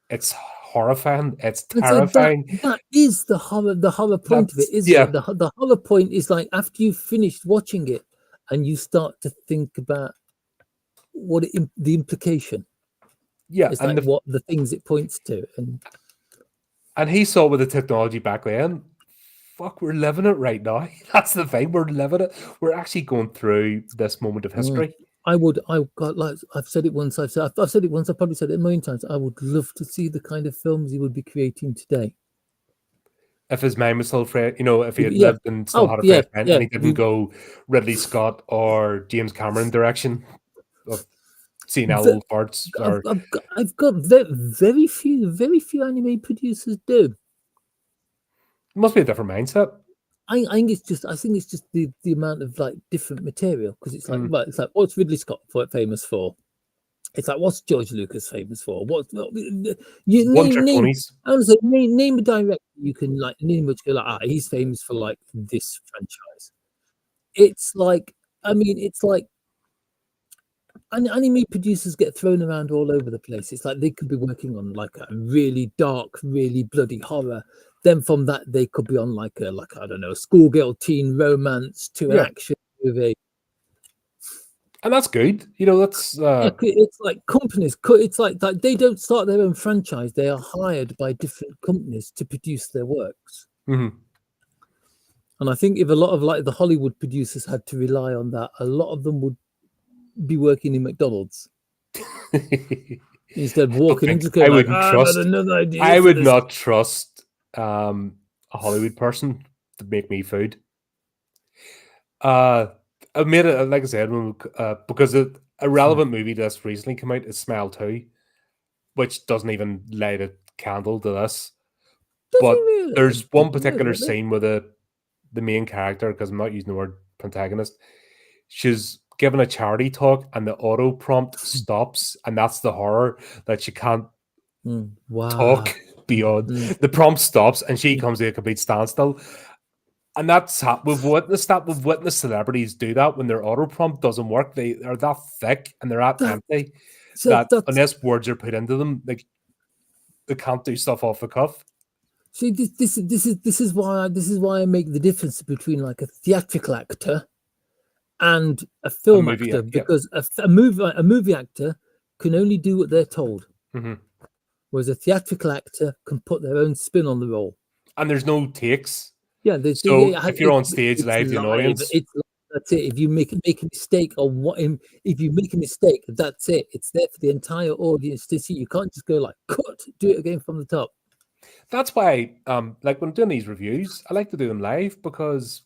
it's horrifying. It's terrifying. That is the horror point of it, isn't it? The horror point is like after you've finished watching it, and you start to think about the implication. Yeah, it's like what the things it points to, and he saw with the technology back then. Fuck, we're living it right now. That's the thing. We're living it. We're actually going through this moment of history. I've said it once. I've said it once. I've probably said it a million times. I would love to see the kind of films he would be creating today. If his mind was still fresh, if he had lived and still had a fresh mind, and he didn't go Ridley Scott or James Cameron direction of seeing old farts. I've got very few anime producers do. It must be a different mindset. I think it's just the amount of like different material, because it's like it's like, what's Ridley Scott famous for? It's like, what's George Lucas famous for? Name a director you can like name which go like, he's famous for like this franchise. It's like, it's like anime producers get thrown around all over the place. It's like they could be working on like a really dark, really bloody horror. Then from that they could be on like I don't know, schoolgirl teen romance to an action movie. And that's good. That's it's like companies. It's like they don't start their own franchise. They are hired by different companies to produce their works. And I think if a lot of like the Hollywood producers had to rely on that, a lot of them would be working in McDonald's instead of walking into the I would not trust a Hollywood person to make me food. I made it, like I said, because a relevant movie that's recently come out is Smile 2, which doesn't even light a candle to this. But there's one particular scene with the main character, because I'm not using the word protagonist, she's given a charity talk and the auto prompt stops, and that's the horror, that she can't talk beyond. The prompt stops and she comes to a complete standstill. And that's we've witnessed celebrities do that when their auto prompt doesn't work. They are that thick and they're that empty that unless words are put into them, they can't do stuff off the cuff. See, this is why I make the difference between like a theatrical actor and a film actor, because a movie actor can only do what they're told, whereas a theatrical actor can put their own spin on the role. And there's no takes. Yeah, if you're on stage live to an audience, that's it. If you make a mistake if you make a mistake, that's it. It's there for the entire audience to see. You can't just go like, cut, do it again from the top. That's why, like when I'm doing these reviews, I like to do them live, because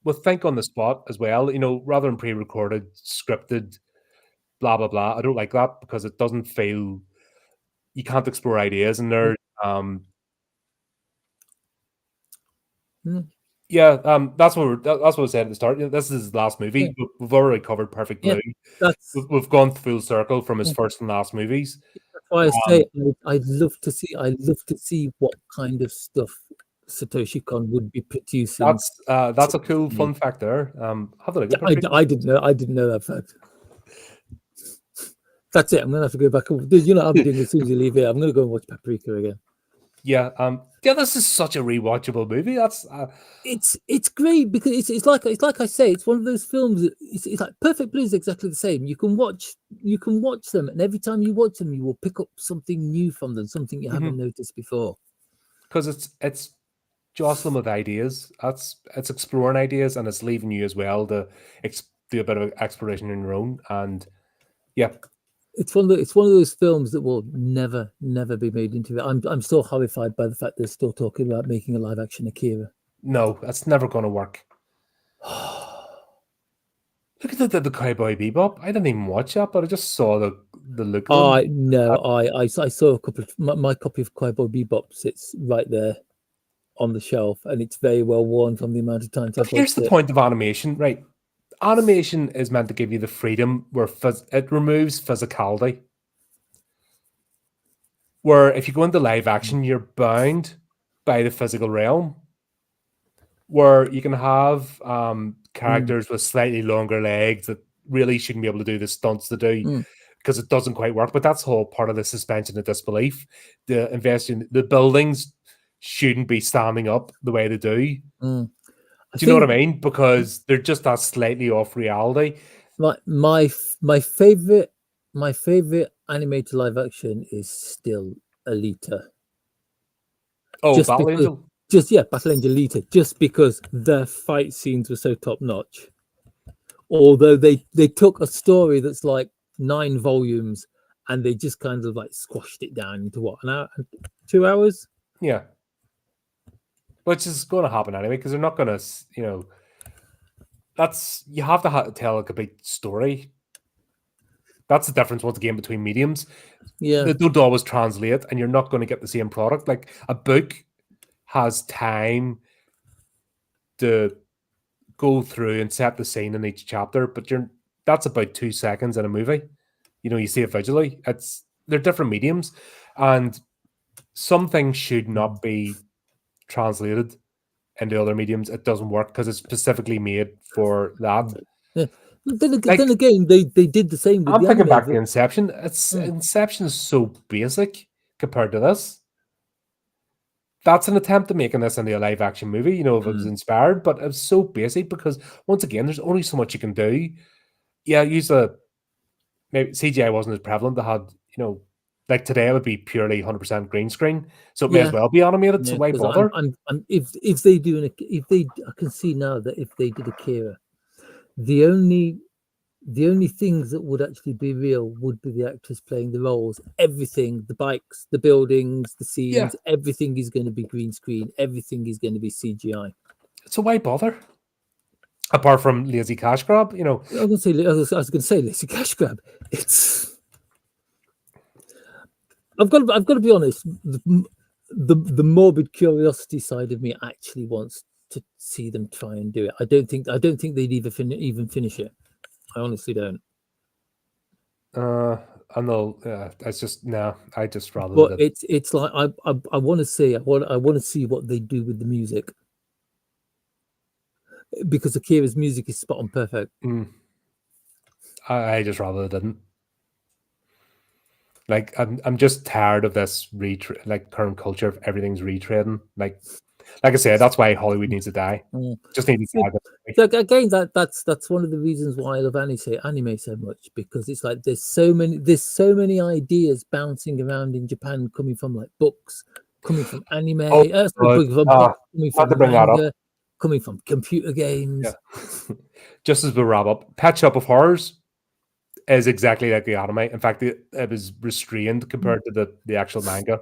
we'll think on the spot as well, rather than pre-recorded, scripted, blah, blah, blah. I don't like that because it doesn't feel, you can't explore ideas in there. Yeah, that's what we said at the start. This is his last Yeah, movie. We've already covered Perfect yeah. Blue. That's We've gone full circle from his yeah, first and last movies. that's why I Um, say I'd love to see. I'd love to see what kind of stuff Satoshi Kon would be producing that's a cool today. fun fact there. Have a look at Paprika. I didn't know. I didn't know that fact. That's it. I'm gonna have to go back. You know, I'll be doing as soon as you leave here. I'm gonna go and watch Paprika again. Yeah, yeah. This is such a rewatchable movie. That's It's great because it's like I say, it's one of those films. It's like Perfect Blue is exactly the same. You can watch them, and every time you watch them, you will pick up something new from them, something you haven't noticed before. because it's jostling with ideas. It's exploring ideas, and it's leaving you as well to do a bit of exploration on your own. And yeah, It's one of those films that will never be made into it. I'm still horrified by the fact they're still talking about making a live action Akira. no, that's never going to work. Look at the Cowboy Bebop. I didn't even watch that, but I just saw the look of them. I saw a couple of my copy of Cowboy Bebop sits right there on the shelf, and it's very well worn from the amount of times But I've here's watched the it. point of animation, right? Animation is meant to give you the freedom where it removes physicality. Where if you go into live action, you're bound by the physical realm. Where you can have characters with slightly longer legs that really shouldn't be able to do the stunts to do because it doesn't quite work. But that's the whole part of the suspension of disbelief. The buildings shouldn't be standing up the way they do. Do you know what I mean? Because they're just that slightly off reality. My favorite animated live action is still Alita. Oh, Just Battle because, Angel. Battle Angel Alita, just because the fight scenes were so top notch. Although they took a story that's like 9 volumes and they just kind of like squashed it down into what, an hour, 2 hours? Yeah. Which is going to happen anyway, because they're not going to, you have to tell a complete story. That's the difference once again between mediums. Yeah. They don't always translate, and you're not going to get the same product. Like a book has time to go through and set the scene in each chapter, but that's about 2 seconds in a movie. You see it visually. They're different mediums, and some things should not be translated into other mediums. It doesn't work because it's specifically made for that. Yeah. Then again, they did the same with I'm the thinking anime. back to Inception. Inception is so basic compared to this. That's an attempt at making this into a live action movie, if it was inspired, but it's so basic because once again, there's only so much you can do. Yeah, maybe CGI wasn't as prevalent. They had, like today it would be purely 100% green screen, so it may as well be animated. So why bother? If they do I can see now that if they did Akira, the only things that would actually be real would be the actors playing the roles. Everything, the bikes, the buildings, the scenes, everything is going to be green screen. Everything is going to be CGI. So why bother? Apart from lazy cash grab, I was going to say lazy cash grab. I've got to be honest. The morbid curiosity side of me actually wants to see them try and do it. I don't think they'd even finish it. I honestly don't. I know. It's just no. I just rather. But it's like I want to see. I want to see what they do with the music, because Akira's music is spot on perfect. I just rather didn't. Like I'm just tired of this current culture of everything's retrading. Like I said, that's why Hollywood needs to die. Just need to die. So again, that's one of the reasons why I love anime so much, because it's like there's so many ideas bouncing around in Japan, coming from like books, coming from anime, coming from manga, coming from computer games. Yeah. Just as we wrap up, Pet Shop of Horrors is exactly like the anime. In fact, it was restrained compared to the actual manga.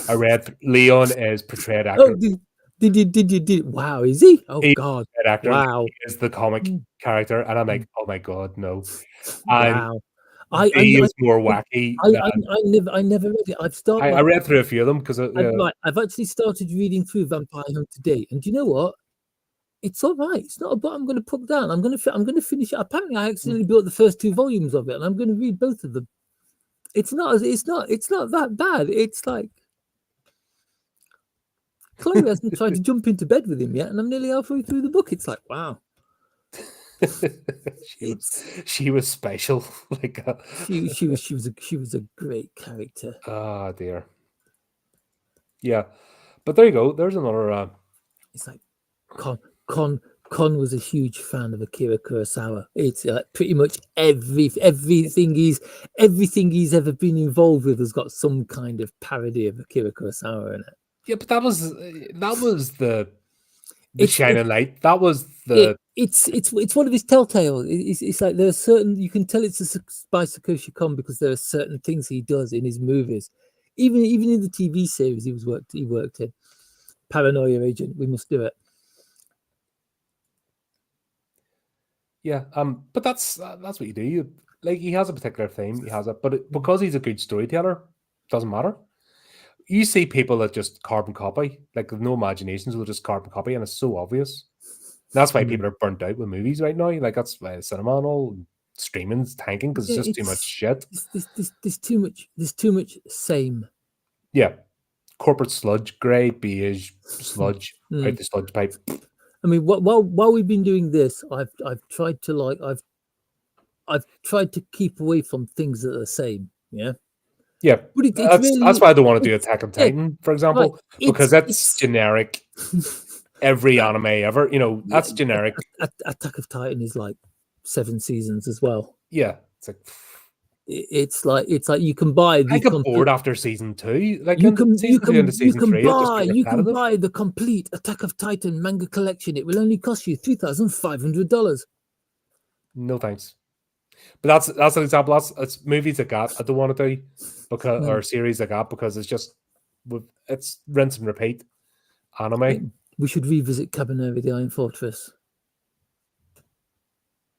I read Leon is portrayed actor. Oh, did wow, is he? Oh God, actor. Wow, he is the comic character, and I'm like, oh my God, no. Wow, I is more wacky. I never read it. I read through a few of them because I've actually started reading through Vampire Hunter Day, and do you know what? it's all right. It's not a book I'm going to put down. I'm going to finish it. Apparently, I accidentally bought the first 2 volumes of it, and I'm going to read both of them. It's not that bad. It's like Chloe hasn't tried to jump into bed with him yet, and I'm nearly halfway through the book. It's like, wow. she was special. Like she was a great character. Ah, dear. Yeah, but there you go. There's another. It's like Kon was a huge fan of Akira Kurosawa. It's like pretty much everything he's ever been involved with has got some kind of parody of Akira Kurosawa in it. Yeah, but that was the shining light. That was the. It's one of his telltales. It's like there's certain, you can tell it's by Satoshi Kon because there are certain things he does in his movies, even in the TV series he worked in. Paranoia Agent, we must do it. Yeah, but that's what you do. Like, he has a particular theme, he has it, but because he's a good storyteller, doesn't matter. You see people that just carbon copy, like with no imaginations, will just carbon copy, and it's so obvious. That's why people are burnt out with movies right now. Like, that's why cinema and all streaming's tanking, because it's just too much shit. There's too much same. Yeah, corporate sludge, grey, beige sludge out the sludge pipe. I mean, while we've been doing this, I've tried to keep away from things that are the same. Yeah. Yeah, but that's why I don't want to do Attack on Titan, for example, because that's generic. Every anime ever, that's generic. Attack of Titan is like 7 seasons as well. Yeah, it's like you can buy. I got bored after season 2. Like, you can buy the complete Attack of Titan manga collection. It will only cost you $3,500. No thanks. But that's an example. It's movies I don't want to do because or series I got because it's rinse and repeat anime. We should revisit Cabaneri, the Iron Fortress.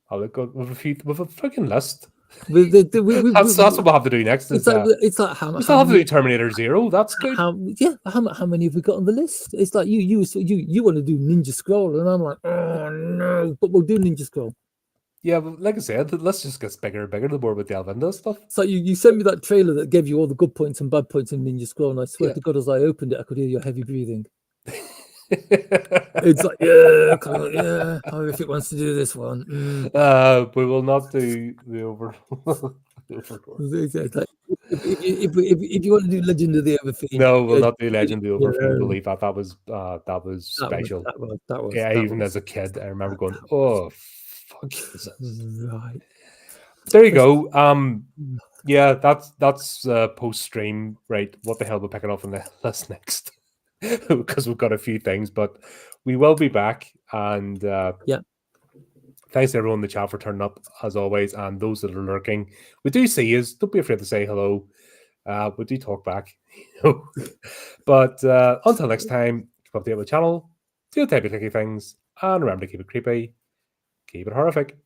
I'll look with a freaking list. That's what we'll have to do next. It's like how we still have to do Terminator Zero. That's good. How many have we got on the list? It's like you want to do Ninja Scroll, and I'm like, oh no, but we'll do Ninja Scroll. Yeah, but like I said, the list just gets bigger and bigger the more we delve into stuff. So you sent me that trailer that gave you all the good points and bad points in Ninja Scroll, and I swear to God, as I opened it, I could hear your heavy breathing. It's like, Horrific wants to do this one. We will not do the over. If you want to do Legend of the Overfiend, no, we'll not do Legend of the Overfiend. Believe that was special. That was even as a kid, I remember going, "Oh, fuck is this?" Right. There you go. Yeah, that's post stream, right? What the hell we're picking up on the list next? Because we've got a few things, but we will be back. And thanks to everyone in the chat for turning up as always, and those that are lurking. We do see you. Don't be afraid to say hello. We do talk back, But until next time, keep up to date with the channel, do type of clicky things, and remember to keep it creepy, keep it horrific.